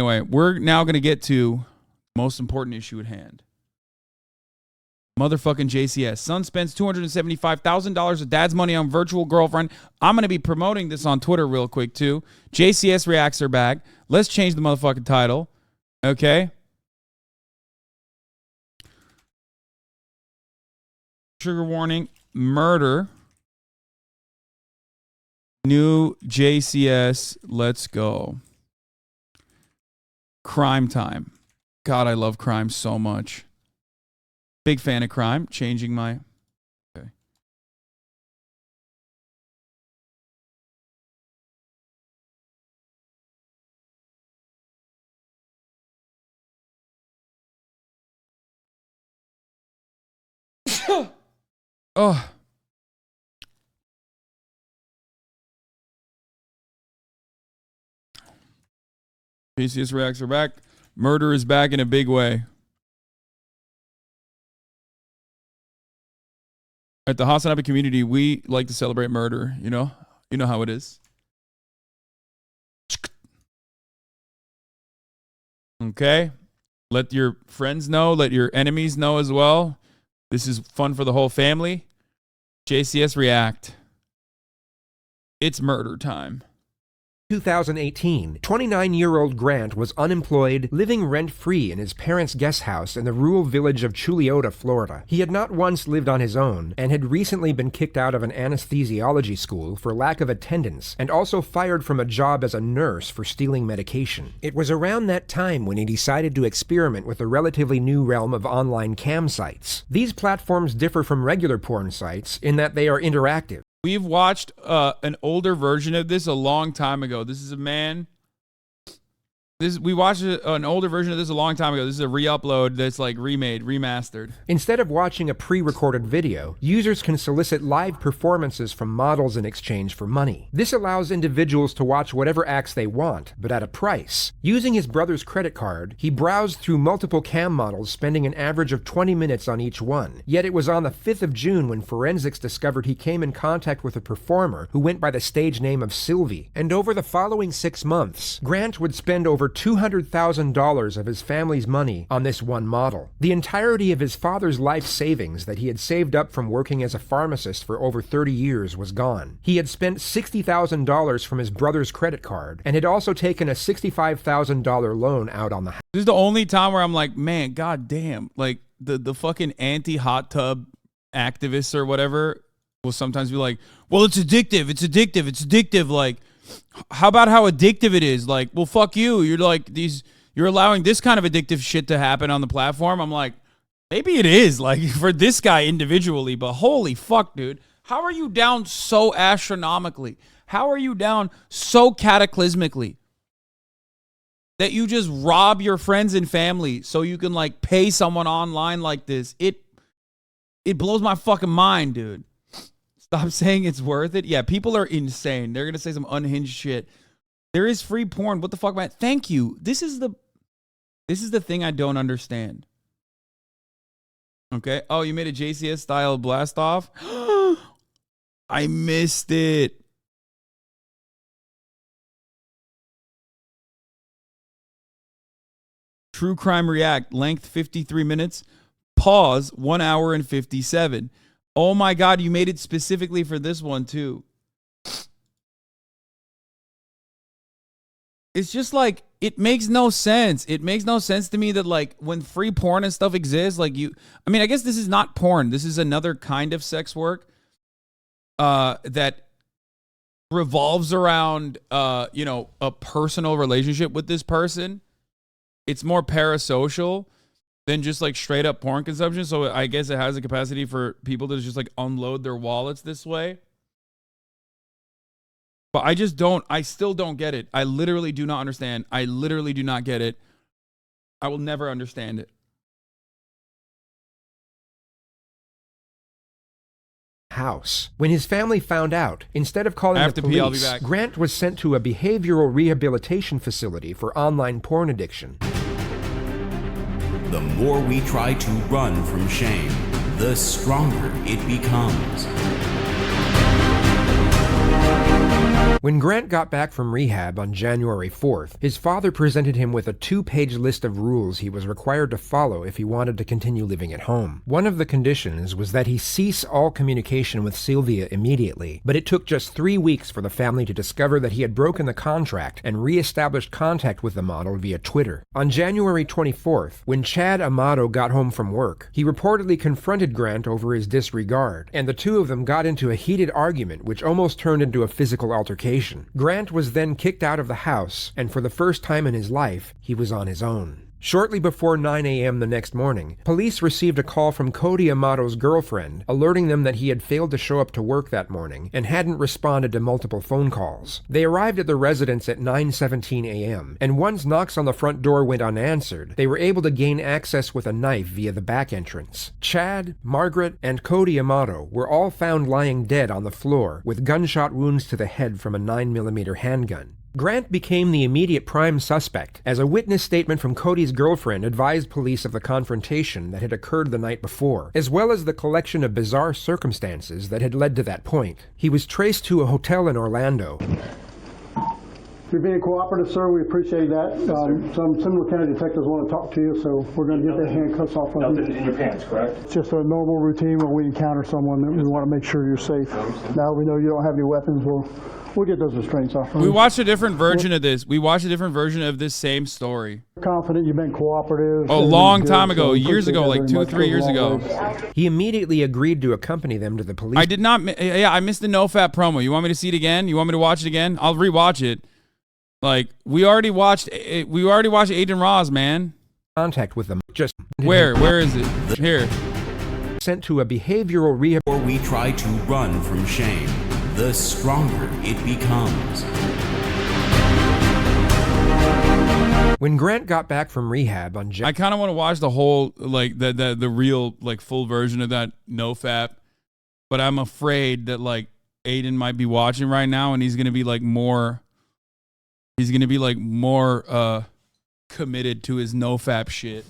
Anyway, we're now going to get to the most important issue at hand. Motherfucking JCS. Son spends $275,000 of dad's money on virtual girlfriend. I'm going to be promoting this on Twitter real quick, too. JCS reacts are back. Let's change the motherfucking title. Okay? Trigger warning. Murder. New JCS. Let's go. Crime time. God, I love crime so much. Big fan of crime. Changing my... Okay. Oh. JCS reacts are back. Murder is back in a big way. At the Hasanabi community, we like to celebrate murder, you know? You know how it is. Okay? Let your friends know. Let your enemies know as well. This is fun for the whole family. JCS react. It's murder time. 2018, 29-year-old Grant was unemployed, living rent-free in his parents' guest house in the rural village of Chuliota, Florida. He had not once lived on his own and had recently been kicked out of an anesthesiology school for lack of attendance and also fired from a job as a nurse for stealing medication. It was around that time when he decided to experiment with the relatively new realm of online cam sites. These platforms differ from regular porn sites in that they are interactive. We've watched an older version of this a long time ago. This is a man. We watched an older version of this a long time ago. This is a re-upload that's like remade, remastered. Instead of watching a pre-recorded video, users can solicit live performances from models in exchange for money. This allows individuals to watch whatever acts they want, but at a price. Using his brother's credit card, he browsed through multiple cam models, spending an average of 20 minutes on each one. Yet it was on the 5th of June when forensics discovered he came in contact with a performer who went by the stage name of Sylvie. And over the following 6 months, Grant would spend over $200,000 of his family's money on this one model. The entirety of his father's life savings that he had saved up from working as a pharmacist for over 30 years was gone. He had spent $60,000 from his brother's credit card and had also taken a $65,000 loan out on the house. This is the only time where I'm like, man, goddamn, like the fucking anti-hot tub activists or whatever will sometimes be like, well, it's addictive, it's addictive, it's addictive, like, how about how addictive it is? Like, well, fuck you. You're allowing this kind of addictive shit to happen on the platform. I'm like, maybe it is, like, for this guy individually, but holy fuck, dude. How are you down so astronomically? How are you down so cataclysmically that you just rob your friends and family so you can, like, pay someone online like this? It blows my fucking mind, dude. Stop saying it's worth it. Yeah, people are insane. They're going to say some unhinged shit. There is free porn. What the fuck, man? Thank you. This is the thing I don't understand. Okay. Oh, you made a JCS style blast off? I missed it. True Crime React. Length 53 minutes. Pause 1 hour and 57. Oh my God, you made it specifically for this one too. It's just like, it makes no sense. It makes no sense to me that, like, when free porn and stuff exists, like, I mean, I guess this is not porn. This is another kind of sex work that revolves around, you know, a personal relationship with this person. It's more parasocial than just like straight up porn consumption. So I guess it has the capacity for people to just like unload their wallets this way. But I still don't get it. I literally do not understand. I literally do not get it. I will never understand it. House. When his family found out, instead of calling the I'll be police, back. Grant was sent to a behavioral rehabilitation facility for online porn addiction. The more we try to run from shame, the stronger it becomes. When Grant got back from rehab on January 4th, his father presented him with a 2-page list of rules he was required to follow if he wanted to continue living at home. One of the conditions was that he cease all communication with Sylvia immediately, but it took just 3 weeks for the family to discover that he had broken the contract and re-established contact with the model via Twitter. On January 24th, when Chad Amato got home from work, he reportedly confronted Grant over his disregard, and the two of them got into a heated argument which almost turned into a physical altercation. Grant was then kicked out of the house, and for the first time in his life, he was on his own. Shortly before 9 a.m. the next morning, police received a call from Cody Amato's girlfriend, alerting them that he had failed to show up to work that morning and hadn't responded to multiple phone calls. They arrived at the residence at 9:17 a.m., and once knocks on the front door went unanswered, they were able to gain access with a knife via the back entrance. Chad, Margaret, and Cody Amato were all found lying dead on the floor with gunshot wounds to the head from a 9mm handgun. Grant became the immediate prime suspect, as a witness statement from Cody's girlfriend advised police of the confrontation that had occurred the night before, as well as the collection of bizarre circumstances that had led to that point. He was traced to a hotel in Orlando. You're being cooperative, sir. We appreciate that. Some Seminole County detectives want to talk to you, so we're going to get the handcuffs off of you. Nothing in your pants, correct? It's just a normal routine when we encounter someone that we want to make sure you're safe. Now we know you don't have any weapons. We'll get those restraints off. We watched a different version of this. We watched a different version of this same story. Confident you've been cooperative. A long time ago, years ago, like 2 or 3 years ago. He immediately agreed to accompany them to the police. I did not. Yeah, I missed the NoFap promo. You want me to see it again? You want me to watch it again? I'll rewatch it. Like we already watched Aiden Ross, man. Contact with them. Just where is it? Here. Sent to a behavioral rehab. Or we try to run from shame, the stronger it becomes. When Grant got back from rehab on I kind of want to watch the whole, like, the real, like, full version of that NoFap, but I'm afraid that, like, Aiden might be watching right now and he's going to be, like, more committed to his NoFap shit.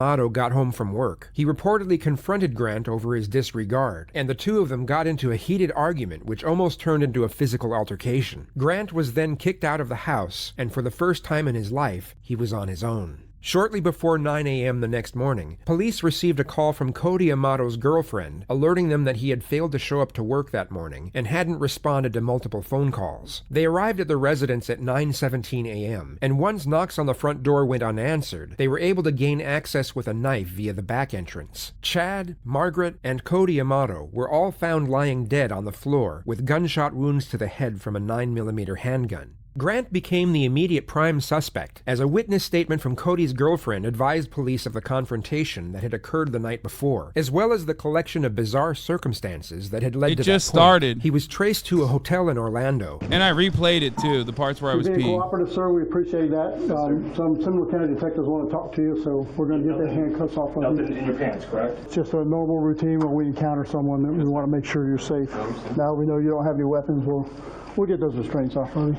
Otto got home from work. He reportedly confronted Grant over his disregard, and the two of them got into a heated argument which almost turned into a physical altercation. Grant was then kicked out of the house, and for the first time in his life, he was on his own. Shortly before 9 a.m. the next morning, police received a call from Cody Amato's girlfriend, alerting them that he had failed to show up to work that morning and hadn't responded to multiple phone calls. They arrived at the residence at 9:17 a.m., and once knocks on the front door went unanswered, they were able to gain access with a knife via the back entrance. Chad, Margaret, and Cody Amato were all found lying dead on the floor with gunshot wounds to the head from a 9mm handgun. Grant became the immediate prime suspect, as a witness statement from Cody's girlfriend advised police of the confrontation that had occurred the night before, as well as the collection of bizarre circumstances that had led to that point. It just started. He was traced to a hotel in Orlando. And I replayed it too, the parts where I was You're being peeing. cooperative, sir. We appreciate that. Some Seminole County detectives want to talk to you, so we're going to get the handcuffs off of you. Nothing in your pants, correct? It's just a normal routine when we encounter someone that we want to make sure you're safe. Now we know you don't have any weapons. We'll get those restraints off of you.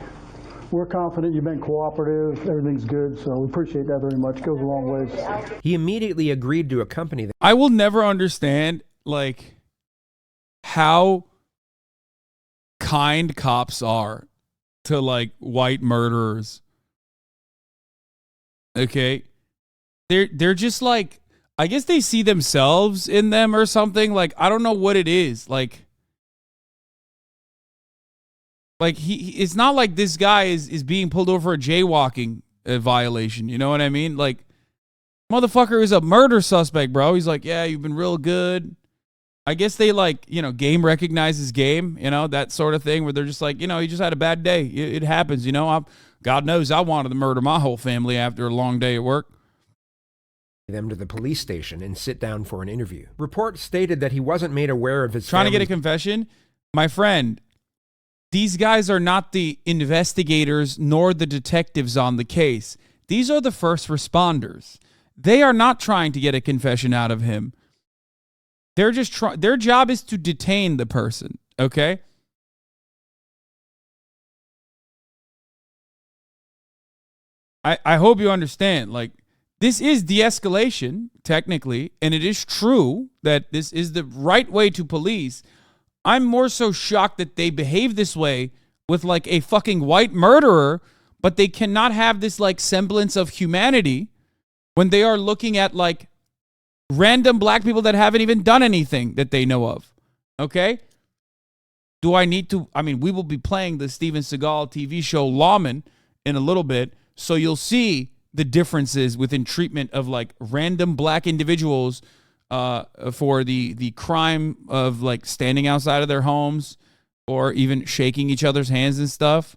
We're confident you've been cooperative. Everything's good, so we appreciate that very much. It goes a long ways. He immediately agreed to accompany them. I will never understand, like, how kind cops are to, like, white murderers. Okay? They're just, like, I guess they see themselves in them or something. Like, I don't know what it is. Like it's not like this guy is being pulled over for a jaywalking violation. You know what I mean? Like, motherfucker is a murder suspect, bro. He's like, yeah, you've been real good. I guess they, like, you know, game recognizes game, you know, that sort of thing where they're just like, you know, he just had a bad day. It happens, you know. God knows I wanted to murder my whole family after a long day at work. Them to the police station and sit down for an interview. Reports stated that he wasn't made aware of his trying to get a confession. My friend, these guys are not the investigators nor the detectives on the case. These are the first responders. They are not trying to get a confession out of him. They're just their job is to detain the person, okay? I hope you understand. Like, this is de-escalation, technically, and it is true that this is the right way to police. I'm more so shocked that they behave this way with like a fucking white murderer, but they cannot have this like semblance of humanity when they are looking at like random black people that haven't even done anything that they know of. Okay? Do I need to? I mean, we will be playing the Steven Seagal TV show Lawman in a little bit, so you'll see the differences within treatment of like random black individuals for the crime of like standing outside of their homes or even shaking each other's hands and stuff.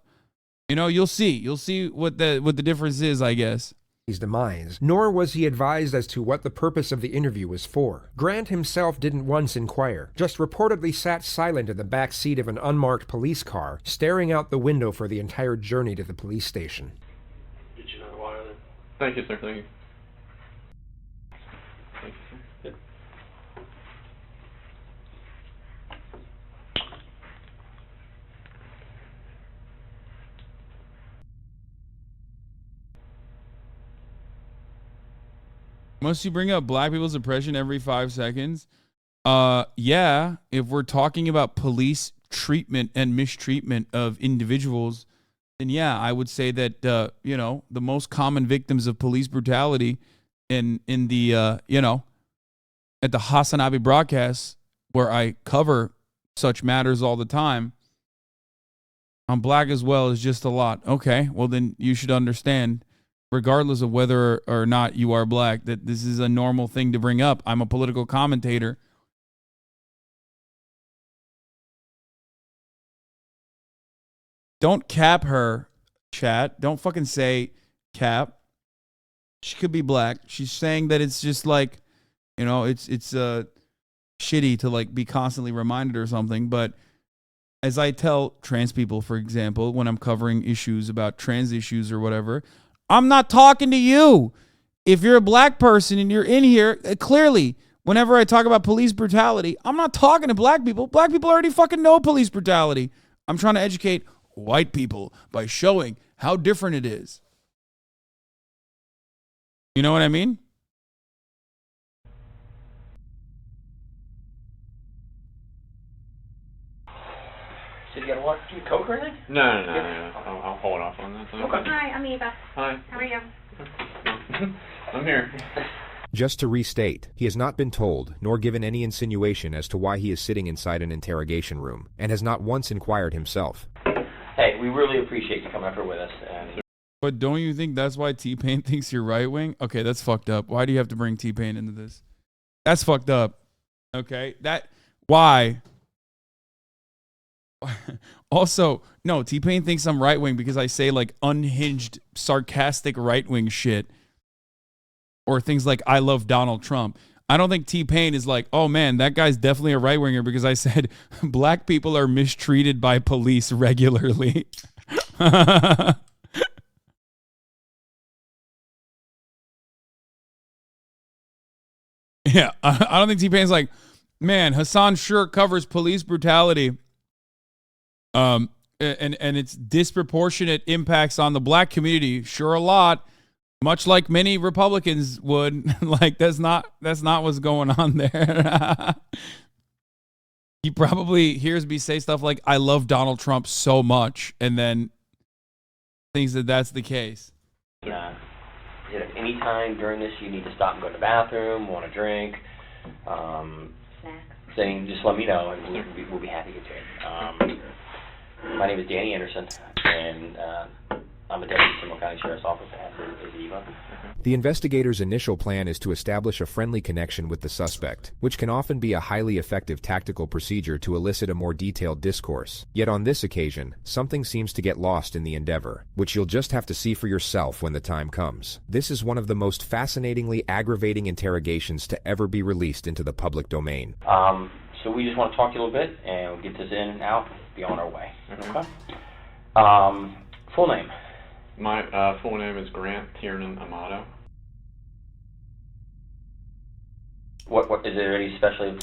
You know, you'll see what the difference is, I guess. His demise, nor was he advised as to what the purpose of the interview was for. Grant himself didn't once inquire, just reportedly sat silent in the back seat of an unmarked police car, staring out the window for the entire journey to the police station. Did you know the wire then? Thank you, sir. Thank you. Thank you, sir. Yep. Must you bring up black people's oppression every 5 seconds? Yeah, if we're talking about police treatment and mistreatment of individuals, then yeah, I would say that, you know, the most common victims of police brutality in the, you know, at the Hasanabi broadcast where I cover such matters all the time, I'm black as well is just a lot. Okay, well then you should understand, regardless of whether or not you are black, that this is a normal thing to bring up. I'm a political commentator. Don't cap her, chat. Don't fucking say cap. She could be black. She's saying that it's just like, you know, it's shitty to like be constantly reminded or something. But as I tell trans people, for example, when I'm covering issues about trans issues or whatever, I'm not talking to you. If you're a black person and you're in here, clearly, whenever I talk about police brutality, I'm not talking to black people. Black people already fucking know police brutality. I'm trying to educate white people by showing how different it is. You know what I mean? So you got a what? Do you Coke or anything? No. I'll hold off on that. Okay. Hi, I'm Eva. Hi. How are you? I'm here. Just to restate, he has not been told, nor given any insinuation as to why he is sitting inside an interrogation room, and has not once inquired himself. Hey, we really appreciate you coming up here with us. And But don't you think that's why T-Pain thinks you're right wing? Okay, that's fucked up. Why do you have to bring T-Pain into this? That's fucked up. Okay, why? Also, no, T-Pain thinks I'm right wing because I say like unhinged, sarcastic right wing shit. Or things like I love Donald Trump. I don't think T-Pain is like, oh man, that guy's definitely a right winger because I said black people are mistreated by police regularly. Yeah, I don't think T-Pain's like, man, Hassan sure covers police brutality. And its disproportionate impacts on the black community, sure a lot. Much like many Republicans would. Like that's not what's going on there. He probably hears me say stuff like I love Donald Trump so much and then thinks that that's the case. At any time during this you need to stop and go to the bathroom, want a drink, saying just let me know and we'll be happy to get you in. My name is Danny Anderson, and I'm a deputy Seminole County Sheriff's Office. Is Eva. The investigator's initial plan is to establish a friendly connection with the suspect, which can often be a highly effective tactical procedure to elicit a more detailed discourse. Yet on this occasion, something seems to get lost in the endeavor, which you'll just have to see for yourself when the time comes. This is one of the most fascinatingly aggravating interrogations to ever be released into the public domain. So we just want to talk to you a little bit, and we'll get this in and out, be on our way. Okay? Full name? My full name is Grant Tiernan Amato. What is there any special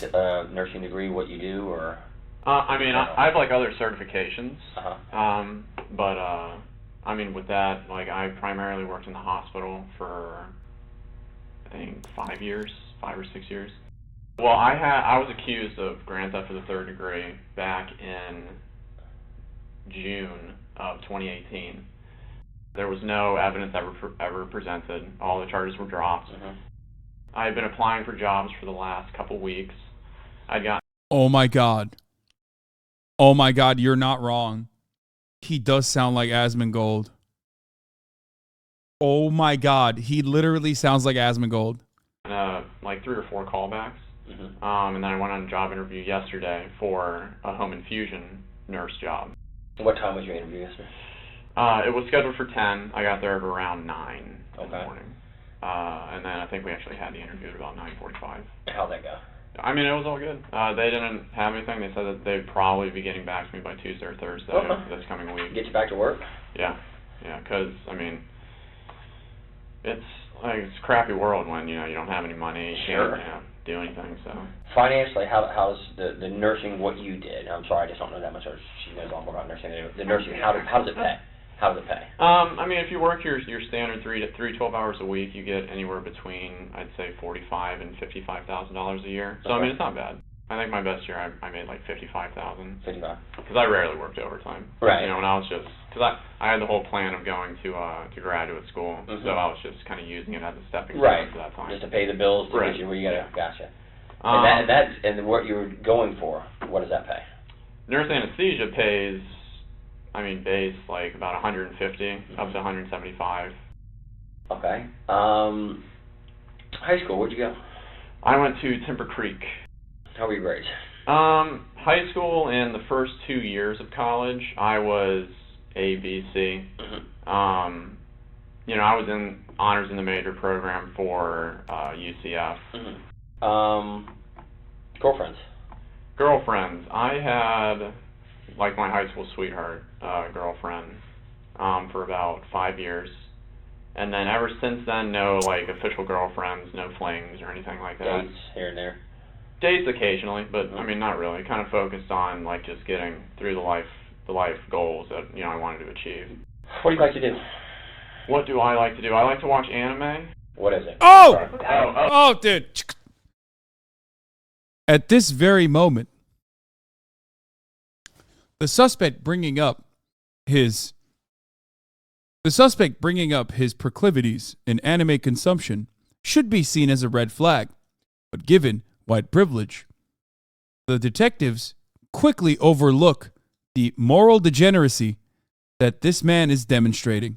nursing degree? What you do, or? I mean, I have like other certifications. But I mean, with that, like I primarily worked in the hospital for I think 5 or 6 years. Well, I was accused of grand theft of the third degree back in June of 2018. There was no evidence ever presented. All the charges were dropped. I had been applying for jobs for the last couple weeks. I'd got. Oh my God. Oh my God, you're not wrong. He does sound like Asmongold. Oh my God, he literally sounds like Asmongold. Like 3 or 4 callbacks. And then I went on a job interview yesterday for a home infusion nurse job. What time was your interview yesterday? It was scheduled for 10. I got there at around 9 in the morning. And then I think we actually had the interview at about 9:45. How'd that go? I mean, it was all good. They didn't have anything. They said that they'd probably be getting back to me by Tuesday or Thursday this coming week. Get you back to work? Yeah, because, I mean, it's like it's a crappy world when, you don't have any money, you can't do anything, so. Financially, how's the nursing what you did? I'm sorry, I just don't know that much. She knows all more about nursing. The nursing, how does it pay? How does it pay? I mean, if you work your standard 12 hours a week, you get anywhere between, I'd say, $45,000 and $55,000 a year. So, I mean, it's not bad. I think my best year, I made like $55,000. 55. Because I rarely worked overtime. Right. When I was just, because I had the whole plan of going to graduate school, so I was just kind of using it as a stepping stone for that time. Just to pay the bills to get you where you gotta. Gotcha. And what you were going for, what does that pay? Nurse anesthesia pays, I mean, base like about 150 up to 175. Okay. High school, where'd you go? I went to Timber Creek. How were you raised? High school and the first 2 years of college, I was ABC. I was in honors in the major program for UCF. Girlfriends. I had, like, my high school sweetheart girlfriend for about 5 years. And then ever since then, no, like, official girlfriends, no flings or anything like that. Dates here and there? Dates occasionally, but, I mean, not really. Kind of focused on, like, just getting through the life goals that, I wanted to achieve. What do you like to do? What do I like to do? I like to watch anime. What is it? Oh, dude. At this very moment, the suspect bringing up his proclivities in anime consumption should be seen as a red flag, but given white privilege, the detectives quickly overlook the moral degeneracy that this man is demonstrating.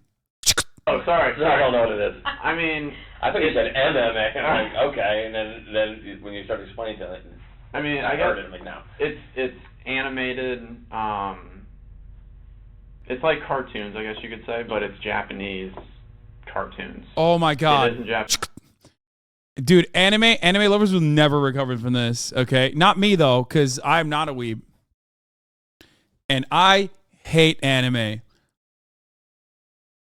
Oh, sorry. I don't know what it is. I mean, I thought you said MMA. I'm like, okay, and then when you started explaining to it, I mean, I heard guess it. I'm like, no. it's animated. It's like cartoons, I guess you could say, but it's Japanese cartoons. Oh my God. It is in Japanese. Dude, anime lovers will never recover from this, okay? Not me, though, because I'm not a weeb. And I hate anime.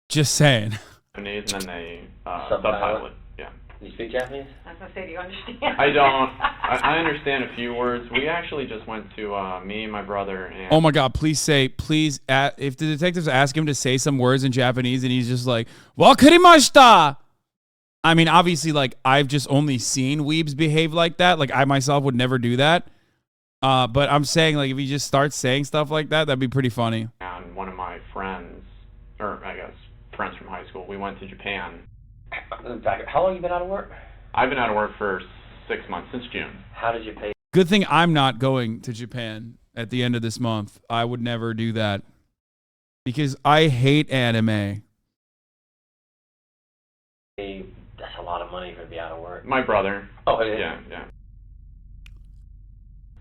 Just saying. Japanese, and then they subtitle it. Yeah. Do you speak Japanese? I was going to say, do you understand? I don't. I understand a few words. We actually just went to, me, my brother, and... Oh my God, please, if the detectives ask him to say some words in Japanese and he's just like, "Wakarimashita!" I mean, obviously, like, I've just only seen weebs behave like that. Like, I myself would never do that. But I'm saying, like, if he just starts saying stuff like that, that'd be pretty funny. And one of my friends, or I guess friends from high school, we went to Japan. In fact, how long have you been out of work? I've been out of work for 6 months, since June. How did you pay? Good thing I'm not going to Japan at the end of this month. I would never do that. Because I hate anime. That's a lot of money for to be out of work. My brother. Oh, it is? Yeah.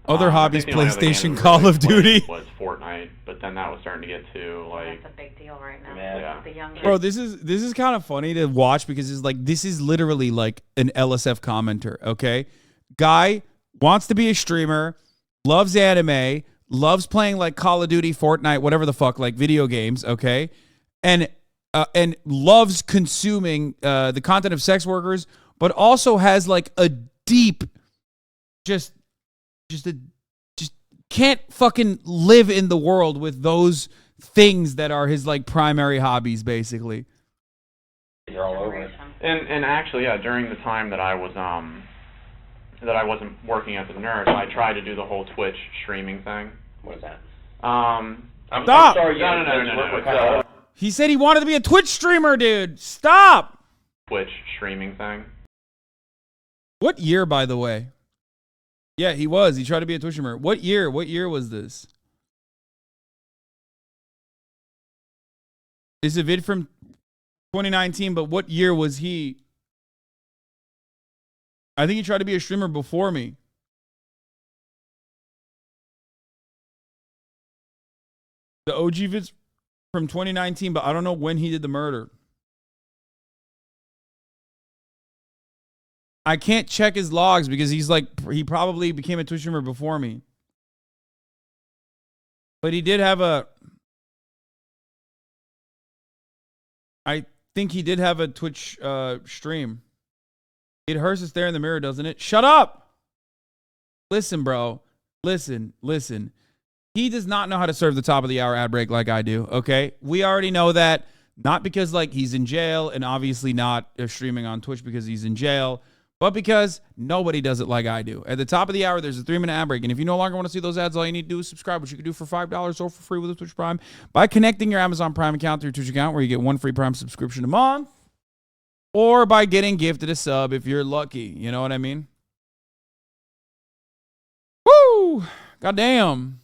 Other hobbies, I think the only other game PlayStation, we Call really of Duty. was Fortnite, but then that was starting to get to, like... That's a big deal right now. Yeah. The young Bro, this is kind of funny to watch because it's like this is literally like an LSF commenter, okay? Guy wants to be a streamer, loves anime, loves playing like Call of Duty, Fortnite, whatever the fuck, like video games, okay? And loves consuming the content of sex workers, but also has like a deep just can't fucking live in the world with those things that are his like primary hobbies, basically. You're all over it. And actually, yeah, during the time that I was that I wasn't working as a nurse, I tried to do the whole Twitch streaming thing. What is that? I'm Stop! sorry, No. He said he wanted to be a Twitch streamer, dude. Stop! Twitch streaming thing. What year, by the way? Yeah, he was. He tried to be a Twitch streamer. What year? What year was this? It's a vid from 2019, but what year was he? I think he tried to be a streamer before me. The OG vid's from 2019, but I don't know when he did the murder. I can't check his logs because he probably became a Twitch streamer before me. But he did have I think he did have a Twitch stream. It hurts to stare in the mirror, doesn't it? Shut up! Listen, bro. Listen. He does not know how to serve the top of the hour ad break like I do, okay? We already know that. Not because, he's in jail and obviously not streaming on Twitch because he's in jail, but because nobody does it like I do. At the top of the hour, there's a 3-minute ad break, and if you no longer want to see those ads, all you need to do is subscribe, which you can do for $5 or for free with a Twitch Prime by connecting your Amazon Prime account to your Twitch account, where you get 1 free Prime subscription a month, or by getting gifted a sub if you're lucky. You know what I mean? Woo! Goddamn.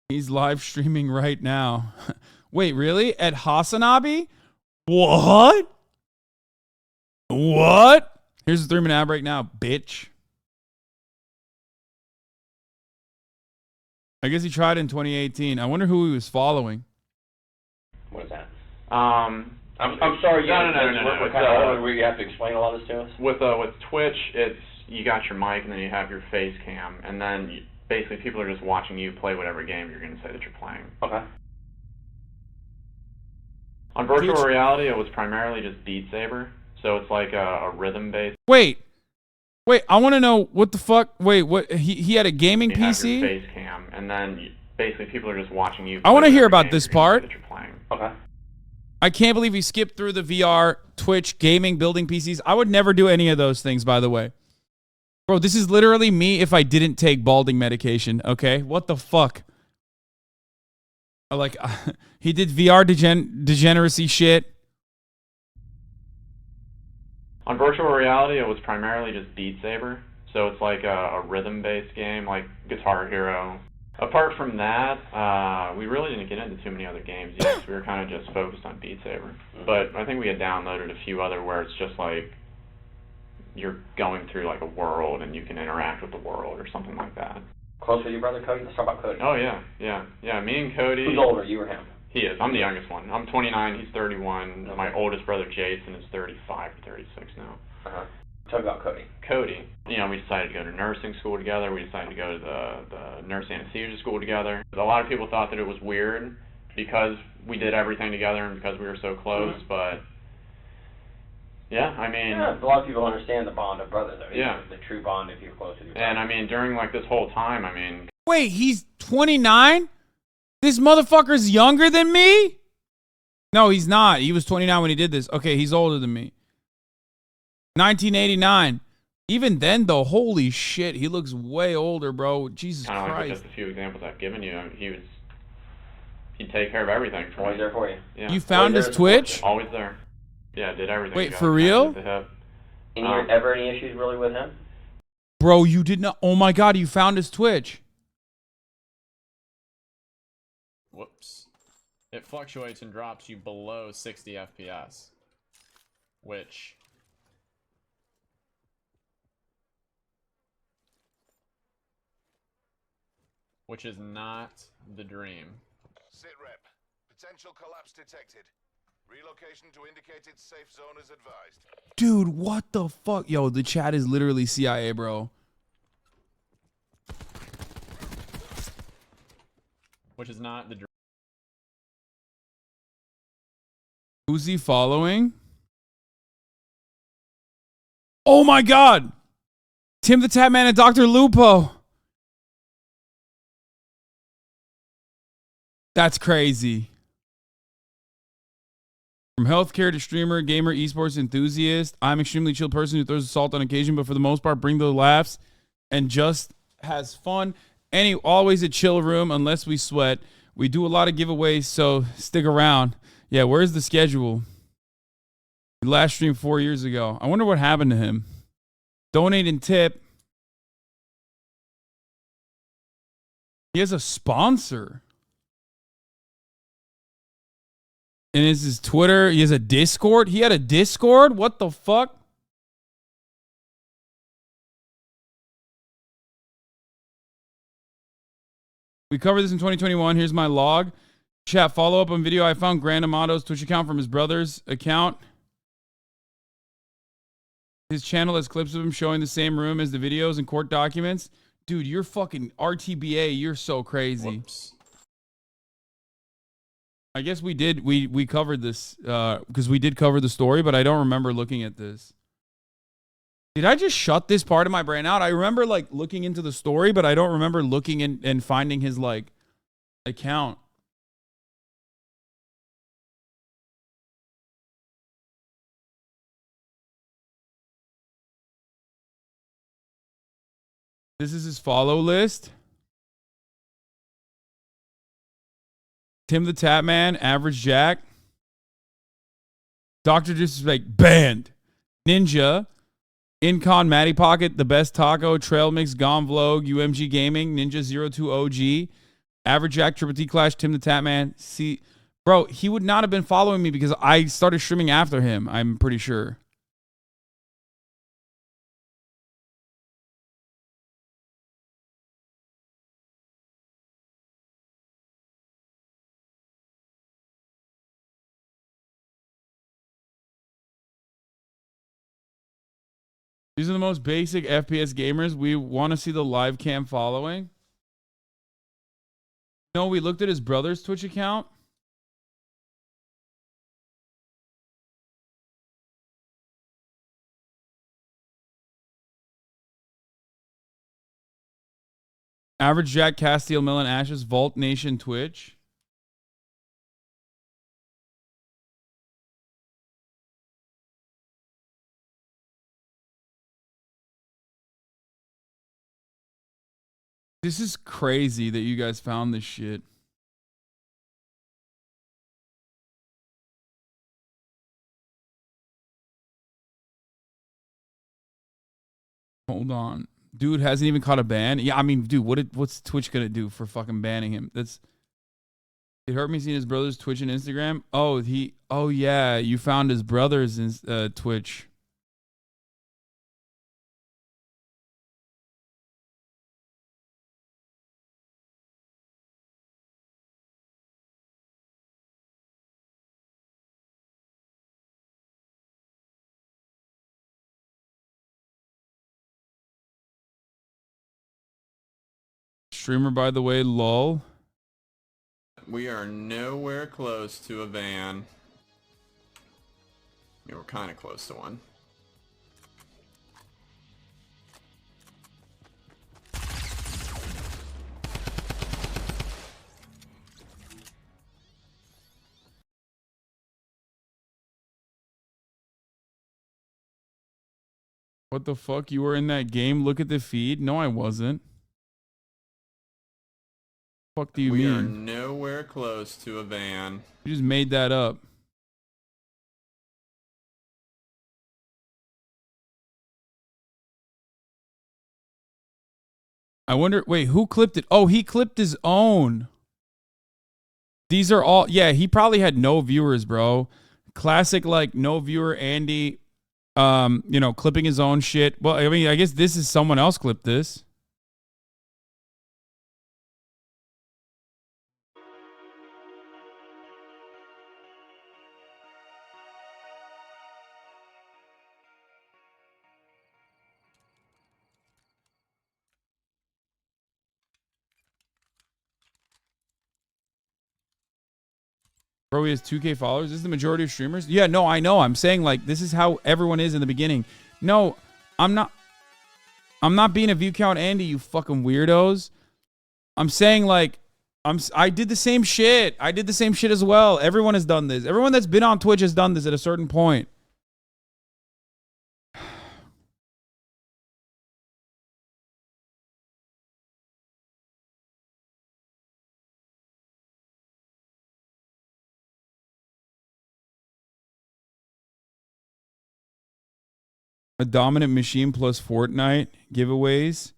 He's live streaming right now. Wait, really? At Hasanabi? What? Here's the 3-minute ad break now, bitch. I guess he tried in 2018. I wonder who he was following. What is that? I'm sorry. No. You have to explain a lot of this to us. With Twitch, it's you got your mic and then you have your face cam, and then basically people are just watching you play whatever game you're going to say that you're playing. Okay. On virtual reality, it was primarily just Beat Saber, so it's like a rhythm-based. Wait, I want to know what the fuck. Wait, what? He had a gaming you have PC? your face cam, and then basically people are just watching you. I want to hear whatever about game this you're gonna say part. that you're playing. Okay. I can't believe he skipped through the VR, Twitch, gaming, building PCs. I would never do any of those things, by the way. Bro, this is literally me if I didn't take balding medication, okay? What the fuck? He did VR degeneracy shit. On virtual reality, it was primarily just Beat Saber, so it's like a rhythm-based game, like Guitar Hero. Apart from that, we really didn't get into too many other games yet. We were kind of just focused on Beat Saber. But I think we had downloaded a few other where it's just like you're going through like a world and you can interact with the world or something like that. Close with your brother Cody? Let's talk about Cody. Oh, yeah. Me and Cody. Who's older, you or him? He is. I'm the youngest one. I'm 29, he's 31. Okay. My oldest brother Jason is 35 or 36 now. Uh-huh. Talk about Cody. Cody. You know, we decided to go to nursing school together. We decided to go to the nurse anesthesia school together. A lot of people thought that it was weird because we did everything together and because we were so close, but yeah, I mean... Yeah, a lot of people understand the bond of brothers, though. Yeah. The true bond if you're close with your brother. And I mean, during like this whole time, I mean... Wait, he's 29? This motherfucker's younger than me? No, he's not. He was 29 when he did this. Okay, he's older than me. 1989. Even then, though, holy shit, he looks way older, bro. Jesus Like Christ. just a few examples I've given you. He'd take care of everything for Always me. there for you. Yeah. You found his Twitch? Always there. Yeah, did everything. Wait, for real? Ever any issues really with him? Bro, you did not. Oh my God, you found his Twitch. Whoops. It fluctuates and drops you below 60 FPS, which is not the dream. Sit rep. Potential collapse detected. Relocation to indicated safe zone is advised. Dude, what the fuck? Yo, the chat is literally CIA, bro. Which is not the dream. Who's he following? Oh my God. Tim the Tatman and Dr. Lupo. That's crazy. From healthcare to streamer, gamer, esports enthusiast, I'm an extremely chill person who throws salt on occasion, but for the most part, bring the laughs and just has fun. Always a chill room unless we sweat. We do a lot of giveaways, so stick around. Yeah, where's the schedule? He last streamed 4 years ago. I wonder what happened to him. Donate and tip. He has a sponsor. And is his Twitter? He has a Discord? He had a Discord? What the fuck? We covered this in 2021. Here's my log. Chat, follow up on video. I found Grand Amato's Twitch account from his brother's account. His channel has clips of him showing the same room as the videos and court documents. Dude, you're fucking RTBA. You're so crazy. Whoops. I guess we did. We covered this because we did cover the story, but I don't remember looking at this. Did I just shut this part of my brain out? I remember like looking into the story, but I don't remember looking in and finding his like account. This is his follow list. Tim the Tap Man, Average Jack, Dr. Disrespect, banned. Ninja, Incon, Matty Pocket, The Best Taco, Trail Mix, Gonvlog, UMG Gaming, Ninja02 OG, Average Jack, Triple T Clash, Tim the Tap Man. See, bro, he would not have been following me because I started streaming after him, I'm pretty sure. These are the most basic FPS gamers. We want to see the live cam following. No, we looked at his brother's Twitch account. Average Jack, Castile, Millen, Ashes, Vault Nation, Twitch. This is crazy that you guys found this shit. Hold on. Dude hasn't even caught a ban. Yeah, I mean, dude, what's Twitch gonna do for fucking banning him? It hurt me seeing his brother's Twitch and Instagram. Oh yeah, you found his brother's Twitch. Streamer, by the way, lol. We are nowhere close to a van. I mean, we're kind of close to one. What the fuck? You were in that game? Look at the feed. No, I wasn't. Fuck do you mean? We are nowhere close to a van. You just made that up. I wonder, wait, who clipped it? Oh, he clipped his own. These are all, yeah, he probably had no viewers, bro. Classic, like, no viewer Andy, you know, clipping his own shit. Well, I mean, I guess this is someone else clipped this. Bro, he has 2K followers. This is the majority of streamers. Yeah, no, I know. I'm saying, like, this is how everyone is in the beginning. No, I'm not being a view count Andy, you fucking weirdos. I'm saying, like, I did the same shit. I did the same shit as well. Everyone has done this. Everyone that's been on Twitch has done this at a certain point. A dominant machine plus Fortnite giveaways.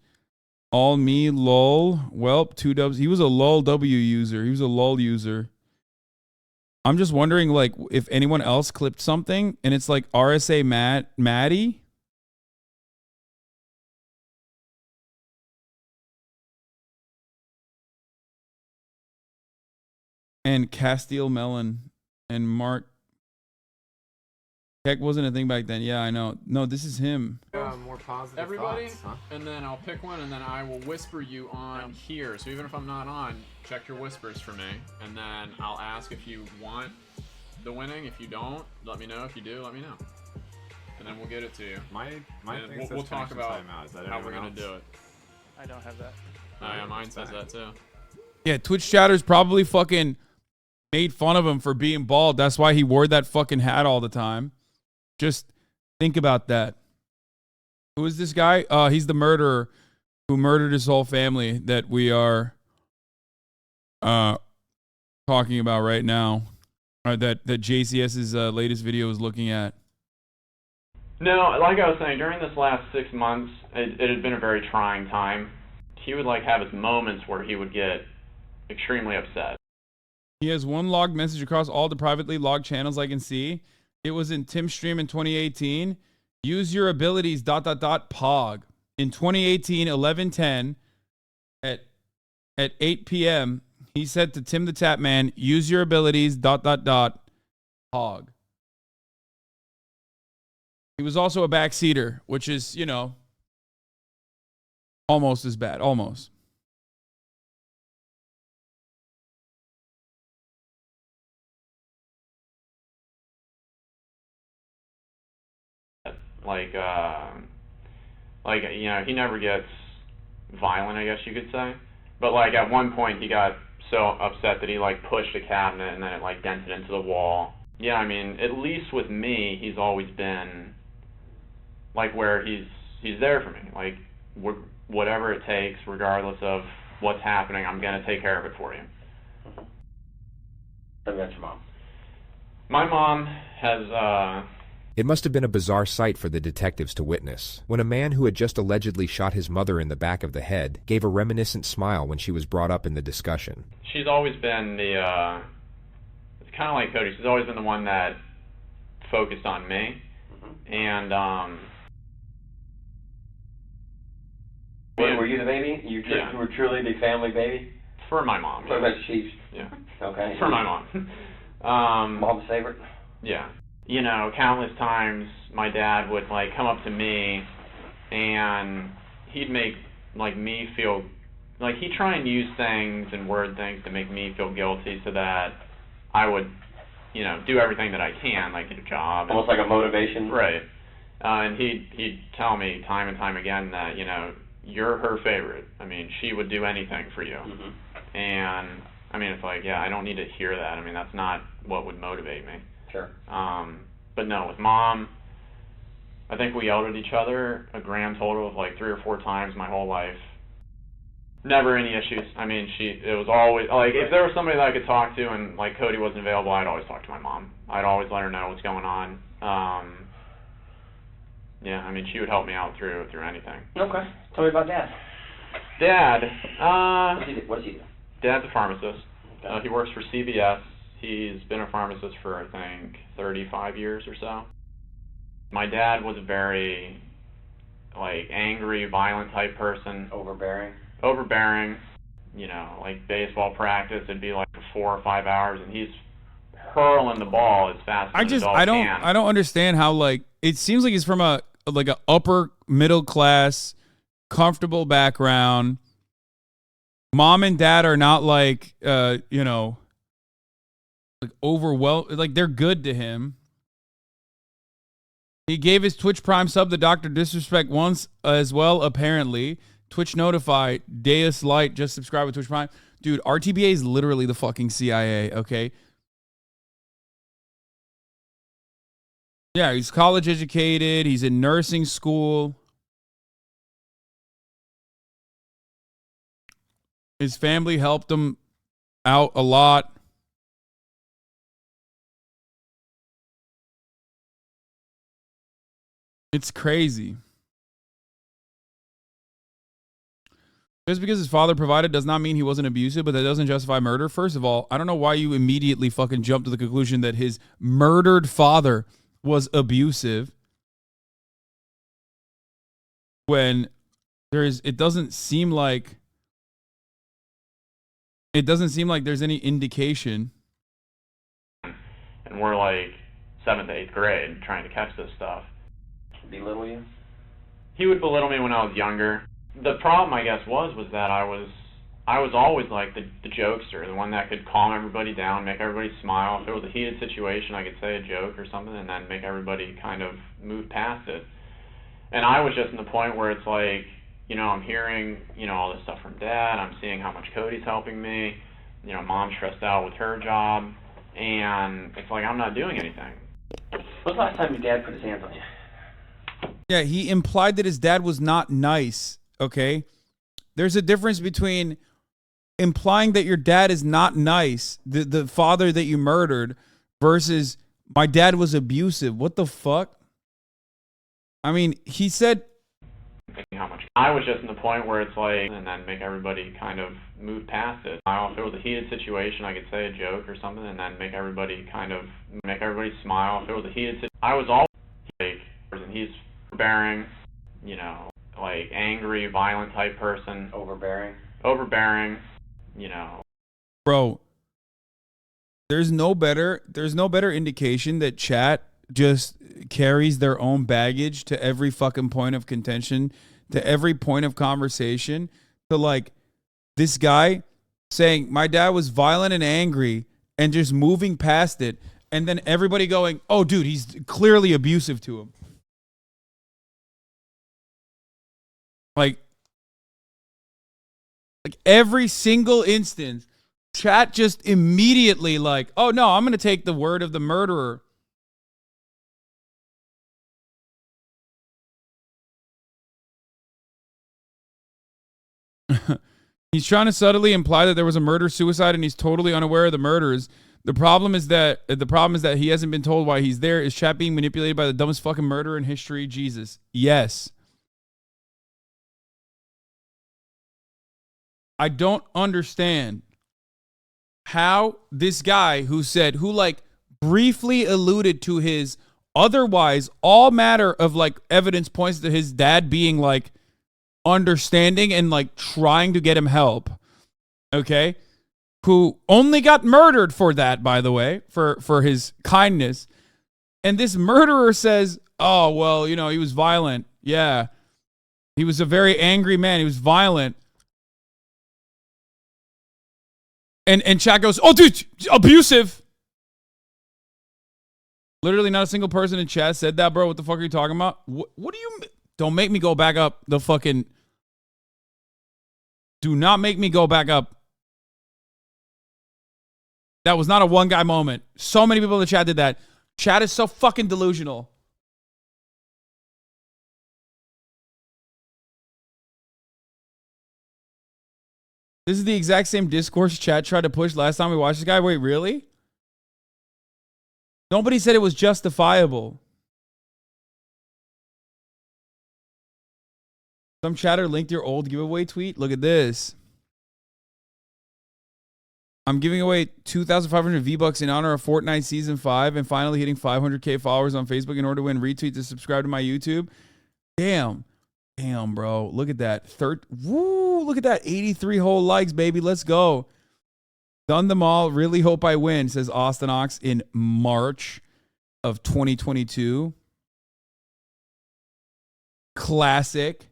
All me, lol. Welp, 2 dubs. He was a lol W user. He was a lol user. I'm just wondering, like, if anyone else clipped something and it's like RSA Maddie. And Castile Melon and Mark. Heck wasn't a thing back then. Yeah, I know. No, this is him. More positive Everybody, thoughts, huh? and then I'll pick one, and then I will whisper you on here. So even if I'm not on, check your whispers for me, and then I'll ask if you want the winning. If you don't, let me know. If you do, let me know, and then we'll get it to you. My and we'll talk about how we're gonna do it. I don't have that. Oh yeah, mine says that too. Yeah, Twitch chatters probably fucking made fun of him for being bald. That's why he wore that fucking hat all the time. Just think about that. Who is this guy? He's the murderer who murdered his whole family that we are talking about right now. That JCS's latest video is looking at. No, like I was saying, during this last 6 months, it had been a very trying time. He would like have his moments where he would get extremely upset. He has one logged message across all the privately logged channels I can see. It was in Tim's stream in 2018. Use your abilities, ... Pog. In 2018, 11:10 at 8 p.m., he said to Tim the Tap Man, use your abilities, ... Pog. He was also a backseater, which is, you know, almost as bad. Almost. Like, you know, he never gets violent, I guess you could say. But, like, at one point he got so upset that he, like, pushed a cabinet and then it, like, dented into the wall. Yeah, I mean, at least with me, he's always been, like, where he's there for me. Like, whatever it takes, regardless of what's happening, I'm going to take care of it for you. Tell me about your mom. My mom has, It must have been a bizarre sight for the detectives to witness, when a man who had just allegedly shot his mother in the back of the head gave a reminiscent smile when she was brought up in the discussion. she's always been the, it's kind of like Cody, she's always been the one that focused on me. And, Were you the baby? You were truly the family baby? For my mom. So that's she's... Yeah. Okay. For my mom. Mom's favorite? Yeah. You know, countless times my dad would, like, come up to me and he'd make, like, me feel, like, he'd try and use things and word things to make me feel guilty so that I would, you know, do everything that I can, like, get a job. Almost like a motivation? Right. And he'd tell me time and time again that, you know, you're her favorite. I mean, she would do anything for you. Mm-hmm. And, I mean, it's like, yeah, I don't need to hear that. I mean, that's not what would motivate me. Sure. But no, with mom, I think we yelled at each other a grand total of like 3 or 4 times my whole life. Never any issues. I mean, it was always, like, if there was somebody that I could talk to and, like, Cody wasn't available, I'd always talk to my mom. I'd always let her know what's going on. Yeah, I mean, she would help me out through anything. Okay. Tell me about Dad. Dad, what does he do? Dad's a pharmacist. Okay. He works for CVS. He's been a pharmacist for, I think, 35 years or so. My dad was a very, like, angry, violent type person. Overbearing? Overbearing. You know, like, baseball practice, it'd be like for 4 or 5 hours, and he's hurling the ball as fast as an adult can. I don't understand how, like, it seems like he's from a upper middle class, comfortable background. Mom and dad are not like, you know, like overwhelmed, like they're good to him. He gave his Twitch Prime sub the Dr. Disrespect once as well, apparently. Twitch notify, Deus Light just subscribed with Twitch Prime. Dude, RTBA is literally the fucking CIA, okay? Yeah, he's college educated. He's in nursing school. His family helped him out a lot. It's crazy. Just because his father provided does not mean he wasn't abusive, but that doesn't justify murder. First of all, I don't know why you immediately fucking jump to the conclusion that his murdered father was abusive when it doesn't seem like there's any indication. And we're like 7th to 8th grade trying to catch this stuff. Belittle you? He would belittle me when I was younger. The problem, I guess, was that I was always like the jokester, the one that could calm everybody down, make everybody smile. If it was a heated situation, I could say a joke or something and then make everybody kind of move past it. And I was just in the point where it's like, you know, I'm hearing, you know, all this stuff from Dad. I'm seeing how much Cody's helping me. You know, Mom's stressed out with her job. And it's like, I'm not doing anything. When's the last time your dad put his hands on you? Yeah, he implied that his dad was not nice, okay? There's a difference between implying that your dad is not nice, the father that you murdered, versus my dad was abusive. What the fuck? I mean, he said... How much I was just in the point where it's like, and then make everybody kind of move past it. If it was a heated situation, I could say a joke or something and then make everybody smile. If it was a heated situation, I was always like, and he's overbearing, you know, like angry, violent type person. Overbearing, you know. Bro, there's no better indication that chat just carries their own baggage to every fucking point of contention, to every point of conversation, to like this guy saying my dad was violent and angry and just moving past it, and then everybody going, oh dude, he's clearly abusive to him. Like every single instance, chat just immediately like, oh no, I'm going to take the word of the murderer. He's trying to subtly imply that there was a murder-suicide and he's totally unaware of the murders. The problem is that he hasn't been told why he's there. Is chat being manipulated by the dumbest fucking murderer in history? Jesus. Yes. I don't understand how this guy who briefly alluded to his otherwise all matter of like evidence points to his dad being like understanding and like trying to get him help. Okay. Who only got murdered for that, by the way, for his kindness. And this murderer says, oh, well, you know, he was violent. Yeah. He was a very angry man. He was violent. And chat goes, oh, dude, abusive. Literally not a single person in chat said that, bro. What the fuck are you talking about? What do you... Don't make me go back up the fucking... Do not make me go back up. That was not a one guy moment. So many people in the chat did that. Chat is so fucking delusional. This is the exact same discourse chat tried to push last time we watched this guy. Wait, really? Nobody said it was justifiable. Some chatter linked your old giveaway tweet. Look at this. I'm giving away 2,500 V-Bucks in honor of Fortnite Season 5 and finally hitting 500K followers on Facebook in order to win retweet to subscribe to my YouTube. Damn. Damn, bro. Look at that. Woo, look at that. 83 whole likes, baby. Let's go. Done them all. Really hope I win, says Austin Ox in March of 2022. Classic.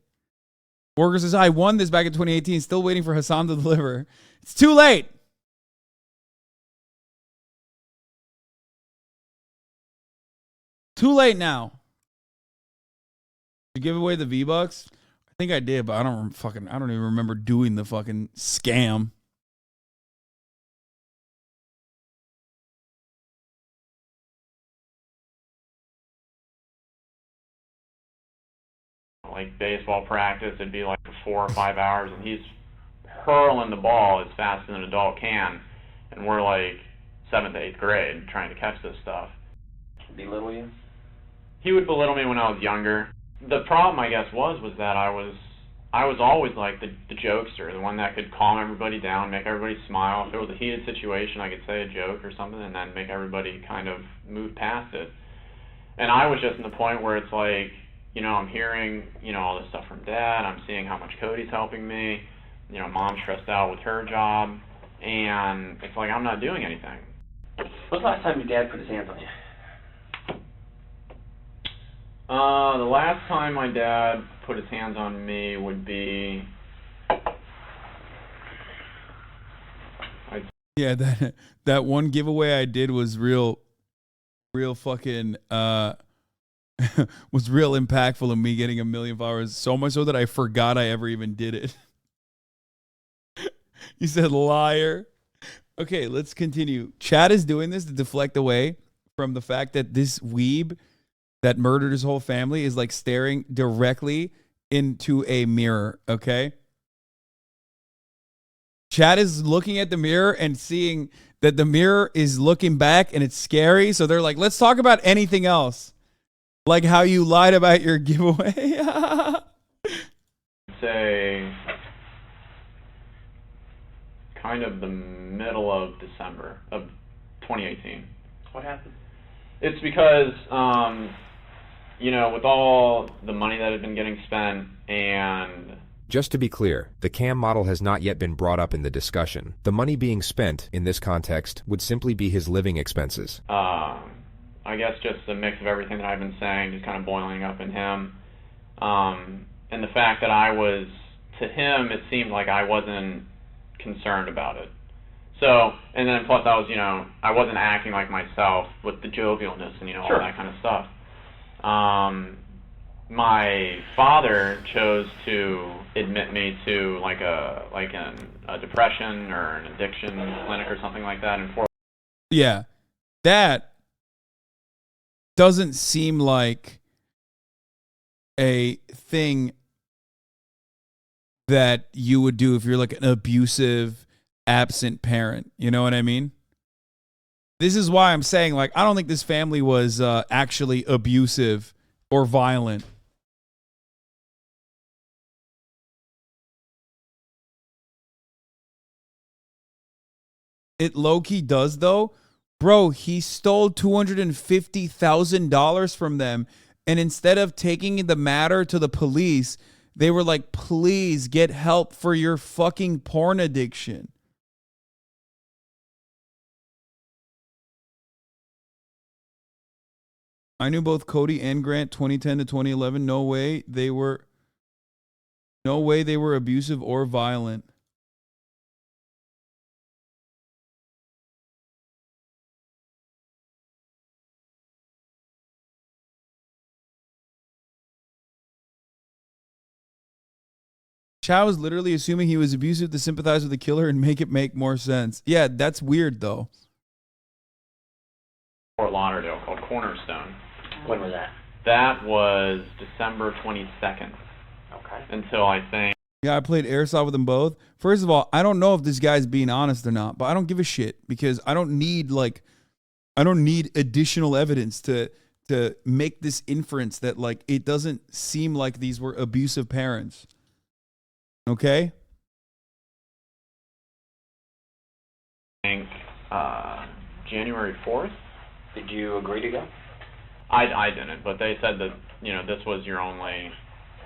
Worker says, I won this back in 2018. Still waiting for Hassan to deliver. It's too late. Too late now. To give away the V-Bucks? I think I did, but I don't even remember doing the fucking scam. like baseball practice, it'd be like 4 or 5 hours, and he's hurling the ball as fast as an adult can, and we're like 7th to 8th grade trying to catch this stuff. Belittle you? He would belittle me when I was younger. The problem, I guess, was that I was always like the jokester, the one that could calm everybody down, make everybody smile. If it was a heated situation, I could say a joke or something and then make everybody kind of move past it. And I was just in the point where it's like, you know, I'm hearing, you know, all this stuff from Dad. I'm seeing how much Cody's helping me. You know, Mom's stressed out with her job. And it's like I'm not doing anything. When's the last time your dad put his hands on you? The last time my dad put his hands on me would be... Yeah, that one giveaway I did was real fucking was real impactful in me getting 1 million followers. So much so that I forgot I ever even did it. You said liar. Okay, let's continue. Chad is doing this to deflect away from the fact that this weeb that murdered his whole family is like staring directly into a mirror, okay? Chad is looking at the mirror and seeing that the mirror is looking back and it's scary. So they're like, let's talk about anything else. Like how you lied about your giveaway. Say kind of the middle of December of 2018. What happened? It's because, you know, with all the money that had been getting spent and... Just to be clear, the cam model has not yet been brought up in the discussion. The money being spent, in this context, would simply be his living expenses. I guess just a mix of everything that I've been saying, just kind of boiling up in him. And the fact that I was, to him, it seemed like I wasn't concerned about it. So, and then plus I was, you know, I wasn't acting like myself with the jovialness and, you know, Sure. all that kind of stuff. My father chose to admit me to like a depression or an addiction clinic or something like that in Fort. Yeah, that doesn't seem like a thing that you would do if you're like an abusive, absent parent. You know what I mean? This is why I'm saying, like, I don't think this family was actually abusive or violent. It low-key does, though. Bro, he stole $250,000 from them, and instead of taking the matter to the police, they were like, please get help for your fucking porn addiction. I knew both Cody and Grant 2010 to 2011. No way they were abusive or violent. Chow is literally assuming he was abusive to sympathize with the killer and make it make more sense. Yeah, that's weird, though. Fort Lauderdale called Cornerstone. When was that? That was December 22nd. Okay. Until I think... Yeah, I played Airsoft with them both. First of all, I don't know if this guy's being honest or not, but I don't give a shit because I don't need additional evidence to make this inference that, like, it doesn't seem like these were abusive parents. Okay? I think January 4th. Did you agree to go? I didn't, but they said that, you know, this was your only...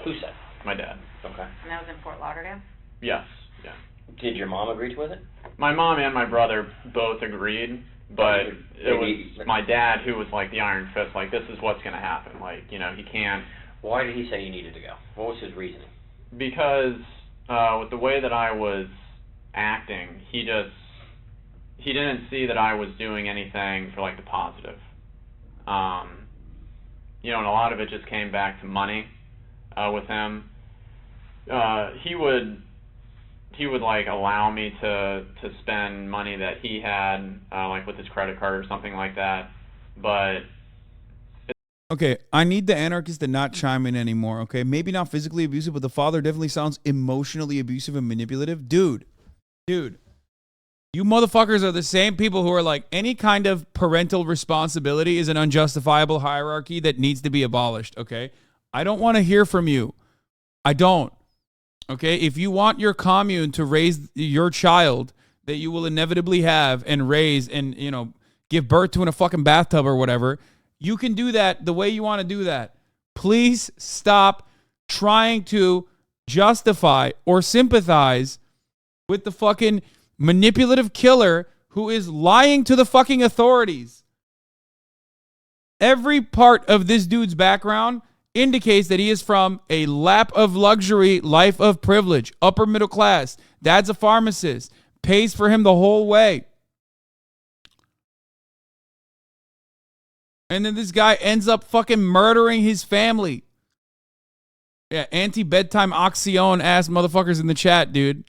Who said? My dad. Okay. And that was in Fort Lauderdale? Yes, yeah. Did your mom agree with it? My mom and my brother both agreed, but it was my dad who was like the iron fist, like, this is what's going to happen. Like, you know, he can't... Why did he say you needed to go? What was his reasoning? Because with the way that I was acting, he didn't see that I was doing anything for, like, the positive. You know, and a lot of it just came back to money with him. He would like allow me to spend money that he had like with his credit card or something like that, but Okay, I need the anarchist to not chime in anymore, okay? Maybe not physically abusive, but the father definitely sounds emotionally abusive and manipulative. Dude, you motherfuckers are the same people who are like, any kind of parental responsibility is an unjustifiable hierarchy that needs to be abolished, okay? I don't want to hear from you. I don't. Okay? If you want your commune to raise your child that you will inevitably have and raise and, you know, give birth to in a fucking bathtub or whatever, you can do that the way you want to do that. Please stop trying to justify or sympathize with the fucking manipulative killer who is lying to the fucking authorities. Every part of this dude's background indicates that he is from a lap of luxury, life of privilege, upper middle class. Dad's a pharmacist, pays for him the whole way. And then this guy ends up fucking murdering his family. Yeah, anti-bedtime oxyone ass motherfuckers in the chat, dude.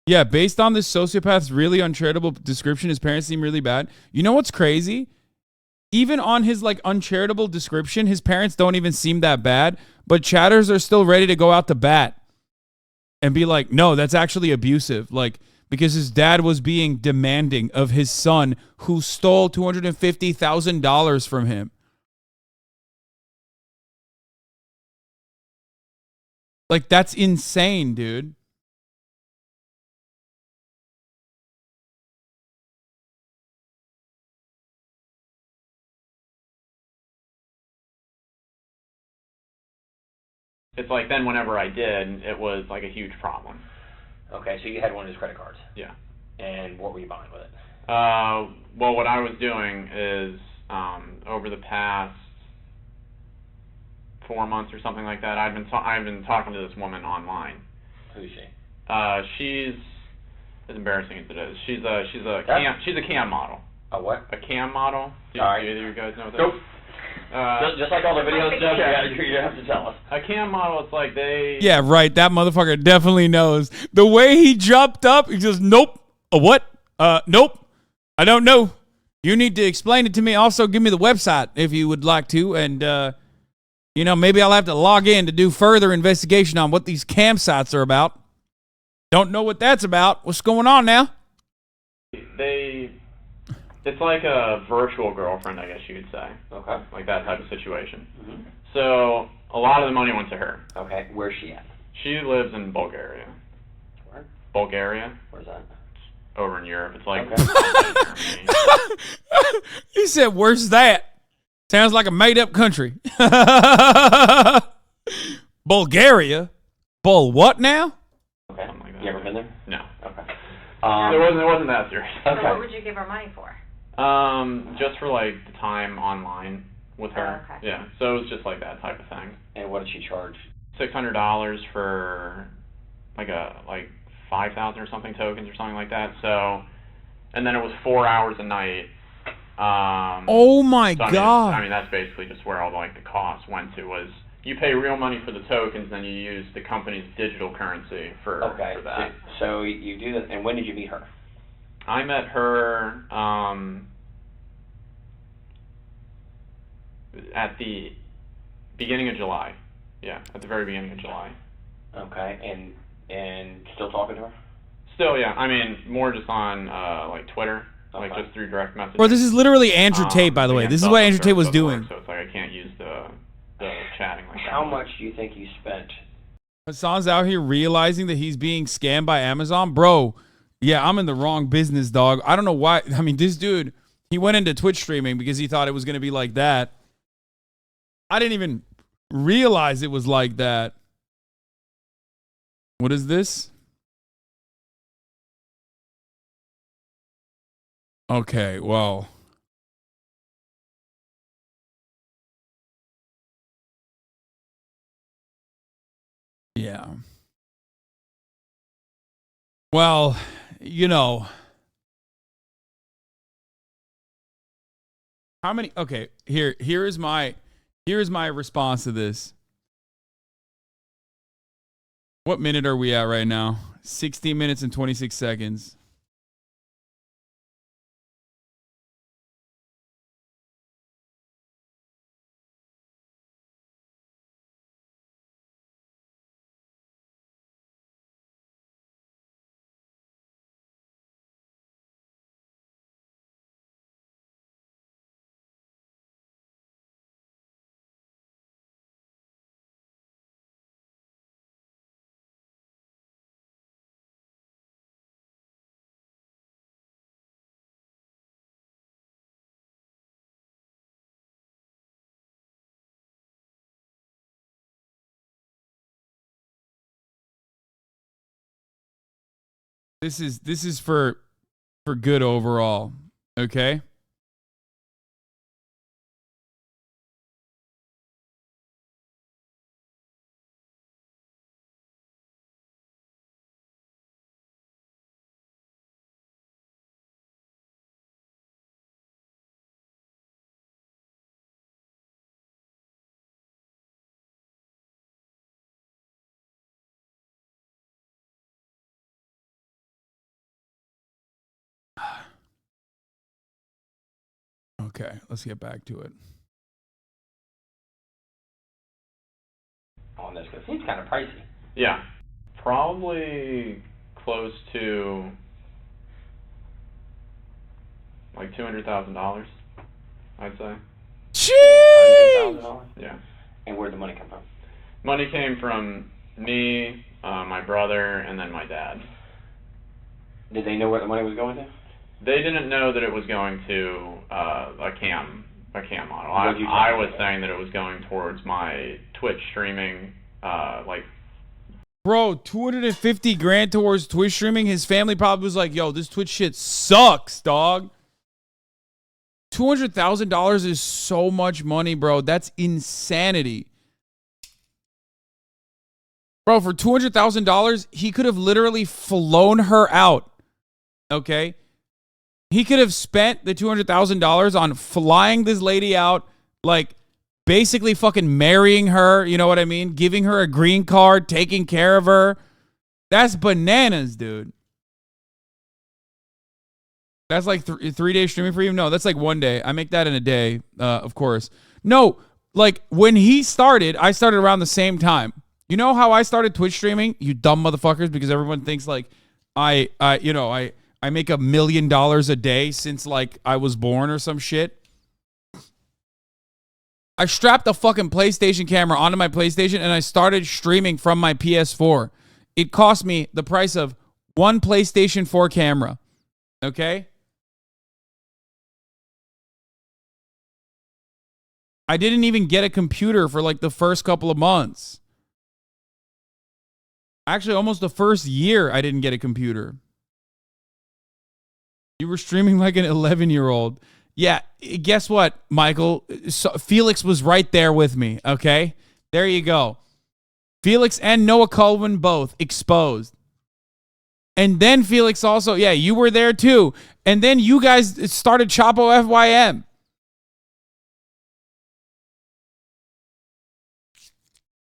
Yeah, based on this sociopath's really uncharitable description, his parents seem really bad. You know what's crazy? Even on his like uncharitable description, his parents don't even seem that bad, but chatters are still ready to go out to bat and be like, no, that's actually abusive. Like, because his dad was being demanding of his son who stole $250,000 from him. Like, that's insane, dude. It's like then whenever I did, it was like a huge problem. Okay, so you had one of his credit cards. Yeah. And what were you buying with it? Well, what I was doing is over the past 4 months or something like that, I've been talking to this woman online. Who's she? She's as embarrassing as it is. She's a cam model. A what? A cam model. Do All right. either of you guys know what that Nope. is? Just like all the videos stuff, you have to tell us. A cam model, it's like they... Yeah, right. That motherfucker definitely knows. The way he jumped up, he says, nope. A what? Nope. I don't know. You need to explain it to me. Also, give me the website if you would like to. And, you know, maybe I'll have to log in to do further investigation on what these campsites are about. Don't know what that's about. What's going on now? It's like a virtual girlfriend, I guess you could say. Okay. Like that type of situation. Mm-hmm. So a lot of the money went to her. Okay. Where's she at? She lives in Bulgaria. Where? Bulgaria. Where's that? Over in Europe. It's like... Okay. He said, where's that? Sounds like a made-up country. Bulgaria? Bull what now? Okay. Something like that. You ever been there? No. Okay. It wasn't that serious. Okay. So what would you give her money for? Just for like the time online with her. Oh, okay. Yeah. So it was just like that type of thing. And what did she charge? $600 for like 5,000 or something tokens or something like that. So, and then it was 4 hours a night. Oh my so God. I mean that's basically just where all like the costs went to was you pay real money for the tokens, then you use the company's digital currency for that. So you do that, and when did you meet her? I met her at the beginning of July. Yeah, at the very beginning of July. Okay, and still talking to her? Still, yeah. I mean, more just on like Twitter, like Okay. just through direct messaging. Bro, this is literally Andrew Tate, by the way. Again, This is what cell phone Andrew Tate was service doesn't doing. work, so it's like I can't use the chatting like that. How much do you think you spent? Hassan's out here realizing that he's being scammed by Amazon. Bro, yeah, I'm in the wrong business, dog. I don't know why. I mean, this dude, he went into Twitch streaming because he thought it was going to be like that. I didn't even realize it was like that. What is this? Okay, well. Yeah. Well, you know, how many? Okay, here is my response to this. What minute are we at right now? 16 minutes and 26 seconds. This is for good overall. Okay? Okay, let's get back to it. On this, 'cause it seems kind of pricey. Yeah, probably close to like $200,000, I'd say. $100,000? Yeah. And where'd the money come from? Money came from me, my brother, and then my dad. Did they know where the money was going to? They didn't know that it was going to a cam model. What'd you I tell was them? saying that it was going towards my Twitch streaming, like. Bro, 250 grand towards Twitch streaming. His family probably was like, yo, this Twitch shit sucks, dog. $200,000 is so much money, bro. That's insanity. Bro, for $200,000, he could have literally flown her out. Okay? He could have spent the $200,000 on flying this lady out, like basically fucking marrying her, you know what I mean? Giving her a green card, taking care of her. That's bananas, dude. That's like 3 days streaming for you? No, that's like 1 day. I make that in a day, of course. No, like when he started, I started around the same time. You know how I started Twitch streaming, you dumb motherfuckers, because everyone thinks like I make $1 million a day since like I was born or some shit. I strapped a fucking PlayStation camera onto my PlayStation and I started streaming from my PS4. It cost me the price of one PlayStation 4 camera. Okay? I didn't even get a computer for like the first couple of months. Actually, almost the first year I didn't get a computer. You were streaming like an 11-year-old. Yeah, guess what, Michael? So Felix was right there with me, okay? There you go. Felix and Noah Culwin both exposed. And then Felix also, yeah, you were there too. And then you guys started Chapo FYM.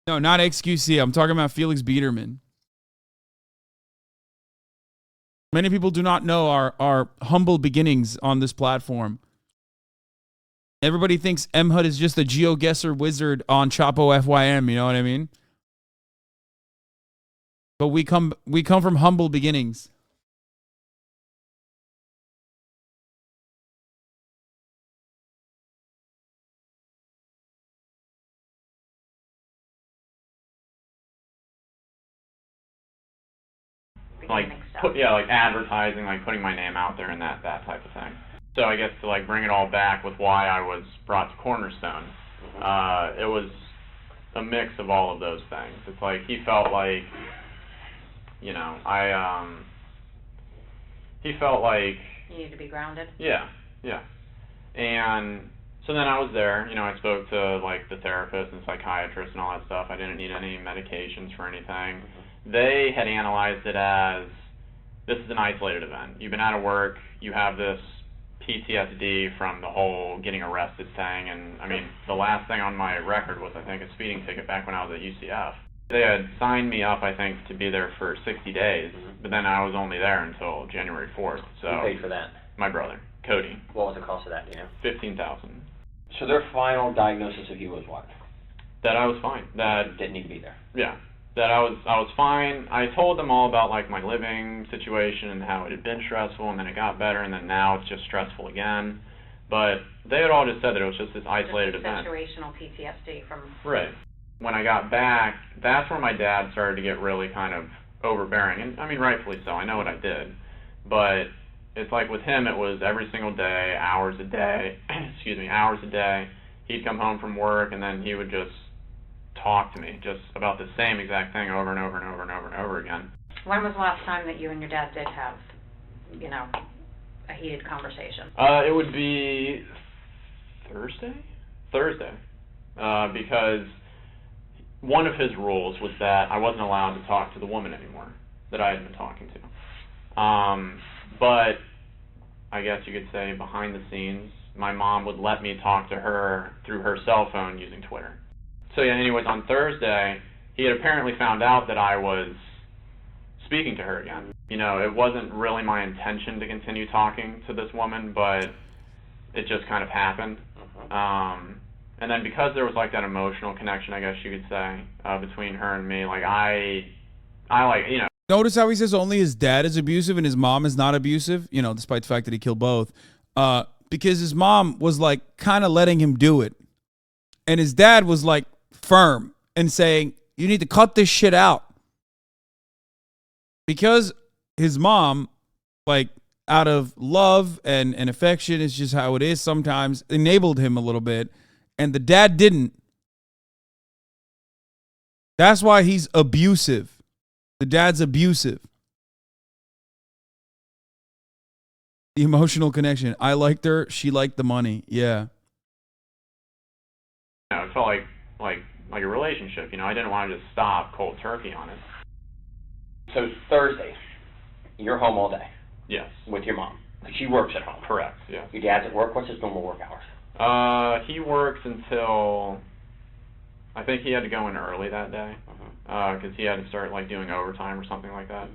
No, not XQC. I'm talking about Felix Biederman. Many people do not know our humble beginnings on this platform. Everybody thinks MHUD is just a GeoGuessr wizard on Chapo FYM, you know what I mean? But we come from humble beginnings. Like like advertising, like putting my name out there and that type of thing. So I guess to like bring it all back with why I was brought to Cornerstone, it was a mix of all of those things. It's like he felt like, you know, he felt like You need to be grounded. yeah, and so then I was there. You know, I spoke to like the therapist and psychiatrist and all that stuff. I didn't need any medications for anything. They had analyzed it as this is an isolated event. You've been out of work, you have this PTSD from the whole getting arrested thing, and I mean, the last thing on my record was, I think, a speeding ticket back when I was at UCF. They had signed me up, I think, to be there for 60 days, but then I was only there until January 4th. So who paid for that? My brother, Cody. What was the cost of that, do you know? $15,000. So their final diagnosis of you was what? That I was fine. That didn't need to be there. Yeah. That I was fine. I told them all about like my living situation and how it had been stressful, and then it got better, and then now it's just stressful again. But they had all just said that it was just this isolated event. Situational PTSD from. Right. When I got back, that's where my dad started to get really kind of overbearing, and I mean rightfully so. I know what I did, but it's like with him, it was every single day, hours a day. Excuse me, hours a day. He'd come home from work, and then he would just talk to me just about the same exact thing over and over and over and over and over again. When was the last time that you and your dad did have, you know, a heated conversation? It would be Thursday, because one of his rules was that I wasn't allowed to talk to the woman anymore that I had been talking to. But I guess you could say behind the scenes, my mom would let me talk to her through her cell phone using Twitter. So yeah, anyways, on Thursday, he had apparently found out that I was speaking to her again. You know, it wasn't really my intention to continue talking to this woman, but it just kind of happened. And then because there was like that emotional connection, I guess you could say, between her and me, like I like, you know. Notice how he says only his dad is abusive and his mom is not abusive, you know, despite the fact that he killed both. Because his mom was like kind of letting him do it. And his dad was like firm and saying, you need to cut this shit out. Because his mom, like out of love and affection, is just how it is sometimes, enabled him a little bit. And the dad didn't. That's why he's abusive. The dad's abusive. The emotional connection. I liked her. She liked the money. Yeah. You know, it felt like a relationship. You know, I didn't want to just stop cold turkey on it. So Thursday, you're home all day. Yes. With your mom. She works at home. Correct. Yeah. Your dad's at work. What's his normal work hours? He works until, I think he had to go in early that day, because he had to start like doing overtime or something like that.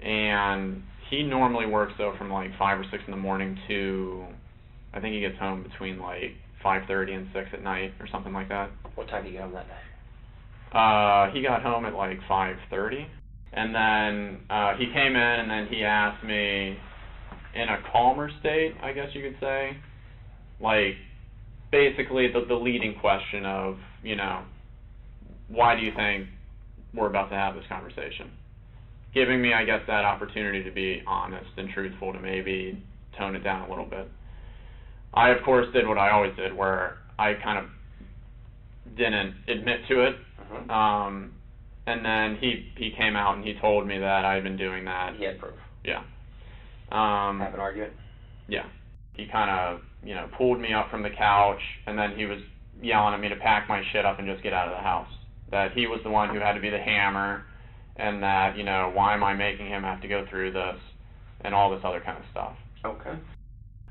And he normally works though from like 5 or 6 in the morning to, I think he gets home between like 5:30 and 6 at night or something like that. What time did you get home that day? He got home at like 5:30, and then he came in and then he asked me in a calmer state, I guess you could say, like basically the leading question of, you know, why do you think we're about to have this conversation? Giving me, I guess, that opportunity to be honest and truthful, to maybe tone it down a little bit. I, of course, did what I always did, where I kind of didn't admit to it. And then he came out and he told me that I had been doing that. He had proof. Yeah. Have an argument? Yeah. He kind of, you know, pulled me up from the couch, and then he was yelling at me to pack my shit up and just get out of the house. That he was the one who had to be the hammer, and that, you know, why am I making him have to go through this, and all this other kind of stuff. Okay.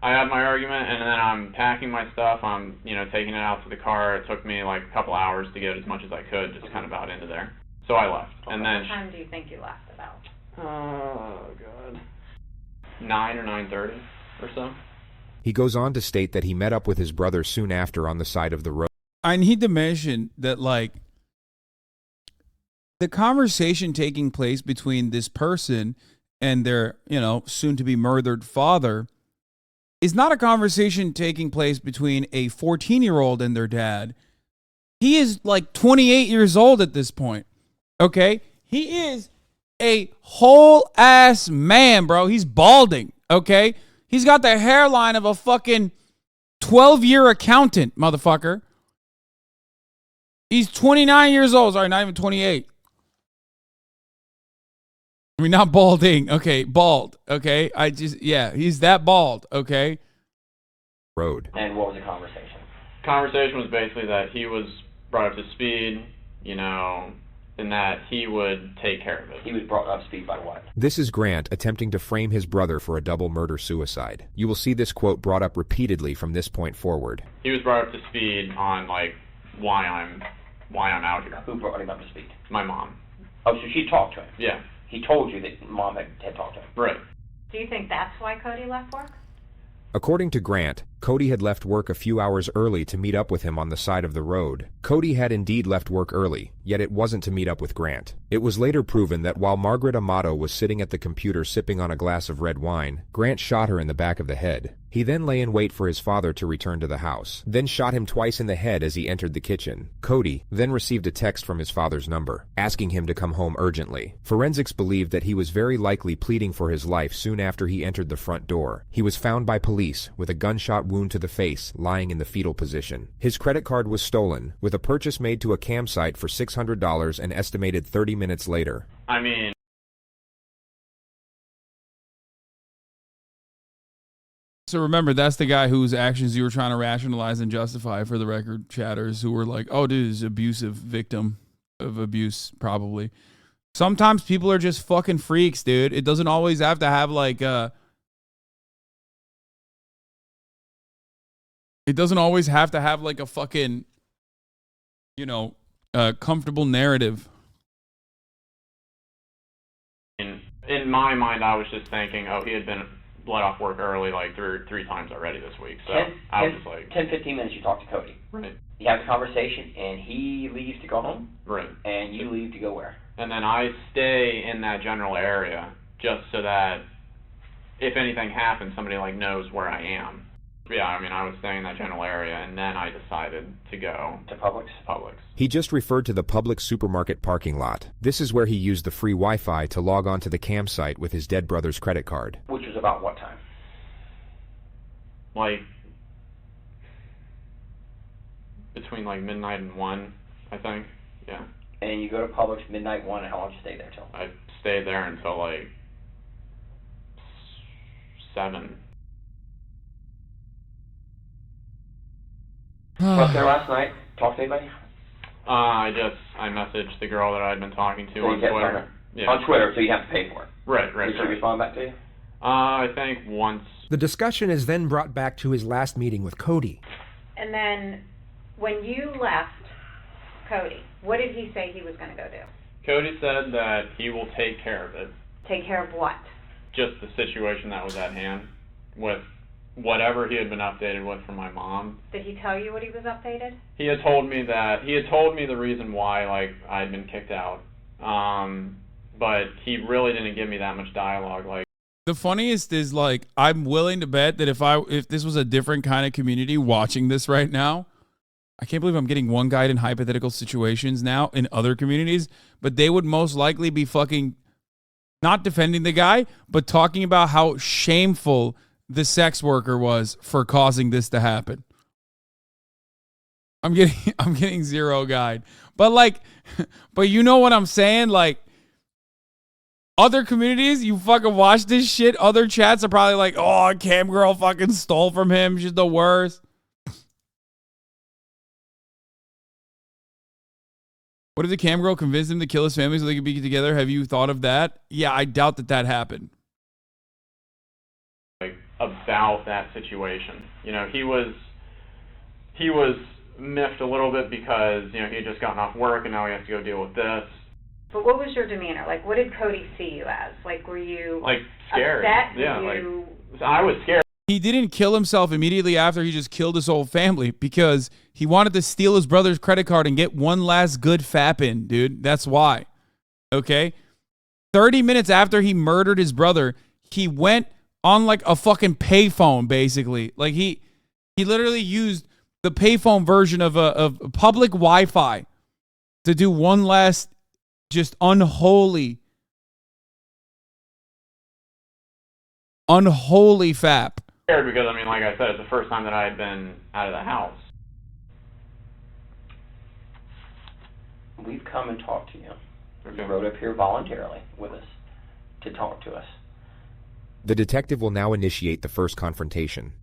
I had my argument, and then I'm packing my stuff. I'm, you know, taking it out to the car. It took me like a couple hours to get as much as I could, just kind of out into there. So I left. Okay. And then what time do you think you left about? Oh God, 9 or 9:30 or so. He goes on to state that he met up with his brother soon after on the side of the road. I need to mention that, like, the conversation taking place between this person and their, you know, soon-to-be murdered father is not a conversation taking place between a 14-year-old and their dad. He is like 28 years old at this point, okay? He is a whole-ass man, bro. He's balding, okay? He's got the hairline of a fucking 12-year accountant, motherfucker. He's 29 years old. Sorry, not even 28. I mean, not balding. Okay, bald. Okay, yeah, he's that bald. Okay. Road. And what was the conversation? Conversation was basically that he was brought up to speed, you know, and that he would take care of it. He was brought up to speed by what? This is Grant attempting to frame his brother for a double murder-suicide. You will see this quote brought up repeatedly from this point forward. He was brought up to speed on, like, why I'm out here. Who brought him up to speed? My mom. Oh, so she talked to him? Yeah. He told you that Mom had talked to him? Right. Do you think that's why Cody left work? According to Grant, Cody had left work a few hours early to meet up with him on the side of the road. Cody had indeed left work early, yet it wasn't to meet up with Grant. It was later proven that while Margaret Amato was sitting at the computer sipping on a glass of red wine, Grant shot her in the back of the head. He then lay in wait for his father to return to the house, then shot him twice in the head as he entered the kitchen. Cody then received a text from his father's number, asking him to come home urgently. Forensics believed that he was very likely pleading for his life soon after he entered the front door. He was found by police with a gunshot wound to the face, lying in the fetal position. His credit card was stolen, with a purchase made to a campsite for $600 and estimated 30 minutes later. I mean... So remember, that's the guy whose actions you were trying to rationalize and justify, for the record, chatters, who were like, oh, dude, is abusive victim of abuse, probably. Sometimes people are just fucking freaks, dude. It doesn't always have to have, like, it doesn't always have to have, like, a fucking, you know, comfortable narrative. In my mind, I was just thinking, oh, he had been let off work early like three times already this week. So I was just like... 10, 15 minutes you talk to Cody. Right. You have a conversation, and he leaves to go home. Right. And you leave to go where? And then I stay in that general area just so that if anything happens, somebody like knows where I am. Yeah, I mean, I was staying in that general area, and then I decided to go to Publix. He just referred to the Publix supermarket parking lot. This is where he used the free Wi-Fi to log on to the campsite with his dead brother's credit card. Which was about what time? Like, between like midnight and 1, I think. Yeah. And you go to Publix midnight 1, and how long did you stay there till? I stayed there until like 7. Slept there last night? Talked to anybody? I messaged the girl that I'd been talking to on Twitter. Yeah. On Twitter, so you have to pay for it. Right. Did she respond back to you? I think once. The discussion is then brought back to his last meeting with Cody. And then, when you left Cody, what did he say he was going to go do? Cody said that he will take care of it. Take care of what? Just the situation that was at hand with whatever he had been updated with from my mom. Did he tell you what he was updated? He had told me the reason why, like, I had been kicked out. But he really didn't give me that much dialogue. Like, the funniest is, like, I'm willing to bet that if this was a different kind of community watching this right now, I can't believe I'm getting one guide in hypothetical situations now in other communities, but they would most likely be fucking not defending the guy, but talking about how shameful the sex worker was for causing this to happen. I'm getting zero guide. But like, but you know what I'm saying? Like, other communities, you fucking watch this shit, other chats are probably like, oh, cam girl fucking stole from him. She's the worst. What if the cam girl convinced him to kill his family so they could be together? Have you thought of that? Yeah, I doubt that happened. Like, about that situation. You know, he was miffed a little bit because, you know, he had just gotten off work and now he has to go deal with this. But what was your demeanor? Like, what did Cody see you as? Like, were you like scared? Upset? Yeah, like I was scared. He didn't kill himself immediately after he just killed his whole family because he wanted to steal his brother's credit card and get one last good fap in, dude. That's why. Okay? 30 minutes after he murdered his brother, he went on like a fucking payphone, basically. Like he literally used the payphone version of public Wi-Fi to do one last just unholy fap. Because, I mean, like I said, it's the first time that I had been out of the house. We've come and talked to you. Okay. You rode up here voluntarily with us to talk to us. The detective will now initiate the first confrontation.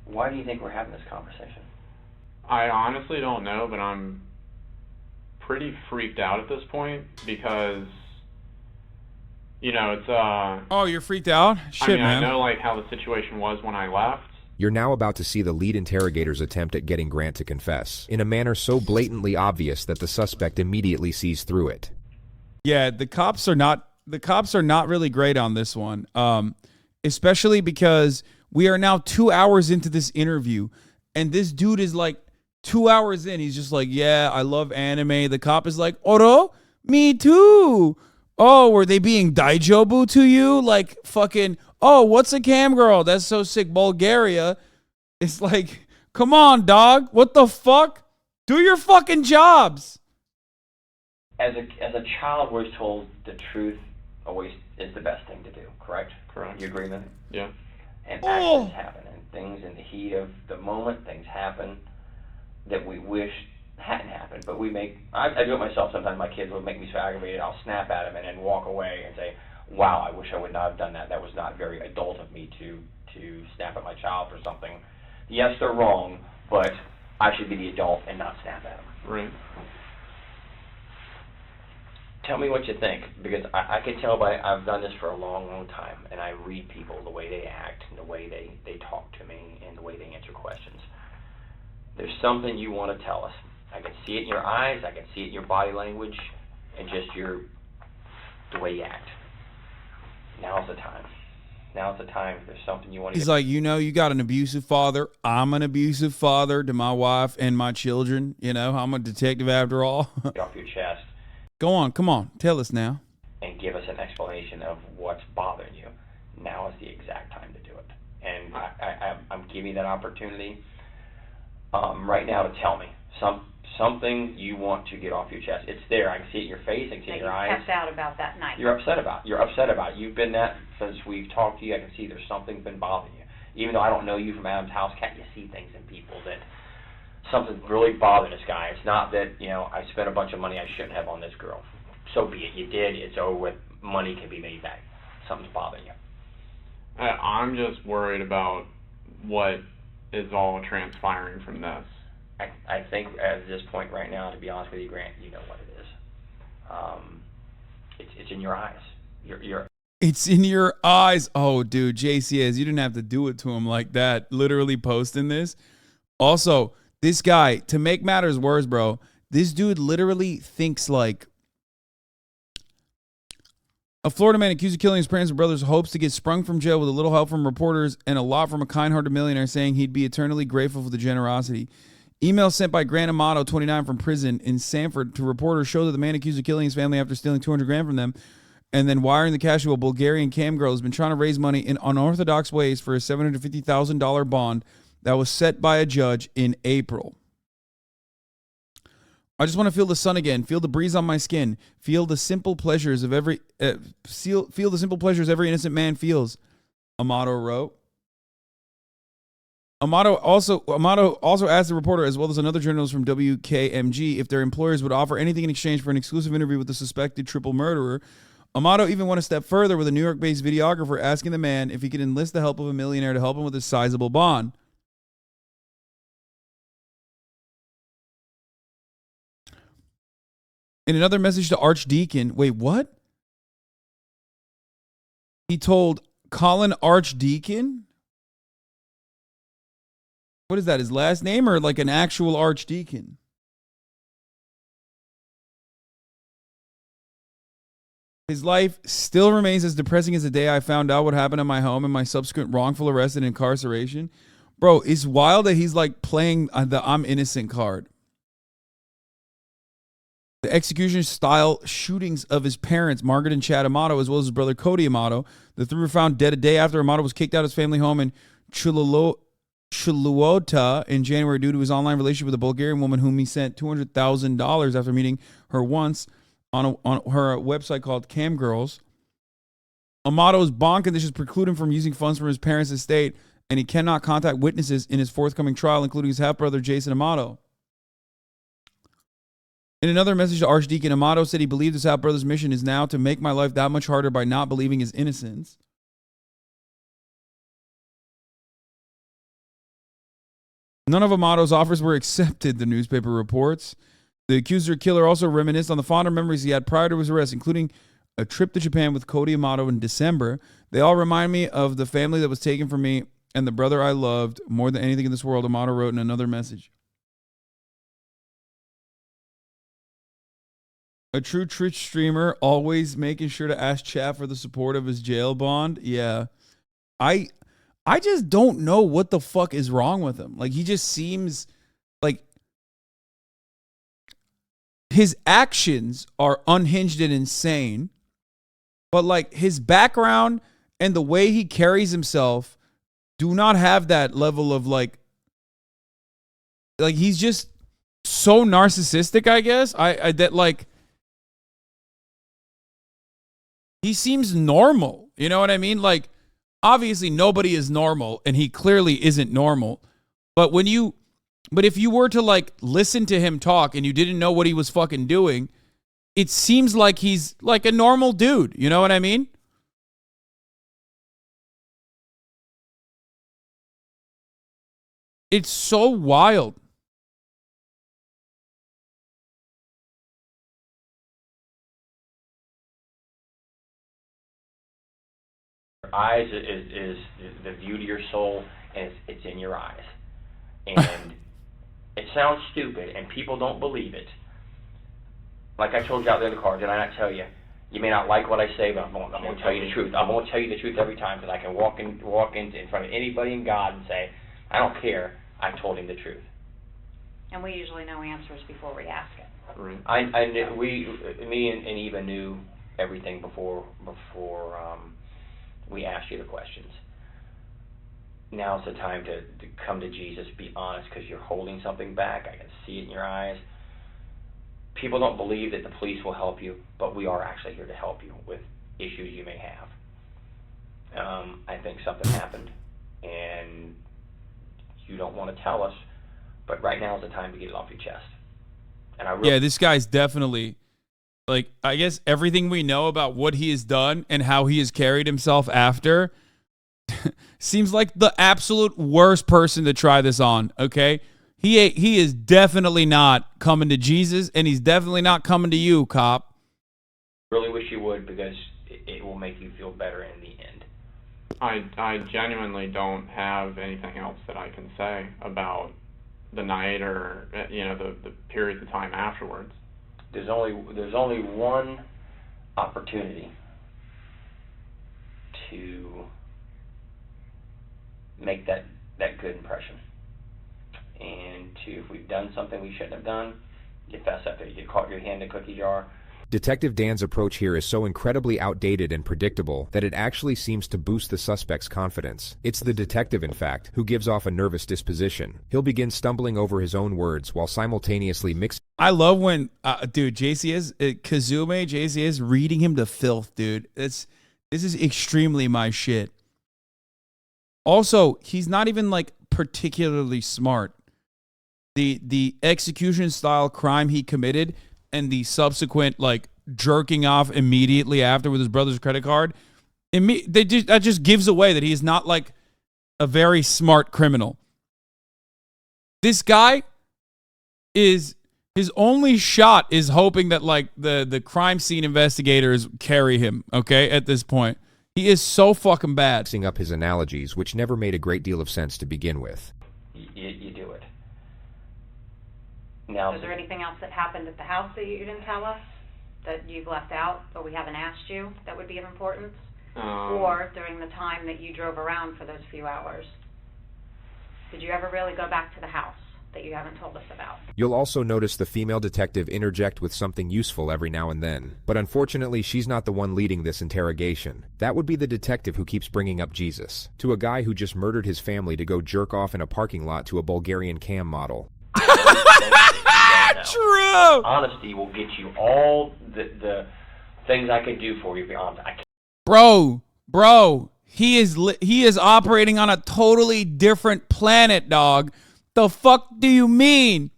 Why do you think we're having this conversation? I honestly don't know, but I'm pretty freaked out at this point because, you know, it's Oh, you're freaked out? Shit, man. I know like how the situation was when I left. You're now about to see the lead interrogator's attempt at getting Grant to confess, in a manner so blatantly obvious that the suspect immediately sees through it. Yeah, the cops are not really great on this one. Especially because we are now 2 hours into this interview, and this dude is like 2 hours in. He's just like, yeah, I love anime. The cop is like, Oro, me too. Oh, were they being daijobu to you? Like fucking, oh, what's a cam girl? That's so sick. Bulgaria. It's like, come on, dog. What the fuck? Do your fucking jobs. As a child, we're told the truth always is the best thing to do, correct? Correct. You agree with me? Yeah. And actions happen, and things in the heat of the moment, things happen that we wish hadn't happened. But I do it myself sometimes. My kids will make me so aggravated, I'll snap at them and then walk away and say, wow, I wish I would not have done that. That was not very adult of me to snap at my child for something. Yes, they're wrong, but I should be the adult and not snap at them. Right. Tell me what you think, because I can tell I've done this for a long, long time, and I read people, the way they act, and the way they talk to me, and the way they answer questions. There's something you want to tell us. I can see it in your eyes, I can see it in your body language, and just the way you act. Now's the time. Now's the time. If there's something you want to He's like, you know, you got an abusive father. I'm an abusive father to my wife and my children. You know, I'm a detective after all. get off your chest. Go on, come on, tell us now. And give us an explanation of what's bothering you. Now is the exact time to do it. And I'm giving you that opportunity right now to tell me something you want to get off your chest. It's there. I can see it in your face. I can see it in your eyes. Kept out about that night. You're upset about it. You've been that since we've talked to you. I can see there's something been bothering you. Even though I don't know you from Adam's house, can't you see things in people that something's really bothering this guy? It's not that, you know, I spent a bunch of money I shouldn't have on this girl. So be it. You did. It's over with. Money can be made back. Something's bothering you. I'm just worried about what is all transpiring from this. I think at this point right now, to be honest with you, Grant, you know what it is. It's in your eyes. It's in your eyes. Oh, dude, JCS, you didn't have to do it to him like that. Literally posting this. Also, this guy, to make matters worse, bro, this dude literally thinks like a Florida man accused of killing his parents and brothers hopes to get sprung from jail with a little help from reporters and a lot from a kind-hearted millionaire saying he'd be eternally grateful for the generosity. Email sent by Grant Amato, 29, from prison in Sanford to reporters show that the man accused of killing his family after stealing $200,000 from them and then wiring the cash to a Bulgarian cam girl has been trying to raise money in unorthodox ways for a $750,000 bond that was set by a judge in April. I just want to feel the sun again, feel the breeze on my skin, feel the simple pleasures of every feel the simple pleasures every innocent man feels, Amato wrote. Amato also asked the reporter, as well as another journalist from WKMG, if their employers would offer anything in exchange for an exclusive interview with the suspected triple murderer. Amato even went a step further with a New York-based videographer asking the man if he could enlist the help of a millionaire to help him with a sizable bond. In another message to Archdeacon, wait, what? He told Colin Archdeacon? What is that, his last name or like an actual archdeacon? His life still remains as depressing as the day I found out what happened in my home and my subsequent wrongful arrest and incarceration. Bro, it's wild that he's like playing the I'm innocent card. The execution style shootings of his parents, Margaret and Chad Amato, as well as his brother Cody Amato. The three were found dead a day after Amato was kicked out of his family home in Chuluota in January due to his online relationship with a Bulgarian woman whom he sent $200,000 after meeting her once on her website called Cam Girls. Amato's bond conditions preclude him from using funds from his parents' estate, and he cannot contact witnesses in his forthcoming trial, including his half-brother Jason Amato. In another message to Archdeacon, Amato said he believed his half-brother's mission is now to make my life that much harder by not believing his innocence. None of Amato's offers were accepted, the newspaper reports. The accuser killer also reminisced on the fonder memories he had prior to his arrest, including a trip to Japan with Cody Amato in December. They all remind me of the family that was taken from me and the brother I loved more than anything in this world, Amato wrote in another message. A true Twitch streamer, always making sure to ask chat for the support of his jail bond. Yeah. I just don't know what the fuck is wrong with him. Like, he just seems like his actions are unhinged and insane, but like his background and the way he carries himself do not have that level of like he's just so narcissistic, I guess. I that like he seems normal. You know what I mean? Like, obviously nobody is normal, and he clearly isn't normal. But if you were to like listen to him talk and you didn't know what he was fucking doing, it seems like he's like a normal dude. You know what I mean? It's so wild. Eyes is the view to your soul, and it's in your eyes. And it sounds stupid, and people don't believe it. Like I told you out there in the car, did I not tell you? You may not like what I say, but I'm going to tell you the truth. I'm going to tell you the truth every time, because I can walk in front of anybody in God and say, I don't care. I told him the truth. And we usually know answers before we ask it. Right. Me and Eva knew everything before we asked you the questions. Now's the time to come to Jesus, be honest, because you're holding something back. I can see it in your eyes. People don't believe that the police will help you, but we are actually here to help you with issues you may have. I think something happened, and you don't want to tell us, but right now is the time to get it off your chest. And yeah, this guy's definitely, like, I guess everything we know about what he has done and how he has carried himself after seems like the absolute worst person to try this on, okay? He is definitely not coming to Jesus, and he's definitely not coming to you, cop. Really wish you would, because it will make you feel better in the end. I genuinely don't have anything else that I can say about the night or the period of time afterwards. There's only one opportunity to make that good impression. And if we've done something we shouldn't have done, you fess up there. You caught your hand in the cookie jar. Detective Dan's approach here is so incredibly outdated and predictable that it actually seems to boost the suspect's confidence. It's the detective, in fact, who gives off a nervous disposition. He'll begin stumbling over his own words while simultaneously mixing. I love when, dude, JCS, Kazume, JCS reading him to filth, dude. This is extremely my shit. Also, he's not even like particularly smart. The execution style crime he committed and the subsequent like jerking off immediately after with his brother's credit card, that just gives away that he is not like a very smart criminal. This guy is, his only shot is hoping that like the crime scene investigators carry him, okay, at this point. He is so fucking bad. Mixing up his analogies, which never made a great deal of sense to begin with. You do it. Now, is there anything else that happened at the house that you didn't tell us, that you've left out, or we haven't asked you, that would be of importance? Or during the time that you drove around for those few hours? Did you ever really go back to the house that you haven't told us about? You'll also notice the female detective interject with something useful every now and then. But unfortunately, she's not the one leading this interrogation. That would be the detective who keeps bringing up Jesus, to a guy who just murdered his family to go jerk off in a parking lot to a Bulgarian cam model. True. Honesty will get you all the things I could do for you. Be honest, Bro, he is operating on a totally different planet, dog. The fuck do you mean?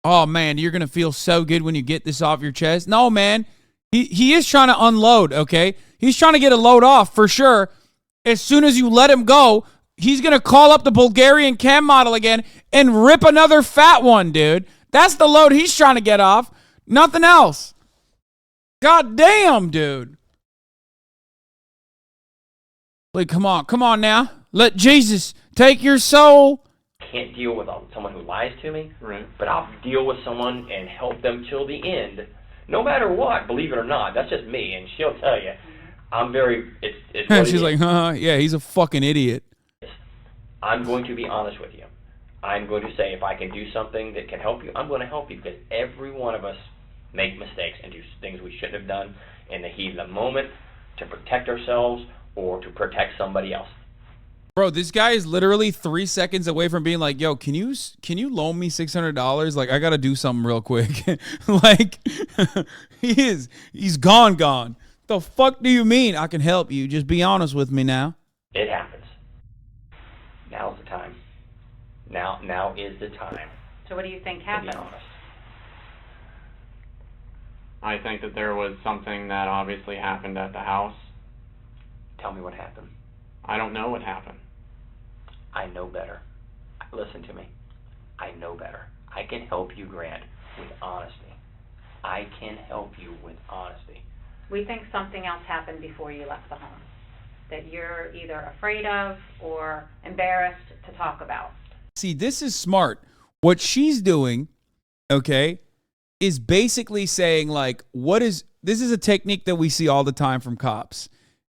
Oh man, you're gonna feel so good when you get this off your chest. No, man, he is trying to unload. Okay, he's trying to get a load off for sure. As soon as you let him go, he's gonna call up the Bulgarian cam model again and rip another fat one, dude. That's the load he's trying to get off. Nothing else. God damn, dude. Like, come on now. Let Jesus take your soul. Can't deal with someone who lies to me, Right. but I'll deal with someone and help them till the end, no matter what. Believe it or not, that's just me, and she'll tell you. I'm very. It's what She's like, yeah, he's a fucking idiot. I'm going to be honest with you. I'm going to say if I can do something that can help you, I'm going to help you, because every one of us make mistakes and do things we shouldn't have done in the heat of the moment to protect ourselves or to protect somebody else. Bro, this guy is literally 3 seconds away from being like, yo, can you loan me $600? Like, I got to do something real quick. Like, he's gone. The fuck do you mean? I can help you. Just be honest with me now. It happens. Now's the time. Now is the time. So what do you think To happened? be honest. I think that there was something that obviously happened at the house. Tell me what happened. I don't know what happened. I know better. Listen to me. I know better. I can help you, Grant, with honesty. I can help you with honesty. We think something else happened before you left the home that you're either afraid of or embarrassed to talk about. See, this is smart. What she's doing, okay, is basically saying, like, this is a technique that we see all the time from cops.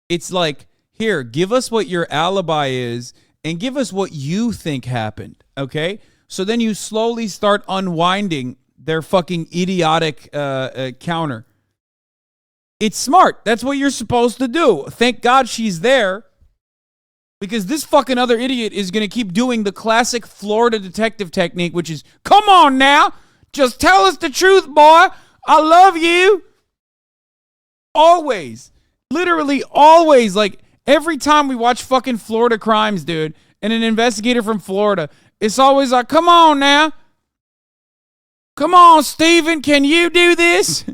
It's like, here, give us what your alibi is and give us what you think happened, okay? So then you slowly start unwinding their fucking idiotic counter. It's smart. That's what you're supposed to do. Thank God she's there, because this fucking other idiot is going to keep doing the classic Florida detective technique, which is, come on now, just tell us the truth, boy. I love you. Always. Literally always. Like, every time we watch fucking Florida crimes, dude, and an investigator from Florida, it's always like, come on now. Come on, Steven, can you do this?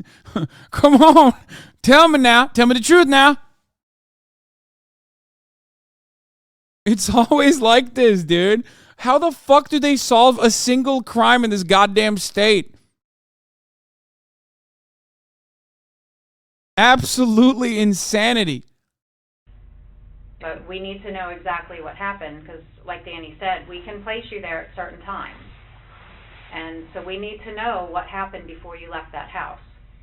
Come on. Tell me now. Tell me the truth now. It's always like this, dude. How the fuck do they solve a single crime in this goddamn state? Absolutely insanity. But we need to know exactly what happened because, like Danny said, we can place you there at certain times. And so we need to know what happened before you left that house,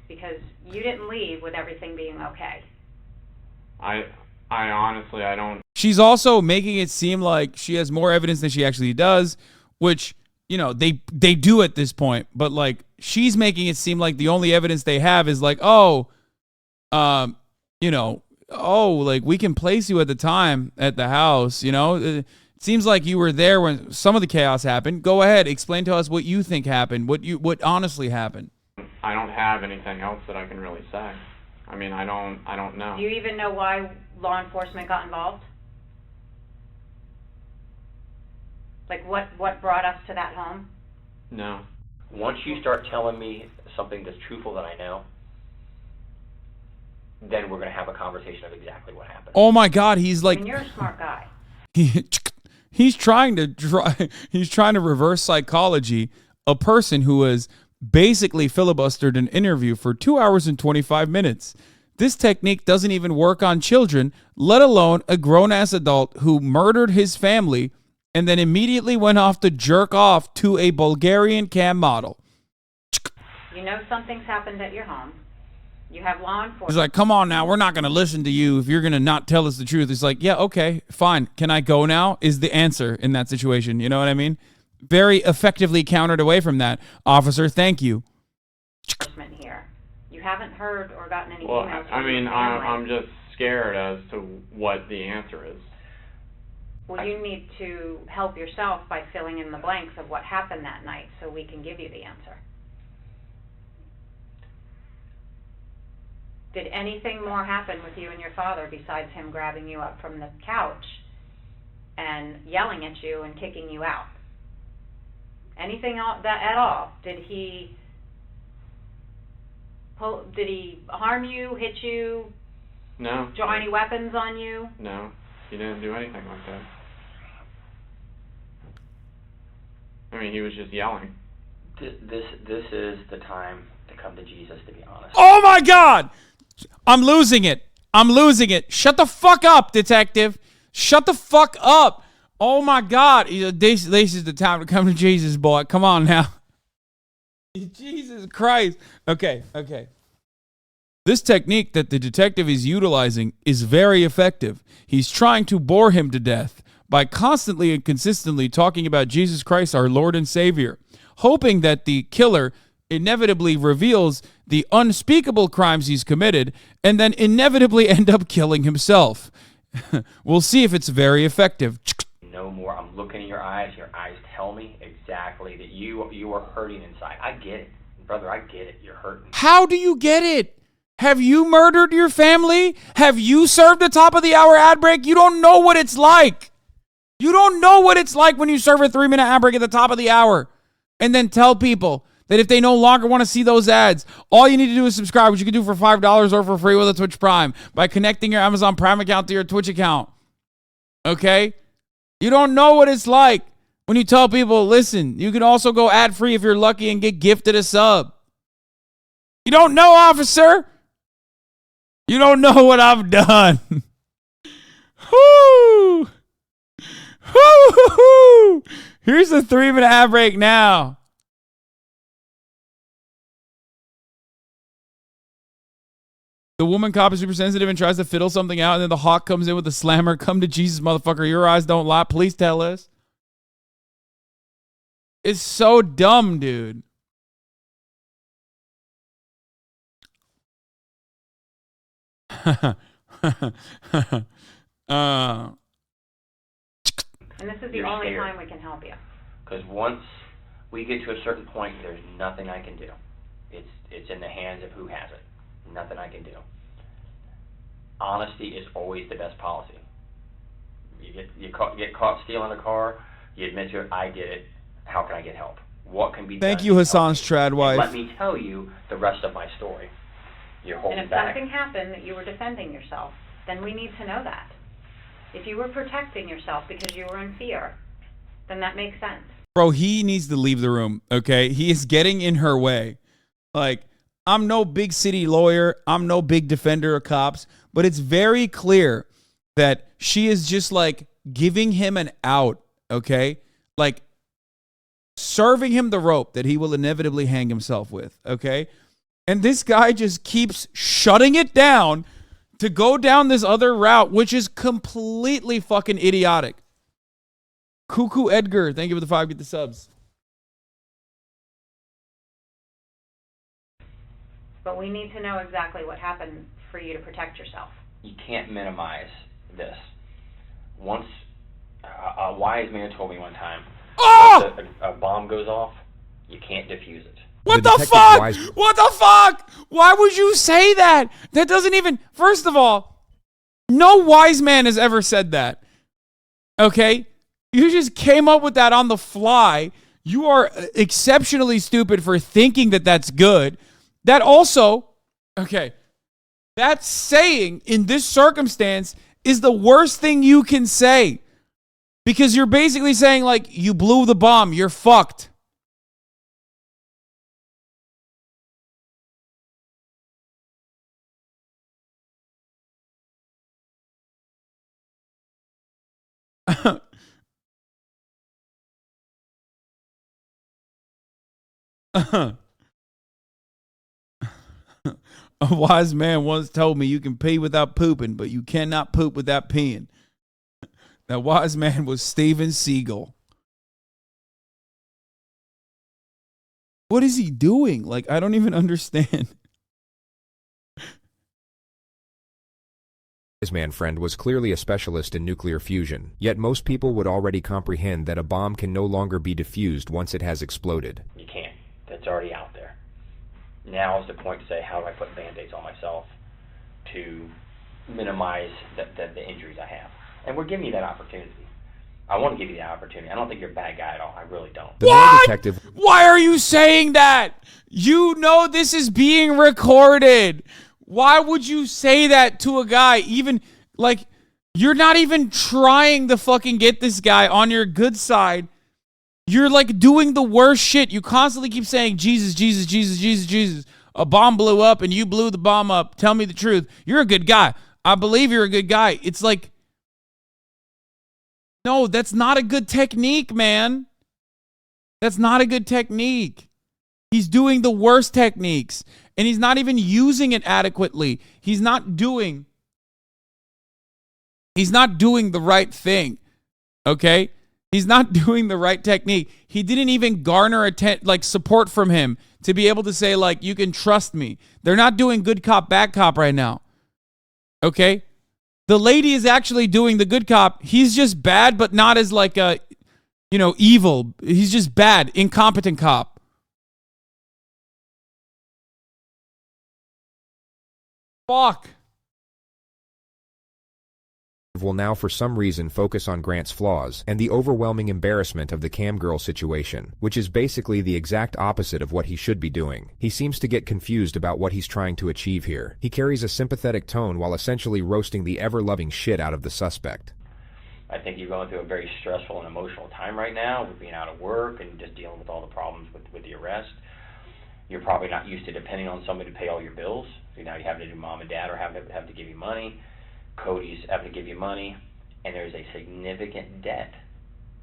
because you didn't leave with everything being okay. I honestly, I don't. She's also making it seem like she has more evidence than she actually does, which, you know, they do at this point. But, like, she's making it seem like the only evidence they have is like, like, we can place you at the time at the house, you know? It seems like you were there when some of the chaos happened. Go ahead, explain to us what you think happened, what honestly happened. I don't have anything else that I can really say. I mean, I don't know. Do you even know why law enforcement got involved? Like, what brought us to that home? No. Once you start telling me something that's truthful that I know, then we're going to have a conversation of exactly what happened. Oh my God, he's like, I mean, you're a smart guy. He's trying to reverse psychology a person who has basically filibustered an interview for 2 hours and 25 minutes. This technique doesn't even work on children, let alone a grown-ass adult who murdered his family and then immediately went off to jerk off to a Bulgarian cam model. You know something's happened at your home. You have law enforcement. He's like, come on now, we're not going to listen to you if you're going to not tell us the truth. It's like, yeah, okay, fine. Can I go now? Is the answer in that situation. You know what I mean? Very effectively countered away from that. Officer, thank you. Here. You haven't heard or gotten any Well, emails. I mean, from your I'm family. just scared as to what the answer is. Well, you need to help yourself by filling in the blanks of what happened that night so we can give you the answer. Did anything more happen with you and your father besides him grabbing you up from the couch and yelling at you and kicking you out? Anything at all? Did he harm you, hit you, No. draw any weapons on you? No. He didn't do anything like that. I mean, he was just yelling. This is the time to come to Jesus, to be honest. Oh my God! I'm losing it. I'm losing it. Shut the fuck up, detective. Shut the fuck up. Oh my God. This is the time to come to Jesus, boy. Come on now. Jesus Christ. Okay. This technique that the detective is utilizing is very effective. He's trying to bore him to death by constantly and consistently talking about Jesus Christ, our Lord and Savior, hoping that the killer inevitably reveals the unspeakable crimes he's committed and then inevitably end up killing himself. We'll see if it's very effective. No more. I'm looking in your eyes. Your eyes tell me exactly that you are hurting inside. I get it. Brother, I get it. You're hurting. How do you get it? Have you murdered your family? Have you served a top of the hour ad break? You don't know what it's like. You don't know what it's like when you serve a 3-minute ad break at the top of the hour and then tell people that if they no longer want to see those ads, all you need to do is subscribe, which you can do for $5 or for free with a Twitch Prime by connecting your Amazon Prime account to your Twitch account. Okay? You don't know what it's like when you tell people, listen, you can also go ad-free if you're lucky and get gifted a sub. You don't know, officer. You don't know what I've done. Whoo! Woo-hoo-hoo! Here's a 3-minute ad break now. The woman cop is super sensitive and tries to fiddle something out, and then the hawk comes in with a slammer. Come to Jesus, motherfucker. Your eyes don't lie. Please tell us. It's so dumb, dude. And this is the You're only scared. time we can help you. Because once we get to a certain point, there's nothing I can do. It's in the hands of who has it. Nothing I can do. Honesty is always the best policy. You get caught stealing a car, you admit to it, I did it. How can I get help? What can be done? Thank you, Hassan's trad wife. Let me tell you the rest of my story. You're holding And if back. something happened that you were defending yourself, then we need to know that. If you were protecting yourself because you were in fear, then that makes sense. Bro, he needs to leave the room, okay? He is getting in her way. Like, I'm no big city lawyer. I'm no big defender of cops. But it's very clear that she is just, like, giving him an out, okay? Like, serving him the rope that he will inevitably hang himself with, okay? And this guy just keeps shutting it down to go down this other route, which is completely fucking idiotic. Cuckoo Edgar, thank you for the 5, get the subs. But we need to know exactly what happened for you to protect yourself. You can't minimize this. Once a wise man told me one time, Oh! once a bomb goes off, you can't defuse it. What The the detective fuck? wise- What the fuck? Why would you say that? That doesn't even, first of all, no wise man has ever said that. Okay? You just came up with that on the fly. You are exceptionally stupid for thinking that that's good. That also, okay, that saying in this circumstance is the worst thing you can say. Because you're basically saying, like, you blew the bomb, you're fucked. A wise man once told me you can pee without pooping, but you cannot poop without peeing. That wise man was Steven Seagal. What is he doing? Like, I don't even understand. His man friend was clearly a specialist in nuclear fusion, yet most people would already comprehend that a bomb can no longer be defused once it has exploded. You can't. That's already out there. Now is the point to say, how do I put Band-Aids on myself to minimize the injuries I have? And we're giving you that opportunity. I want to give you that opportunity. I don't think you're a bad guy at all. I really don't. The man What? detective Why are you saying that? You know this is being recorded. Why would you say that to a guy? Even, like, you're not even trying to fucking get this guy on your good side. You're like doing the worst shit. You constantly keep saying, Jesus, Jesus, Jesus, Jesus, Jesus. A bomb blew up and you blew the bomb up. Tell me the truth. You're a good guy. I believe you're a good guy. It's like, no, that's not a good technique, man. That's not a good technique. He's doing the worst techniques and he's not even using it adequately. He's not doing the right thing. Okay? He's not doing the right technique. He didn't even garner support from him to be able to say, like, you can trust me. They're not doing good cop, bad cop right now. Okay? The lady is actually doing the good cop. He's just bad, but not as like a, evil. He's just bad, incompetent cop. Fuck. Will now for some reason focus on Grant's flaws and the overwhelming embarrassment of the cam girl situation, which is basically the exact opposite of what he should be doing. He seems to get confused about what he's trying to achieve here. He carries a sympathetic tone while essentially roasting the ever-loving shit out of the suspect. I think you're going through a very stressful and emotional time right now with being out of work and just dealing with all the problems with the arrest. You're probably not used to depending on somebody to pay all your bills. So now you have to do mom and dad or have to give you money. Cody's having to give you money, and there's a significant debt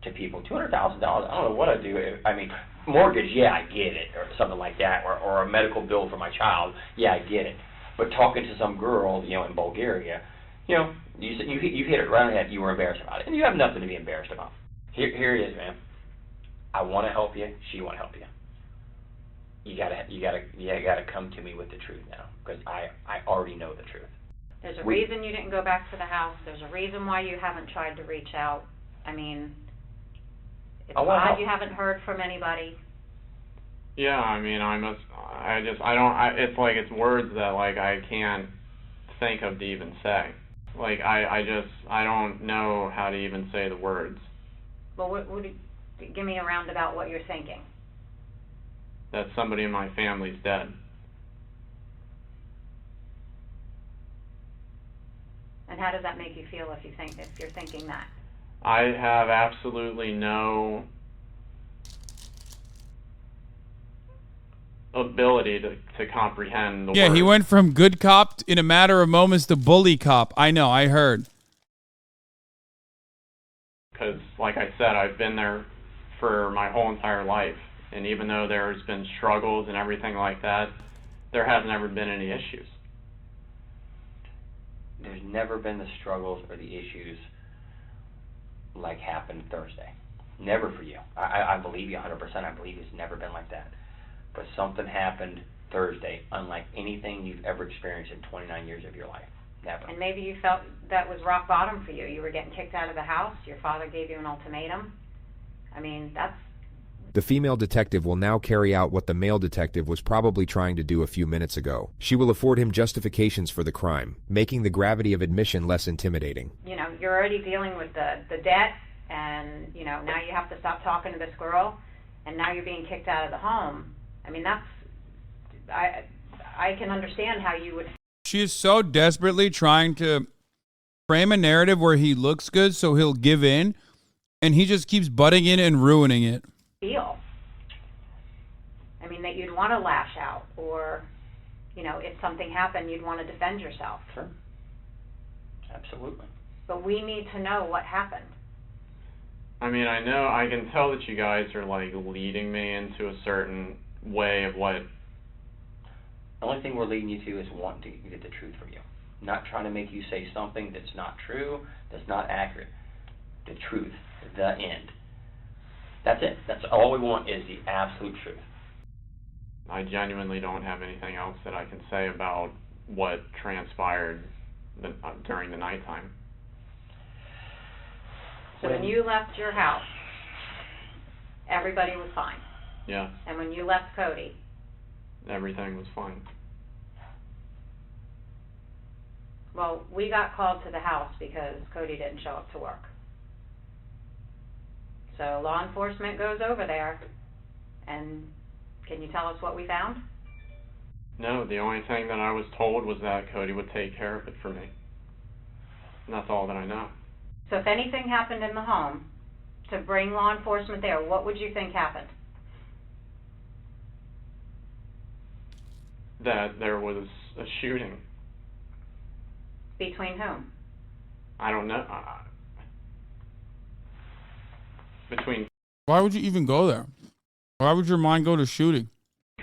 to people. $200,000, I don't know what I'd do. I mean, mortgage, yeah, I get it, or something like that, or a medical bill for my child, yeah, I get it. But talking to some girl, in Bulgaria, you hit it right on the head. You were embarrassed about it, and you have nothing to be embarrassed about. Here it is, man. I want to help you. She want to help you. You gotta come to me with the truth now, because I already know the truth. There's a reason you didn't go back to the house. There's a reason why you haven't tried to reach out. I mean, it's odd you haven't heard from anybody. Yeah, I mean, it's like it's words that, like, I can't think of to even say. Like, I don't know how to even say the words. Well, give me a roundabout what you're thinking. That somebody in my family's dead. And how does that make you feel if you're thinking that? I have absolutely no ability to comprehend the words. Yeah, he went from good cop in a matter of moments to bully cop. I know, I heard. Because, like I said, I've been there for my whole entire life. And even though there's been struggles and everything like that, there has never been any issues. There's never been the struggles or the issues like happened Thursday. Never for you. I believe you 100%. I believe it's never been like that. But something happened Thursday, unlike anything you've ever experienced in 29 years of your life. Never. And maybe you felt that was rock bottom for you. You were getting kicked out of the house. Your father gave you an ultimatum. I mean, that's... The female detective will now carry out what the male detective was probably trying to do a few minutes ago. She will afford him justifications for the crime, making the gravity of admission less intimidating. You're already dealing with the debt, and, now you have to stop talking to this girl, and now you're being kicked out of the home. I mean, I can understand how you would... She is so desperately trying to frame a narrative where he looks good so he'll give in, and he just keeps butting in and ruining it. Feel. I mean, that you'd want to lash out, or, if something happened, you'd want to defend yourself. Sure. Absolutely. But we need to know what happened. I mean, I can tell that you guys are, like, leading me into a certain way of what... The only thing we're leading you to is wanting to get the truth from you. Not trying to make you say something that's not true, that's not accurate. The truth. The end. That's it. That's all we want is the absolute truth. I genuinely don't have anything else that I can say about what transpired during the nighttime. So when you left your house, everybody was fine. Yeah. And when you left Cody, everything was fine. Well, we got called to the house because Cody didn't show up to work. So law enforcement goes over there, and can you tell us what we found? No, the only thing that I was told was that Cody would take care of it for me. And that's all that I know. So if anything happened in the home, to bring law enforcement there, what would you think happened? That there was a shooting. Between whom? I don't know. Between Why would you even go there? Why would your mind go to shooting?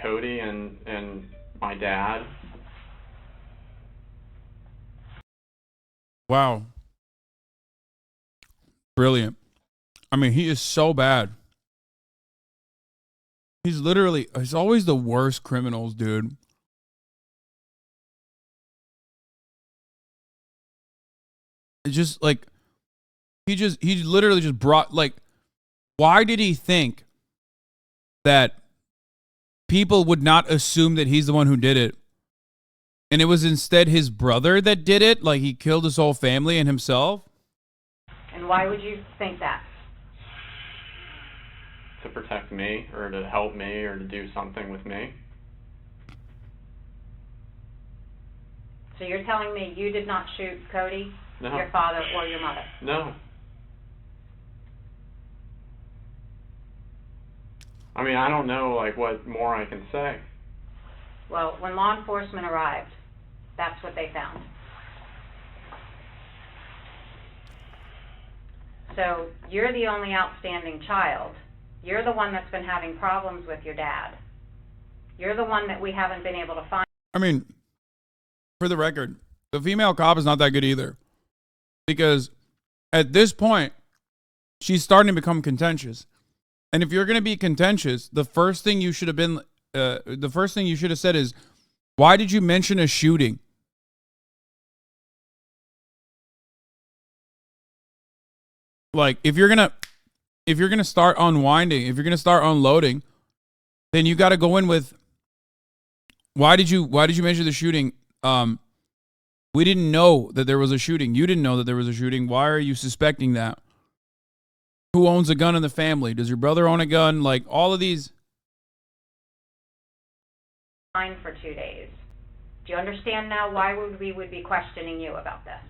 Cody and my dad. Wow. Brilliant. I mean, he is so bad. He's always the worst criminals, dude. It's just like, he literally just brought, like, why did he think that people would not assume that he's the one who did it? And it was instead his brother that did it? Like, he killed his whole family and himself? And why would you think that? To protect me, or to help me, or to do something with me. So you're telling me you did not shoot Cody, No. your father, or your mother? No. I mean, I don't know, like, what more I can say. Well, when law enforcement arrived, that's what they found. So you're the only outstanding child. You're the one that's been having problems with your dad. You're the one that we haven't been able to find. I mean, for the record, the female cop is not that good either. Because at this point, she's starting to become contentious. And if you're going to be contentious, the first thing you should have said is, why did you mention a shooting? Like, if you're going to start unwinding, if you're going to start unloading, then you got to go in with, why did you mention the shooting? We didn't know that there was a shooting. You didn't know that there was a shooting. Why are you suspecting that? Who owns a gun in the family? Does your brother own a gun? Like, all of these. For 2 days. Do you understand now why we would be questioning you about this?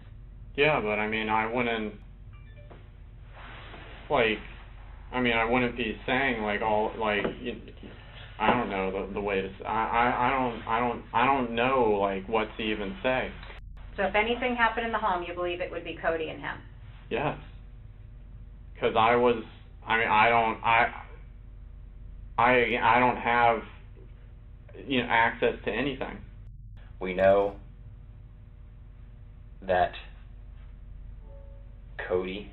Yeah, but I mean, I wouldn't, like, I wouldn't be saying, like, all, like, I don't know the way to, I don't know, like, what to even say. So if anything happened in the home, you believe it would be Cody and him? Yes. Because I don't have, access to anything. We know that Cody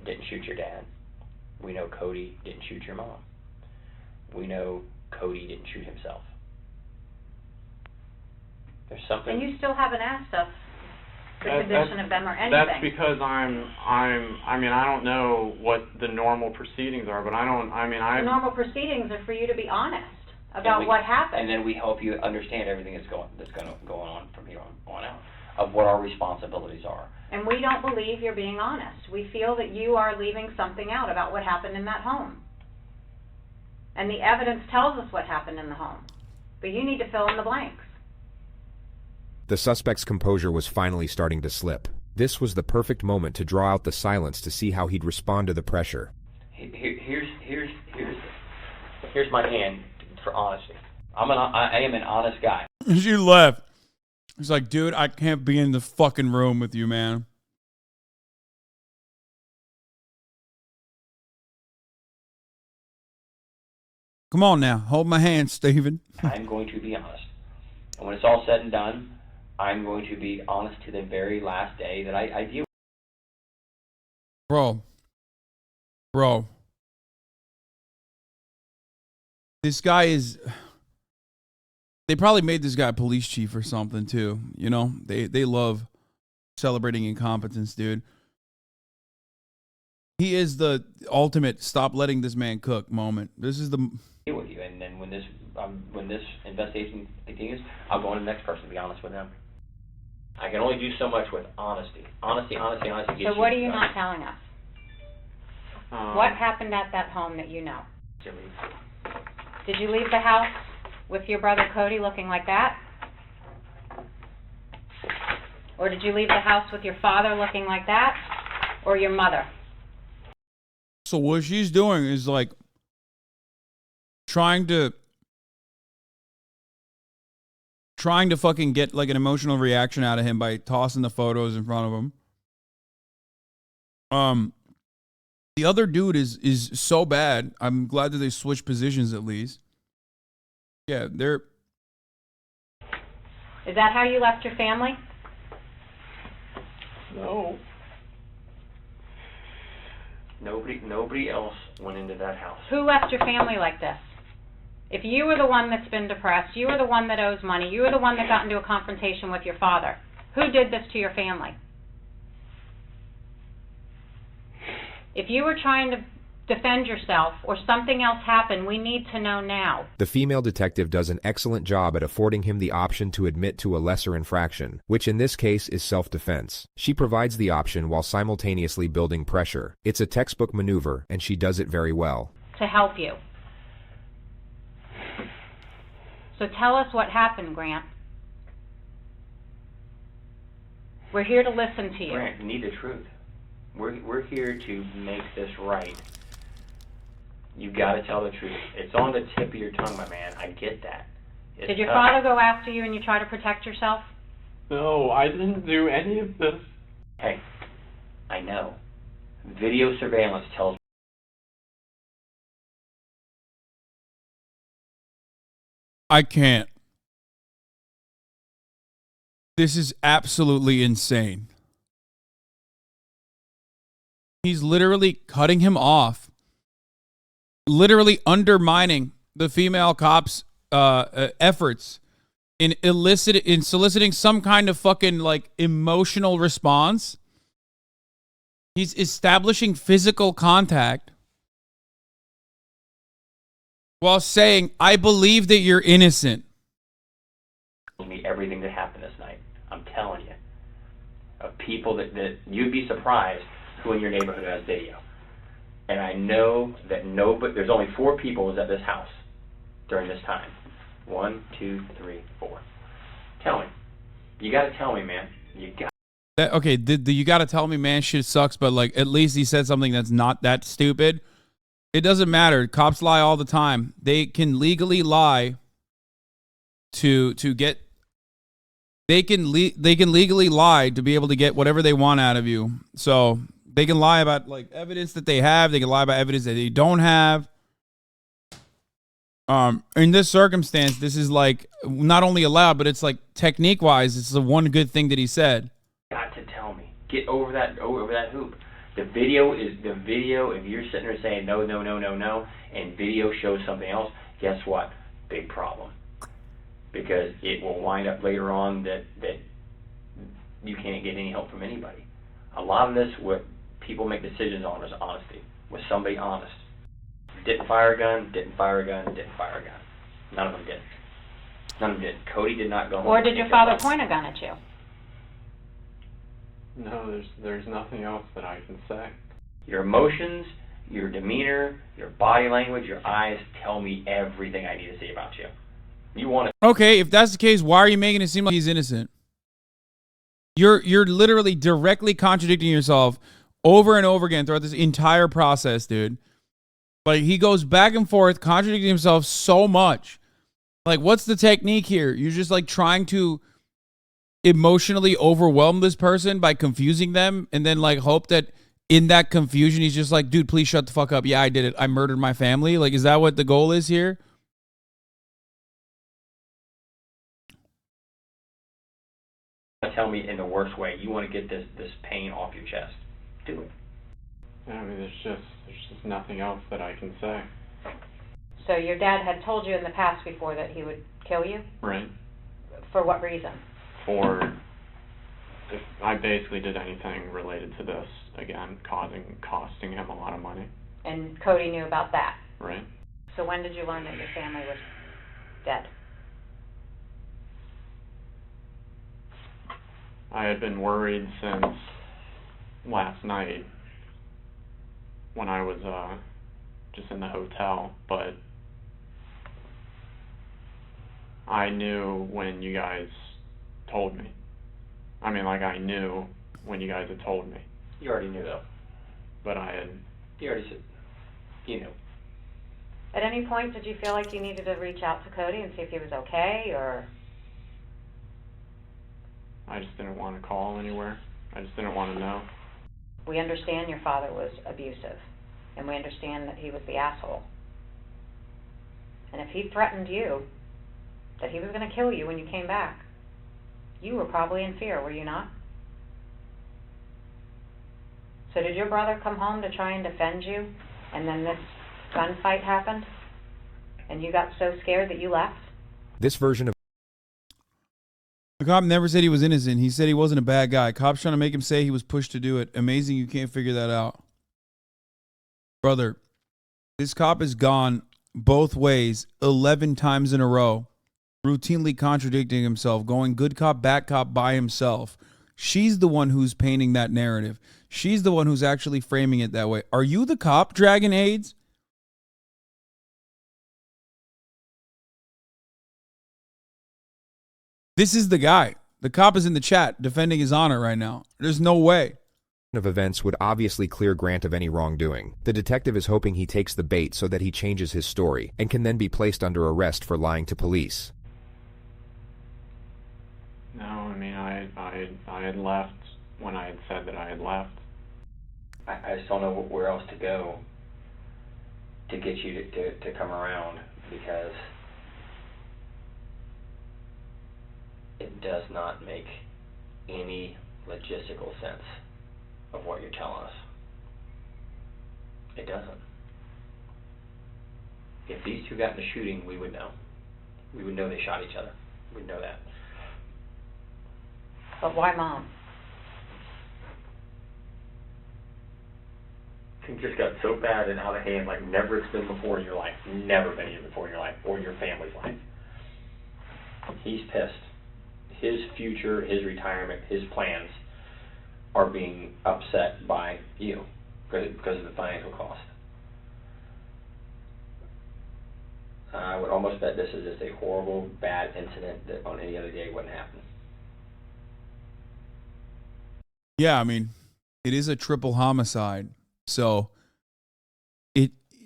didn't shoot your dad. We know Cody didn't shoot your mom. We know Cody didn't shoot himself. There's something. And you still haven't asked us the condition of them or anything. That's because I don't know what the normal proceedings are, but The normal proceedings are for you to be honest about what happened. And then we help you understand everything that's going on from here on out, of what our responsibilities are. And we don't believe you're being honest. We feel that you are leaving something out about what happened in that home. And the evidence tells us what happened in the home. But you need to fill in the blanks. The suspect's composure was finally starting to slip. This was the perfect moment to draw out the silence to see how he'd respond to the pressure. Here's my hand for honesty. I am an honest guy. She left. He's like, dude, I can't be in the fucking room with you, man. Come on now. Hold my hand, Steven. I'm going to be honest. And when it's all said and done, I'm going to be honest to the very last day that I deal with. Bro. This guy is... They probably made this guy police chief or something too. You know, they love celebrating incompetence, dude. He is the ultimate stop letting this man cook moment. This is the deal with you, and then when this investigation continues, I'll go on to the next person to be honest with them. I can only do so much with honesty. Honesty. So what are you not telling us? What happened at that home that you know? Did you leave the house with your brother Cody looking like that? Or did you leave the house with your father looking like that? Or your mother? So what she's doing is like trying to fucking get like an emotional reaction out of him by tossing the photos in front of him. The other dude is so bad. I'm glad that they switched positions at least. Yeah, they're. Is that how you left your family? No. Nobody else went into that house. Who left your family like this? If you were the one that's been depressed, you were the one that owes money, you were the one that got into a confrontation with your father, who did this to your family? If you were trying to defend yourself or something else happened, we need to know now. The female detective does an excellent job at affording him the option to admit to a lesser infraction, which in this case is self-defense. She provides the option while simultaneously building pressure. It's a textbook maneuver, and she does it very well. To help you. So tell us what happened, Grant. We're here to listen to you. Grant, you need the truth. We're here to make this right. You got to tell the truth. It's on the tip of your tongue, my man. I get that. Did your father go after you and you try to protect yourself? No, I didn't do any of this. Hey, I know. Video surveillance tells. I can't. This is absolutely insane. He's literally cutting him off, literally undermining the female cop's efforts in soliciting some kind of fucking like emotional response. He's establishing physical contact while saying, "I believe that you're innocent." Me everything that happened this night. I'm telling you, of people that you'd be surprised who in your neighborhood has video. And I know that there's only 4 people was at this house during this time. 1, 2, 3, 4. Tell me. You got to tell me, man. You got. Okay, you got to tell me, man, shit sucks, but like at least he said something that's not that stupid. It doesn't matter. Cops lie all the time. They can legally lie to get. They can legally lie to be able to get whatever they want out of you. So they can lie about like evidence that they have. They can lie about evidence that they don't have. In this circumstance, this is like not only allowed, but it's like technique wise, it's the one good thing that he said. Got to tell me. Get over that hoop. The video. If you're sitting there saying no, and video shows something else, guess what? Big problem. Because it will wind up later on that you can't get any help from anybody. A lot of this, what people make decisions on, is honesty. Was somebody honest? Didn't fire a gun. None of them did. None of them did. Cody did not go home. Or did your father point a gun at you? No, there's nothing else that I can say. Your emotions, your demeanor, your body language, your eyes tell me everything I need to see about you. You want to. Okay, if that's the case, why are you making it seem like he's innocent? You're literally directly contradicting yourself over and over again throughout this entire process, dude. Like, he goes back and forth, contradicting himself so much. Like, what's the technique here? You're just, like, trying to emotionally overwhelm this person by confusing them and then, like, hope that in that confusion, he's just like, dude, please shut the fuck up. Yeah, I did it. I murdered my family. Like, is that what the goal is here? Tell me in the worst way. You want to get this pain off your chest. Do it. I mean, there's just nothing else that I can say. So your dad had told you in the past before that he would kill you? Right. For what reason? For if I basically did anything related to this, again, costing him a lot of money. And Cody knew about that? Right. So when did you learn that your family was dead? I had been worried since last night when I was just in the hotel, but I knew when you guys told me. I mean, like, I knew when you guys had told me. You already knew, though. But I had... You already said... you know. At any point, did you feel like you needed to reach out to Cody and see if he was okay, or? I just didn't want to call anywhere. I just didn't want to know. We understand your father was abusive, and we understand that he was the asshole. And if he threatened you, that he was going to kill you when you came back, you were probably in fear, were you not? So did your brother come home to try and defend you, and then this gunfight happened, and you got so scared that you left? This version of The cop never said he was innocent. He said he wasn't a bad guy. Cops trying to make him say he was pushed to do it. Amazing you can't figure that out. Brother, this cop has gone both ways 11 times in a row, routinely contradicting himself, going good cop, bad cop by himself. She's the one who's painting that narrative. She's the one who's actually framing it that way. Are you the cop, Dragon AIDS? This is the guy. The cop is in the chat defending his honor right now. There's no way. of events would obviously clear Grant of any wrongdoing. The detective is hoping he takes the bait so that he changes his story and can then be placed under arrest for lying to police. No, I mean, I had left when I had said that I had left. I just don't know where else to go to get you to come around, because it does not make any logistical sense of what you're telling us. It doesn't. If these two got in a shooting, we would know. We would know they shot each other. We'd know that. But why Mom? Things just got so bad and out of hand, like never it's been before in your life. Never been here before in your life, or your family's life. He's pissed. His future, his retirement, his plans are being upset by you because of the financial cost. I would almost bet this is just a horrible, bad incident that on any other day wouldn't happen. Yeah, I mean, it is a triple homicide, so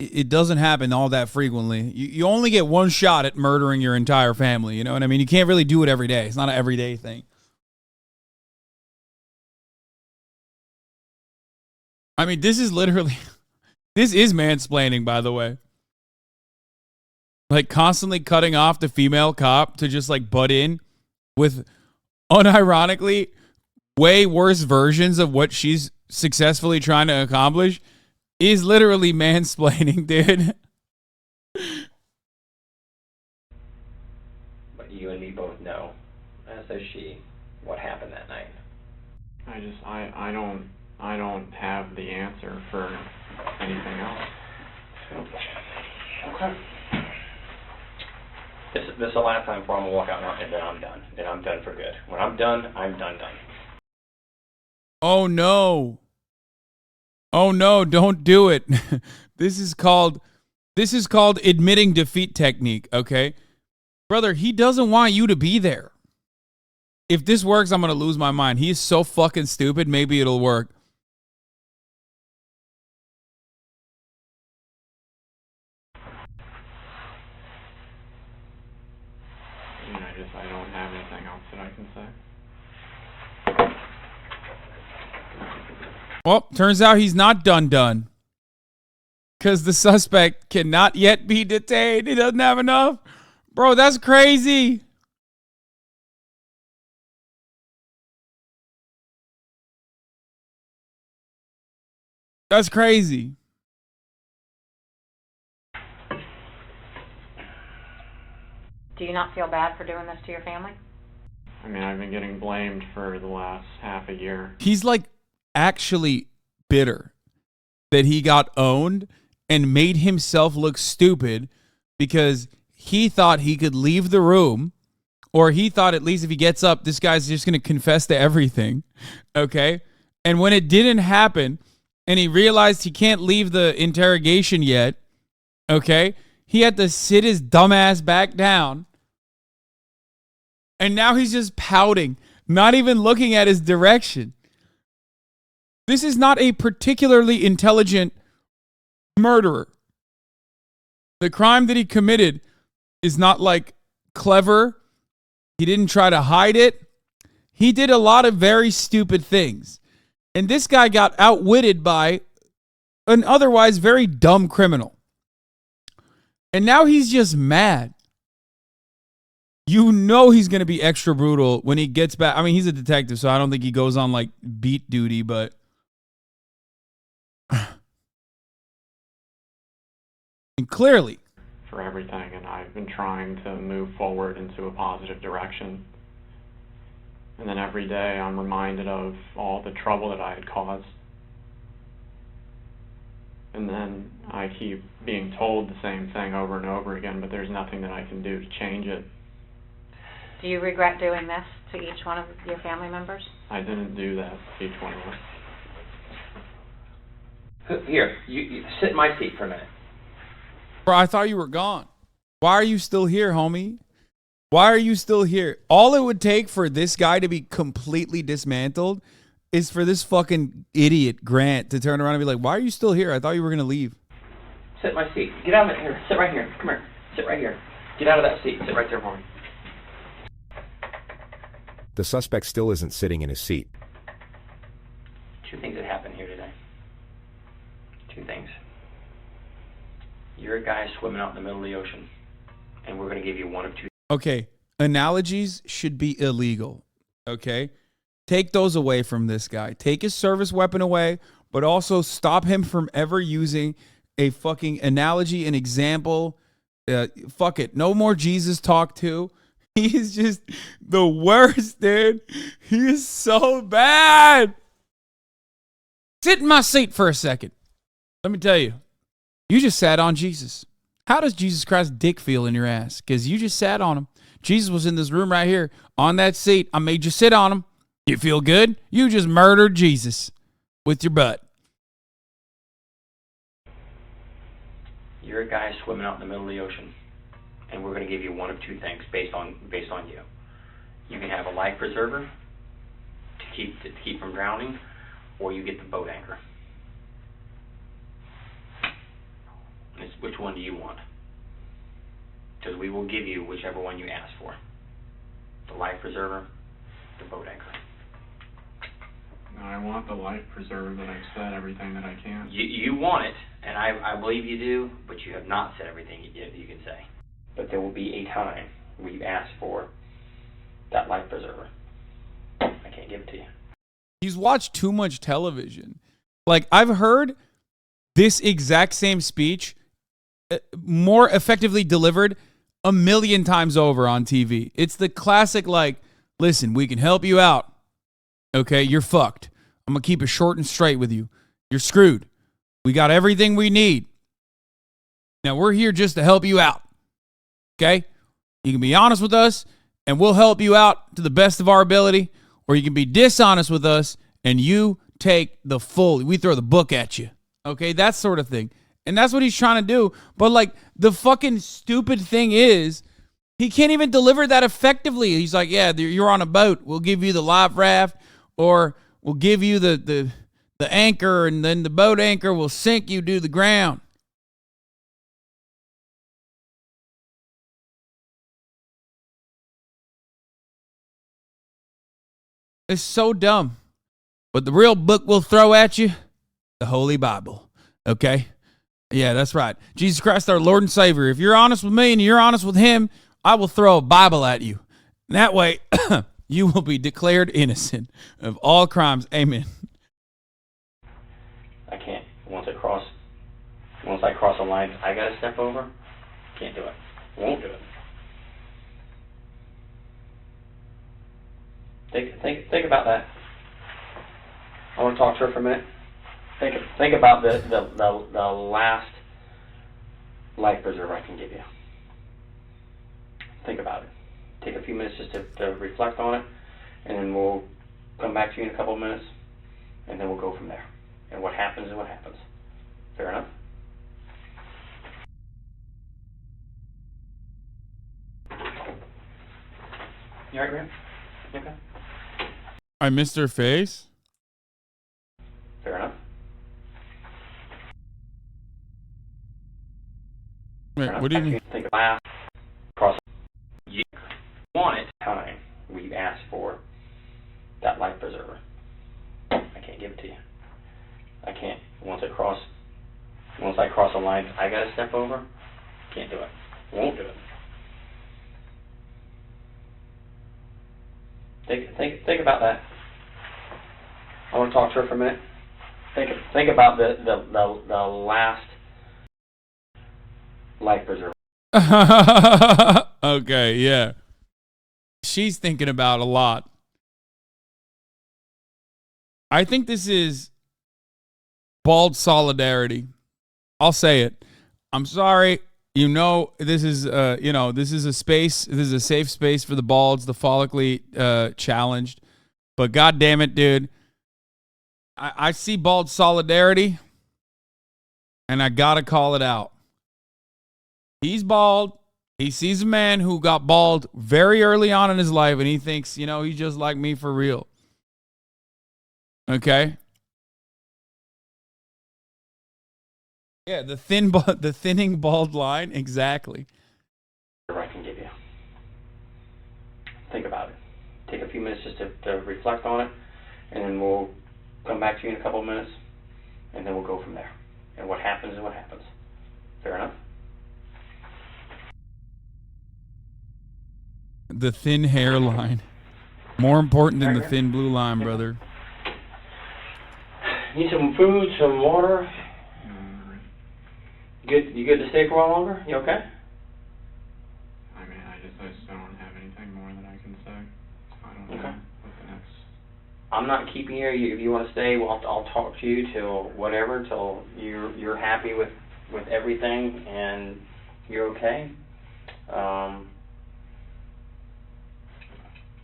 it doesn't happen all that frequently. You only get one shot at murdering your entire family, you know what I mean? You can't really do it every day. It's not an everyday thing. I mean, this is literally, this is mansplaining, by the way. Like, constantly cutting off the female cop to just, like, butt in with, unironically, way worse versions of what she's successfully trying to accomplish is literally mansplaining, dude. But you and me both know, as does she, what happened that night. I don't have the answer for anything else. Okay. This is the last time before I'm gonna walk out now, and then I'm done. Then I'm done for good. When I'm done, I'm done. Oh no. Oh no, don't do it. This is called admitting defeat technique, okay? Brother, he doesn't want you to be there. If this works, I'm going to lose my mind. He is so fucking stupid, maybe it'll work. I don't have anything else that I can say. Well, turns out he's not done. Because the suspect cannot yet be detained. He doesn't have enough. Bro, that's crazy. That's crazy. Do you not feel bad for doing this to your family? I mean, I've been getting blamed for the last half a year. He's like actually bitter that he got owned and made himself look stupid because he thought he could leave the room, or he thought at least if he gets up, this guy's just going to confess to everything. Okay. And when it didn't happen and he realized he can't leave the interrogation yet, okay, he had to sit his dumbass back down. And now he's just pouting, not even looking at his direction. This is not a particularly intelligent murderer. The crime that he committed is not like clever. He didn't try to hide it. He did a lot of very stupid things. And this guy got outwitted by an otherwise very dumb criminal. And now he's just mad. You know he's going to be extra brutal when he gets back. I mean, he's a detective, so I don't think he goes on like beat duty, but and clearly for everything, and I've been trying to move forward into a positive direction. And then every day I'm reminded of all the trouble that I had caused. And then I keep being told the same thing over and over again, but there's nothing that I can do to change it. Do you regret doing this to each one of your family members? I didn't do that to each one of them. Here, you sit in my seat for a minute. Bro, I thought you were gone. Why are you still here, homie? Why are you still here? All it would take for this guy to be completely dismantled is for this fucking idiot Grant to turn around and be like, why are you still here? I thought you were going to leave. Sit in my seat. Get out of it. Here. Sit right here. Come here. Sit right here. Get out of that seat. Sit right there for me. The suspect still isn't sitting in his seat. Two things that happened here today. Two things. You're a guy swimming out in the middle of the ocean, and we're going to give you one of two. Okay, analogies should be illegal, okay? Take those away from this guy. Take his service weapon away, but also stop him from ever using a fucking analogy, an example. Fuck it. No more Jesus talk too. He is just the worst, dude. He is so bad. Sit in my seat for a second. Let me tell you. You just sat on Jesus. How does Jesus Christ's dick feel in your ass? Because you just sat on him. Jesus was in this room right here on that seat. I made you sit on him. You feel good? You just murdered Jesus with your butt. You're a guy swimming out in the middle of the ocean, and we're going to give you one of two things based on you. You can have a life preserver to keep from drowning, or you get the boat anchor. Which one do you want? Because we will give you whichever one you ask for. The life preserver, the boat anchor. No, I want the life preserver, but I've said everything that I can. You want it, and I believe you do, but you have not said everything you can say. But there will be a time where you ask for that life preserver. I can't give it to you. He's watched too much television. Like, I've heard this exact same speech more effectively delivered a million times over on TV. It's the classic, like, listen, we can help you out. Okay, you're fucked. I'm going to keep it short and straight with you. You're screwed. We got everything we need. Now, we're here just to help you out. Okay? You can be honest with us, and we'll help you out to the best of our ability, or you can be dishonest with us, and you take the full, we throw the book at you. Okay? That sort of thing. And that's what he's trying to do. But, like, the fucking stupid thing is, he can't even deliver that effectively. He's like, yeah, you're on a boat. We'll give you the life raft, or we'll give you the anchor, and then the boat anchor will sink you to the ground. It's so dumb. But the real book we'll throw at you, the Holy Bible. Okay? Yeah, that's right. Jesus Christ, our Lord and Savior. If you're honest with me and you're honest with him, I will throw a Bible at you. And that way, you will be declared innocent of all crimes. Amen. I can't. Once I cross a line, I got to step over. Can't do it. Won't do it. Think about that. I want to talk to her for a minute. Think about the last life preserver I can give you. Think about it. Take a few minutes just to reflect on it, and then we'll come back to you in a couple of minutes, and then we'll go from there. And what happens is what happens. Fair enough? You alright, Graham? You okay? I missed her face. Fair enough. Wait, what do you mean? Think of last cross. You want it time where you ask for that life preserver. I can't give it to you. I can't. Once I cross a line, I gotta step over. Can't do it. Won't do it. Think about that. I want to talk to her for a minute. Think about the last life preserver. Okay, yeah. She's thinking about a lot. I think this is bald solidarity. I'll say it. I'm sorry. You know, this is this is a space. This is a safe space for the balds, the follically challenged. But God damn it, dude. I see bald solidarity, and I gotta call it out. He's bald. He sees a man who got bald very early on in his life, and he thinks, he's just like me for real. Okay? Yeah, the thinning bald line, exactly. I can give you. Think about it. Take a few minutes just to reflect on it, and then we'll come back to you in a couple of minutes, and then we'll go from there. And what happens is what happens. Fair enough? The thin hairline. More important than the thin blue line, brother. Need some food, some water? You good to stay for a while longer? You okay? I mean, I just don't have anything more that I can say. I don't know what the next... I'm not keeping you. If you want to stay, well, I'll talk to you till whatever, till you're happy with everything and you're okay.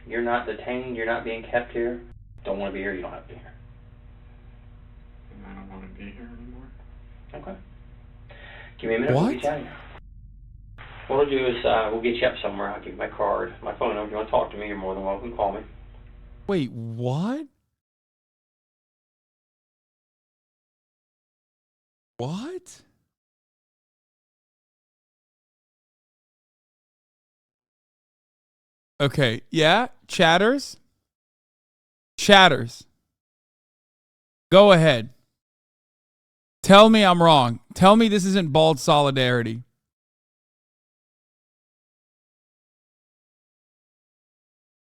You're not detained. You're not being kept here. Don't want to be here. You don't have to be here. I don't want to be here anymore. Okay. Give me a minute. What? We'll get you out of here. What we'll do is we'll get you up somewhere. I'll give you my card, my phone number. If you want to talk to me, you're more than welcome to call me. Wait, what? What? Okay, yeah, chatters. Go ahead. Tell me I'm wrong. Tell me this isn't bald solidarity.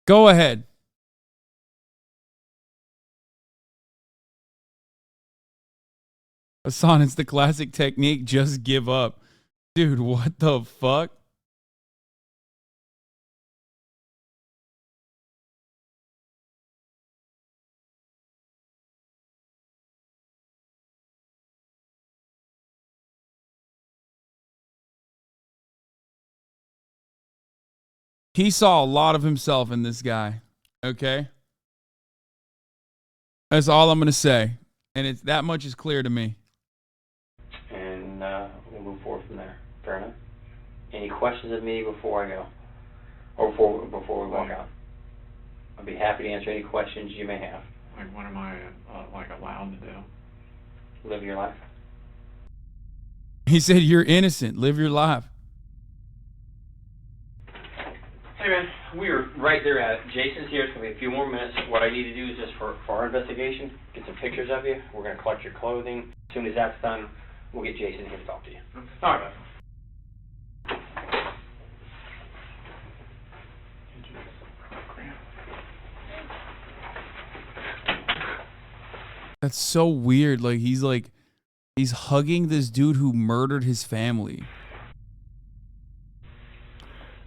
Go ahead. Hassan, it's the classic technique. Just give up. Dude, what the fuck? He saw a lot of himself in this guy. Okay? That's all I'm going to say. And it's that much is clear to me. And we'll move forward from there. Fair enough? Any questions of me before I go? Or before we walk out? I'd be happy to answer any questions you may have. Like, what am I, allowed to do? Live your life. He said, you're innocent. Live your life. Hey man, we're right there at it. Jason's here. It's going to be a few more minutes. What I need to do is just for our investigation, get some pictures of you. We're going to collect your clothing. As soon as that's done, we'll get Jason here to talk to you. All right. That's so weird. He's hugging this dude who murdered his family.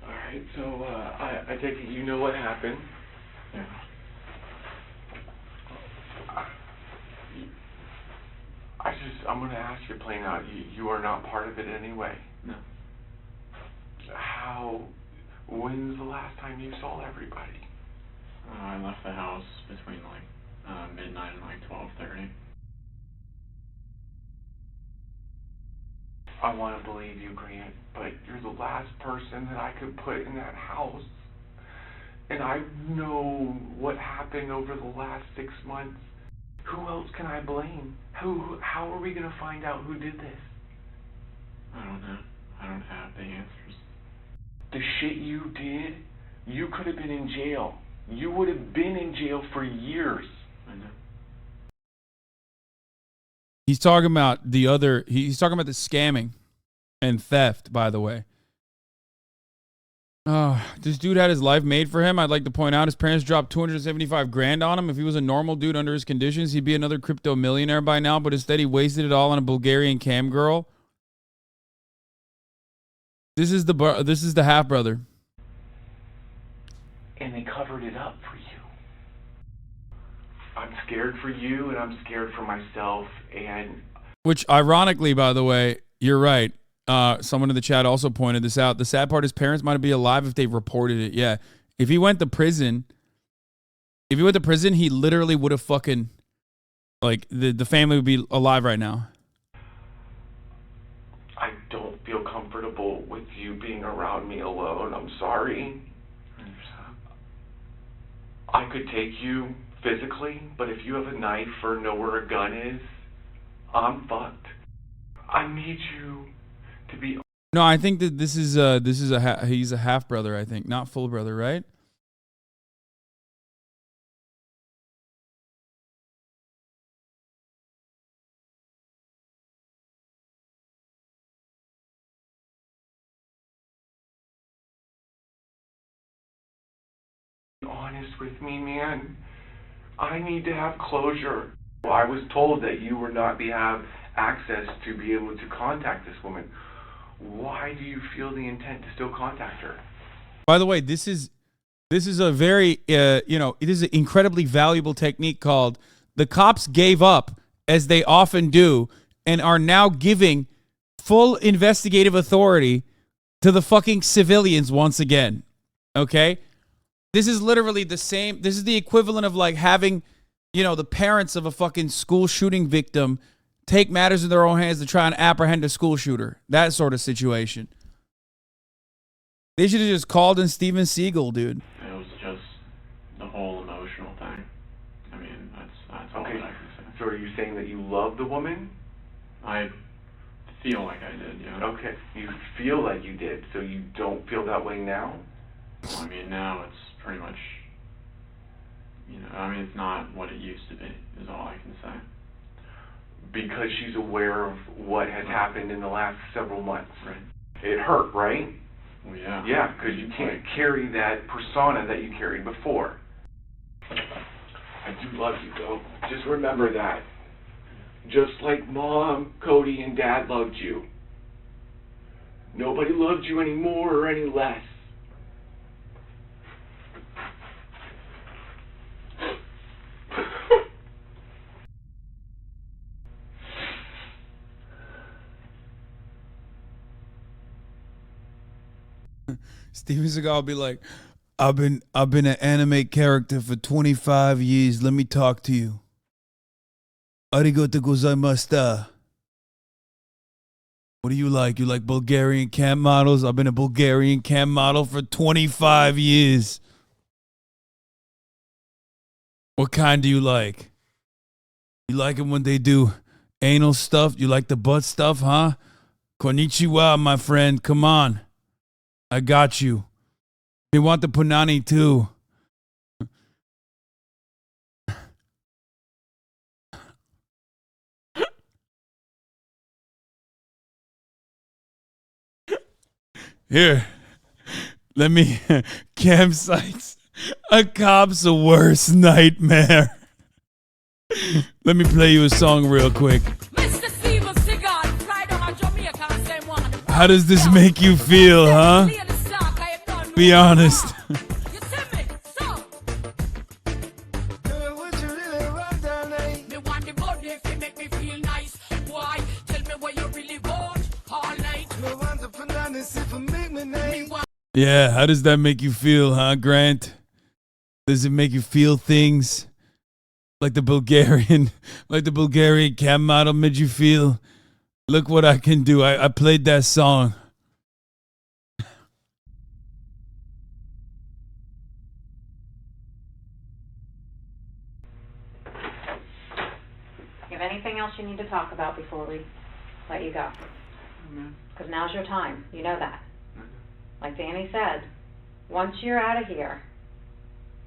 Alright, so, I take it you know what happened. Yeah. I'm gonna ask you plain out, you are not part of it anyway. No. When's the last time you saw everybody? I left the house between, midnight and, 12:30. I want to believe you, Grant, but you're the last person that I could put in that house. And I know what happened over the last 6 months. Who else can I blame? How are we going to find out who did this? I don't know. I don't have the answers. The shit you did, you could have been in jail. You would have been in jail for years. I know. He's talking about he's talking about the scamming and theft, by the way. This dude had his life made for him. I'd like to point out his parents dropped 275 grand on him. If he was a normal dude under his conditions, he'd be another crypto millionaire by now, but instead he wasted it all on a Bulgarian cam girl. This is the half brother. And they covered it up for you. I'm scared for you, and I'm scared for myself, and... Which, ironically, by the way, you're right. Someone in the chat also pointed this out. The sad part is parents might be alive if they reported it. Yeah. If he went to prison, he literally would have fucking, like, the family would be alive right now. I don't feel comfortable with you being around me alone. I'm sorry. I could take you physically, but if you have a knife or know where a gun is, I'm fucked. I need you to be... No, I think that he's a half brother, I think, not full brother, right? Honest with me, man. I need to have closure. I was told that you would not have access to be able to contact this woman. Why do you feel the intent to still contact her? By the way, this is a very it is an incredibly valuable technique called the cops gave up, as they often do, and are now giving full investigative authority to the fucking civilians once again. Okay? This is literally the same. This is the equivalent of like having, the parents of a fucking school shooting victim take matters in their own hands to try and apprehend a school shooter. That sort of situation. They should have just called in Steven Seagal, dude. It was just the whole emotional thing. I mean, that's all Okay, that I can say. so are you saying that you love the woman? I feel like I did, yeah. Okay, you feel like you did, so you don't feel that way now? Well, I mean, now it's pretty much, it's not what it used to be, is all I can say. Because she's aware of what has happened in the last several months. Right. It hurt, right? Well, yeah. Yeah, because you can't carry that persona that you carried before. I do love you, though. Just remember that. Just like Mom, Cody, and Dad loved you. Nobody loved you any more or any less. Steven Seagal will be like, I've been an anime character for 25 years. Let me talk to you. Arigato gozaimashita. What do you like? You like Bulgarian camp models? I've been a Bulgarian camp model for 25 years. What kind do you like? You like it when they do anal stuff? You like the butt stuff, huh? Konnichiwa, my friend. Come on. I got you. They want the punani too. Here, let me, campsites. A cop's a worst nightmare. Let me play you a song real quick. How does this make you feel, huh? Be honest. Yeah, how does that make you feel, huh, Grant? Does it make you feel things like the Bulgarian cam model made you feel? Look what I can do. I played that song. You have anything else you need to talk about before we let you go? Oh, man. because now's your time. You know that. Like Danny said, once you're out of here,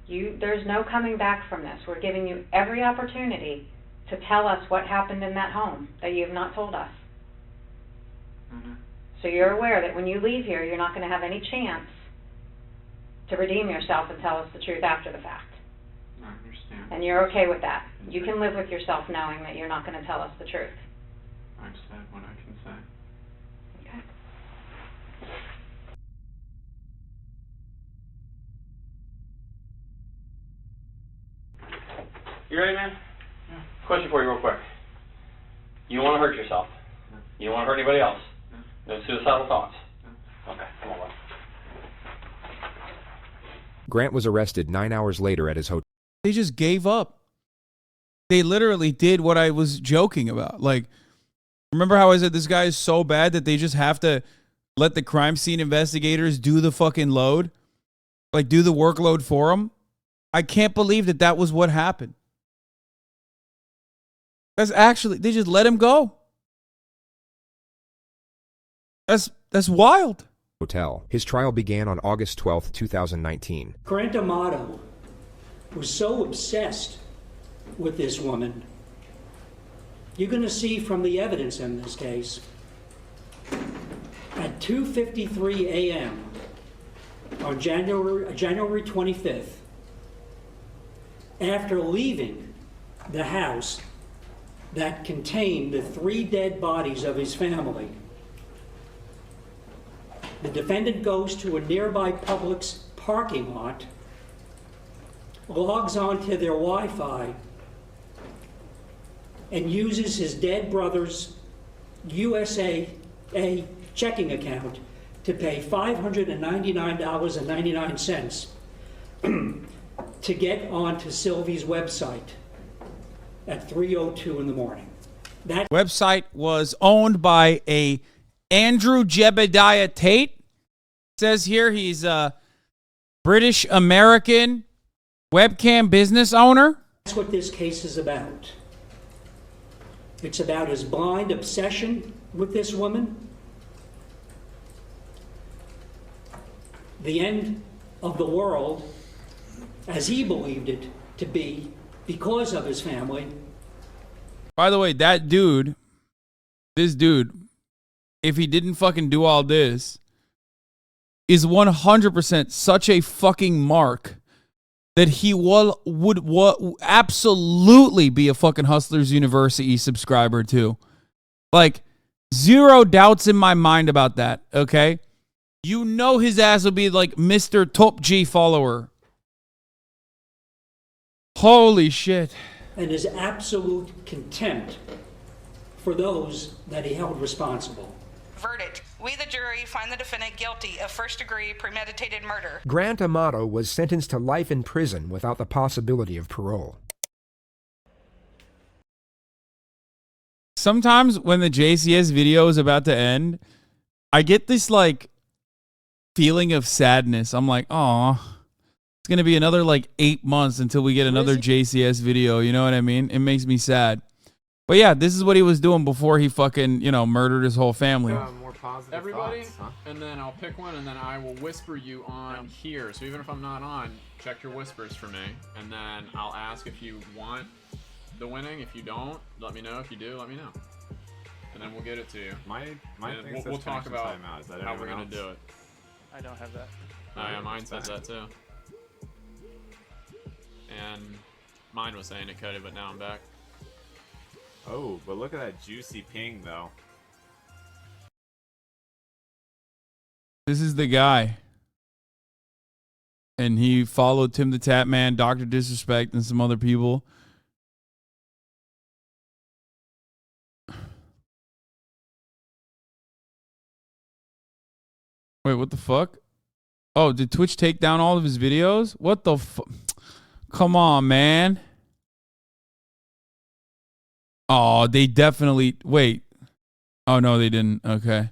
there's no coming back from this. We're giving you every opportunity to tell us what happened in that home that you have not told us. So you're aware that when you leave here, you're not going to have any chance to redeem yourself and tell us the truth after the fact. I understand. And you're okay with that. You can live with yourself knowing that you're not going to tell us the truth. I've said what I can say. Okay. You ready, man? Yeah. Question for you real quick. You don't want to hurt yourself. No. You don't want to hurt anybody else. No. No suicidal thoughts. No. Okay, come on, bud. Grant was arrested 9 hours later at his hotel. They just gave up. They literally did what I was joking about. Like, remember how I said this guy is so bad that they just have to let the crime scene investigators do the fucking load? Like, do the workload for them? I can't believe that that was what happened. That's actually, they just let him go. That's wild. Hotel. His trial began on August 12th, 2019. Grant Amato was so obsessed with this woman. You're going to see from the evidence in this case, at 2:53 a.m. on January 25th, after leaving the house that contained the 3 dead bodies of his family, the defendant goes to a nearby Publix parking lot, logs onto their Wi-Fi, and uses his dead brother's USA checking account to pay $599.99 to get onto Sylvie's website at 3:02 in the morning. That Website was owned by a Andrew Jebediah Tate. Says here he's a British American webcam business owner. That's what this case is about. It's about his blind obsession with this woman, the end of the world as he believed it to be because of his family. By the way, that dude, this dude, if he didn't fucking do all this, is 100% such a fucking mark that he would absolutely be a fucking Hustlers University subscriber too. Like, zero doubts in my mind about that, okay? You know his ass will be like Mr. Top G follower. Holy shit. And his absolute contempt for those that he held responsible. Verdict. We, the jury, find the defendant guilty of first-degree premeditated murder. Grant Amato was sentenced to life in prison without the possibility of parole. Sometimes when the JCS video is about to end, I get this like feeling of sadness. I'm like, oh, it's going to be another like 8 months until we get another JCS video. You know what I mean? It makes me sad. But yeah, this is what he was doing before he fucking, murdered his whole family. More positive everybody, thoughts, huh? And then I'll pick one, and then I will whisper you on here. So even if I'm not on, check your whispers for me, and then I'll ask if you want the winning. If you don't, let me know. If you do, let me know, and then we'll get it to you. We'll talk about how we're gonna do it. I don't have that. Oh yeah, mine says that too. And mine was saying it cut it, but now I'm back. Oh, but look at that juicy ping, though. This is the guy. And he followed Tim the Tap Man, Dr. Disrespect, and some other people. Wait, what the fuck? Oh, did Twitch take down all of his videos? What the fuck? Come on, man. Oh, they definitely... Wait. Oh, no, they didn't. Okay.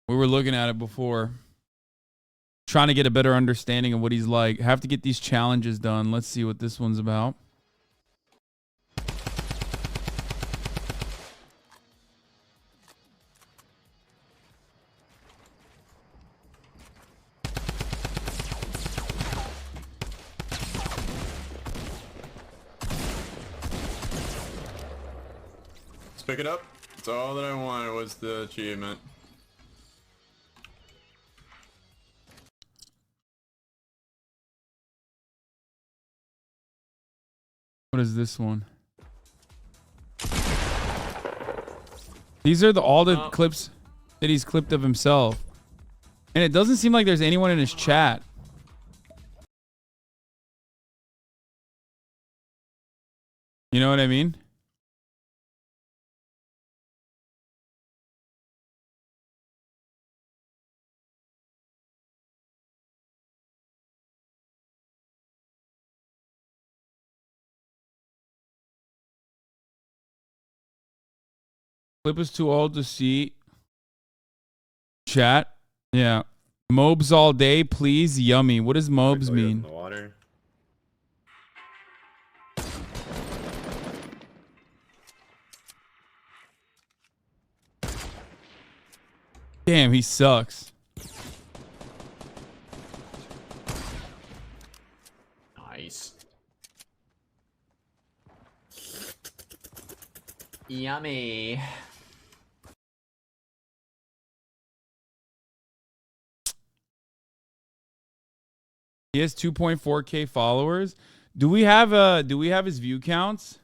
We were looking at it before. Trying to get a better understanding of what he's like. Have to get these challenges done. Let's see what this one's about. Let's pick it up. That's all that I wanted was the achievement. What is this one? These are all the clips that he's clipped of himself. And it doesn't seem like there's anyone in his chat. You know what I mean? Clip is too old to see. Chat. Yeah. Mobs all day, please. Yummy. What does mobs mean? The water. Damn, he sucks. Nice. Yummy. He has 2.4K followers. Do we have his view counts?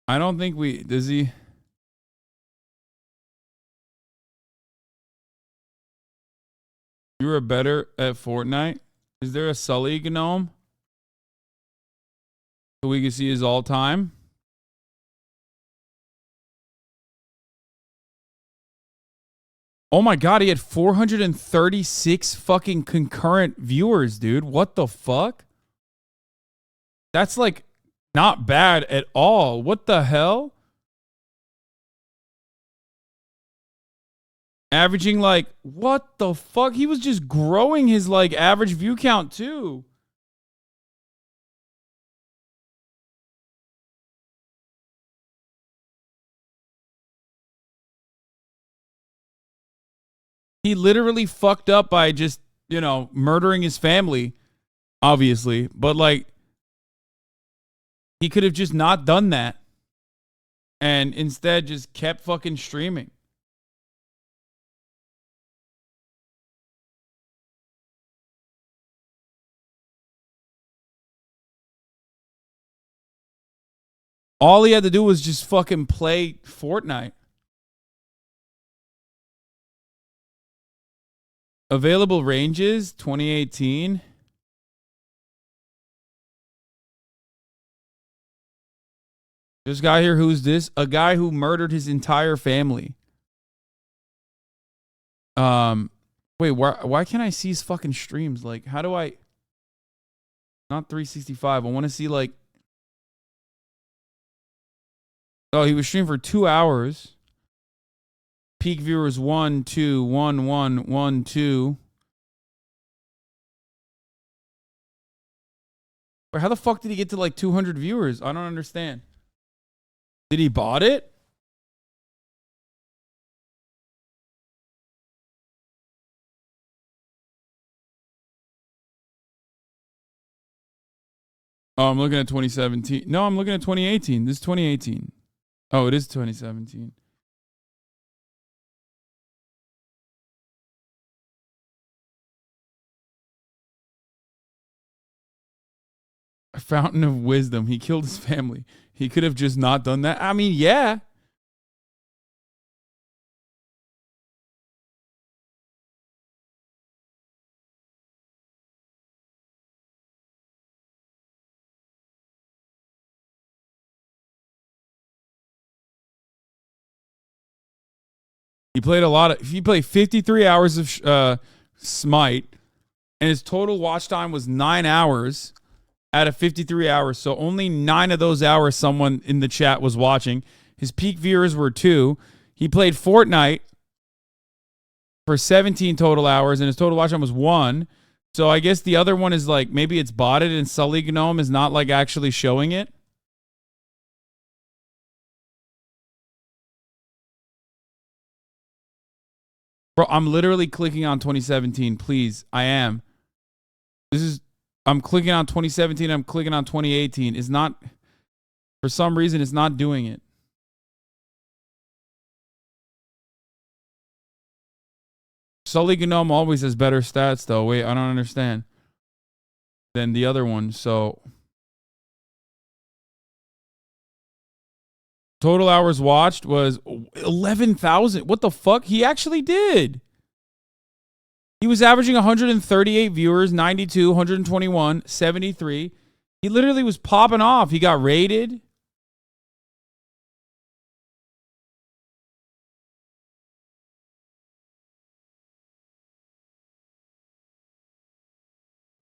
I don't think does he? You were better at Fortnite. Is there a Sully gnome? So we can see his all time. Oh my god, he had 436 fucking concurrent viewers, dude. What the fuck? That's like not bad at all. What the hell? Averaging like, what the fuck? He was just growing his like average view count too. He literally fucked up by just, you know, murdering his family, obviously. But like, he could have just not done that. And instead just kept fucking streaming. All he had to do was just fucking play Fortnite. Available ranges 2018. This guy here, who's this? A guy who murdered his entire family. Wait, why can't I see his fucking streams? Like, how do I? Not 365. I want to see like. Oh, he was streaming for 2 hours. Peak viewers 1, 2, 1, 1, 1, 2. But how the fuck did he get to like 200 viewers? I don't understand. Did he bought it? Oh, I'm looking at 2017. No, I'm looking at 2018. This is 2018. Oh, it is 2017. A fountain of wisdom. He killed his family. He could have just not done that. I mean, yeah. He played a lot of. He played 53 hours of Smite, and his total watch time was 9 hours out of 53 hours. So only 9 of those hours someone in the chat was watching. His peak viewers were 2. He played Fortnite for 17 total hours, and his total watch time was 1. So I guess the other one is like maybe it's botted, and Sully Gnome is not like actually showing it. Bro, I'm literally clicking on 2017. Please, I am. This is I'm clicking on 2017. I'm clicking on 2018. It's not, for some reason, it's not doing it. Sully Gnome always has better stats, though. Wait, I don't understand. Than the other one, so. Total hours watched was 11,000. What the fuck? He actually did. He was averaging 138 viewers, 92, 121, 73. He literally was popping off. He got rated.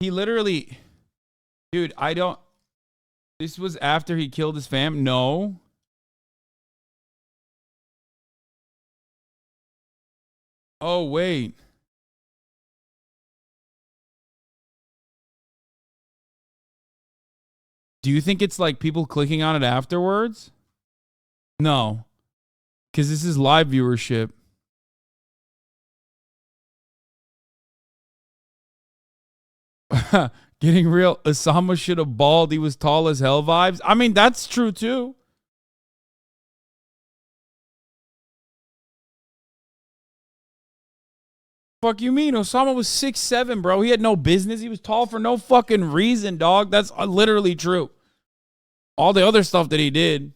He literally, dude, this was after he killed his fam? No. Oh, wait. Do you think it's like people clicking on it afterwards? No. Because this is live viewership. Getting real. Osama should have balled. He was tall as hell vibes. I mean, that's true too. Fuck you mean? Osama was 6'7", bro. He had no business. He was tall for no fucking reason, dog. That's literally true. All the other stuff that he did.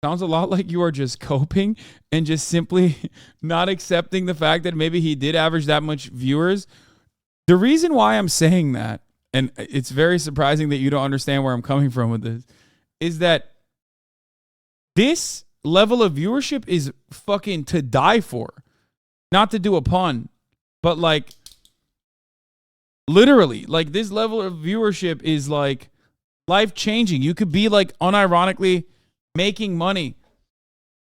Sounds a lot like you are just coping and just simply not accepting the fact that maybe he did average that much viewers. The reason why I'm saying that, and it's very surprising that you don't understand where I'm coming from with this, is that this level of viewership is fucking to die for. Not to do a pun, but like literally, like this level of viewership is like life-changing. You could be like unironically making money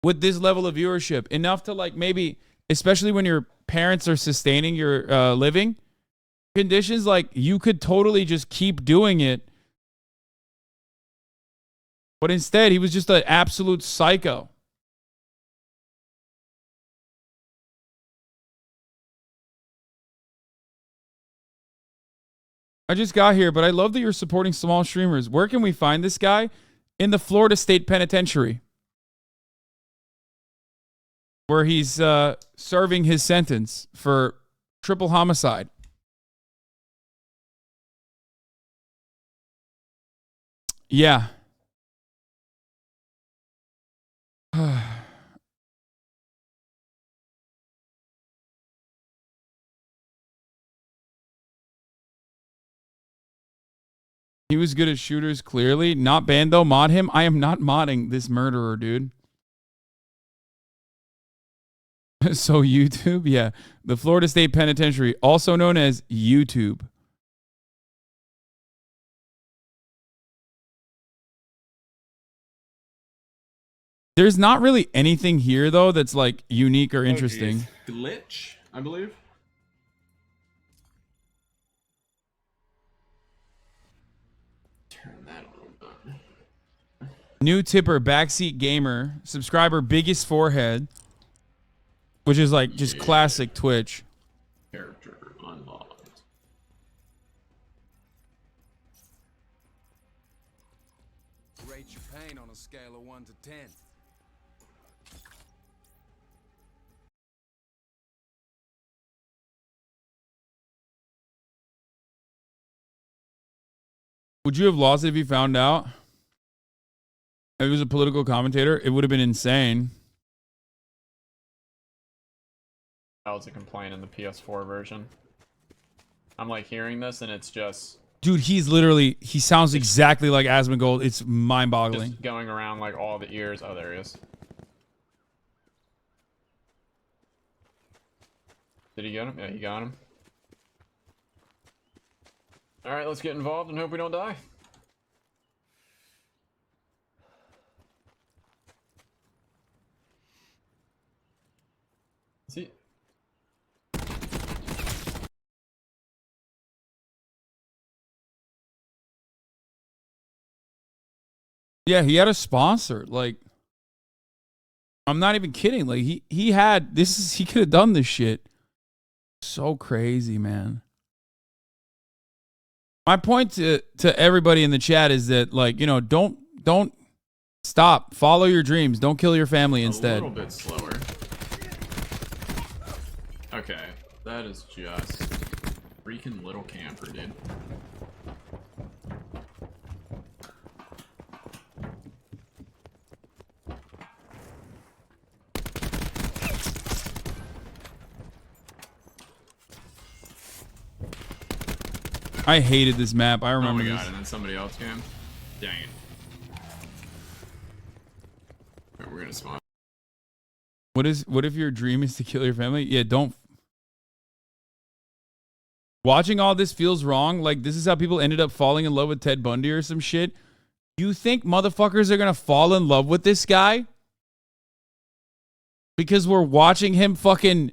with this level of viewership, enough to like maybe, especially when your parents are sustaining your living conditions, like you could totally just keep doing it. But instead, he was just an absolute psycho. I just got here, but I love that you're supporting small streamers. Where can we find this guy? In the Florida State Penitentiary, where he's serving his sentence for triple homicide. Yeah. He was good at shooters, clearly. Not banned, though. Mod him. I am not modding this murderer, dude. So YouTube? Yeah. The Florida State Penitentiary, also known as YouTube. There's not really anything here, though, that's like unique or interesting. Glitch, I believe. Turn that on. New tipper, backseat gamer, subscriber, biggest forehead, which is like just classic Twitch. Character unlocked. Rate your pain on a scale of 1 to 10. Would you have lost it if you found out? If it was a political commentator, it would have been insane. That was a complaint in the PS4 version. I'm like hearing this and it's just... Dude, he sounds exactly like Asmongold. It's mind-boggling. Just going around like all the ears. Oh, there he is. Did he get him? Yeah, he got him. Alright, let's get involved and hope we don't die. See? Yeah, he had a sponsor. Like, I'm not even kidding. Like, he had this. He could have done this shit. So crazy, man. My point to everybody in the chat is that, like, you know, don't stop. Follow your dreams. Don't kill your family instead. A little bit slower. Okay, that is just freaking little camper, dude. I hated this map. I remember oh my this. God, and then somebody else came. Dang it. Alright, we're gonna spawn. What if your dream is to kill your family? Yeah, don't. Watching all this feels wrong. Like, this is how people ended up falling in love with Ted Bundy or some shit. You think motherfuckers are gonna fall in love with this guy? Because we're watching him fucking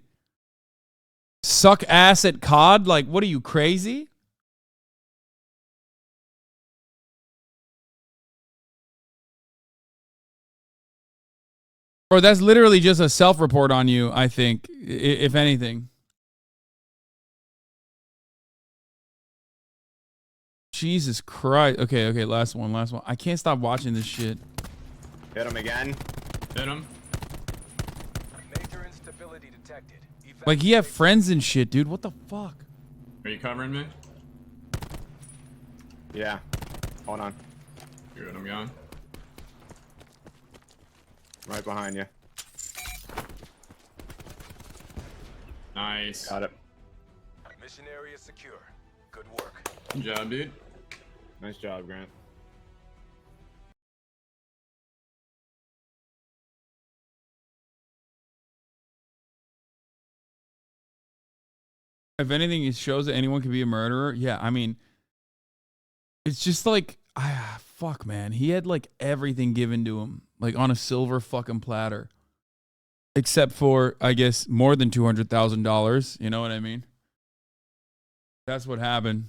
suck ass at COD? Like, what are you, crazy? Or that's literally just a self-report on you, I think, if anything. Jesus Christ. Okay, last one. I can't stop watching this shit. Hit him again. Hit him. Major instability detected. Like, he have friends and shit, dude. What the fuck? Are you covering me? Yeah. Hold on. Good, I'm going. Right behind you. Nice. Got it. Mission area secure. Good work. Good job, dude. Nice job, Grant. If anything, it shows that anyone can be a murderer. Yeah, I mean, it's just like, fuck, man. He had like everything given to him, like on a silver fucking platter, except for, I guess, more than $200,000. You know what I mean? That's what happened.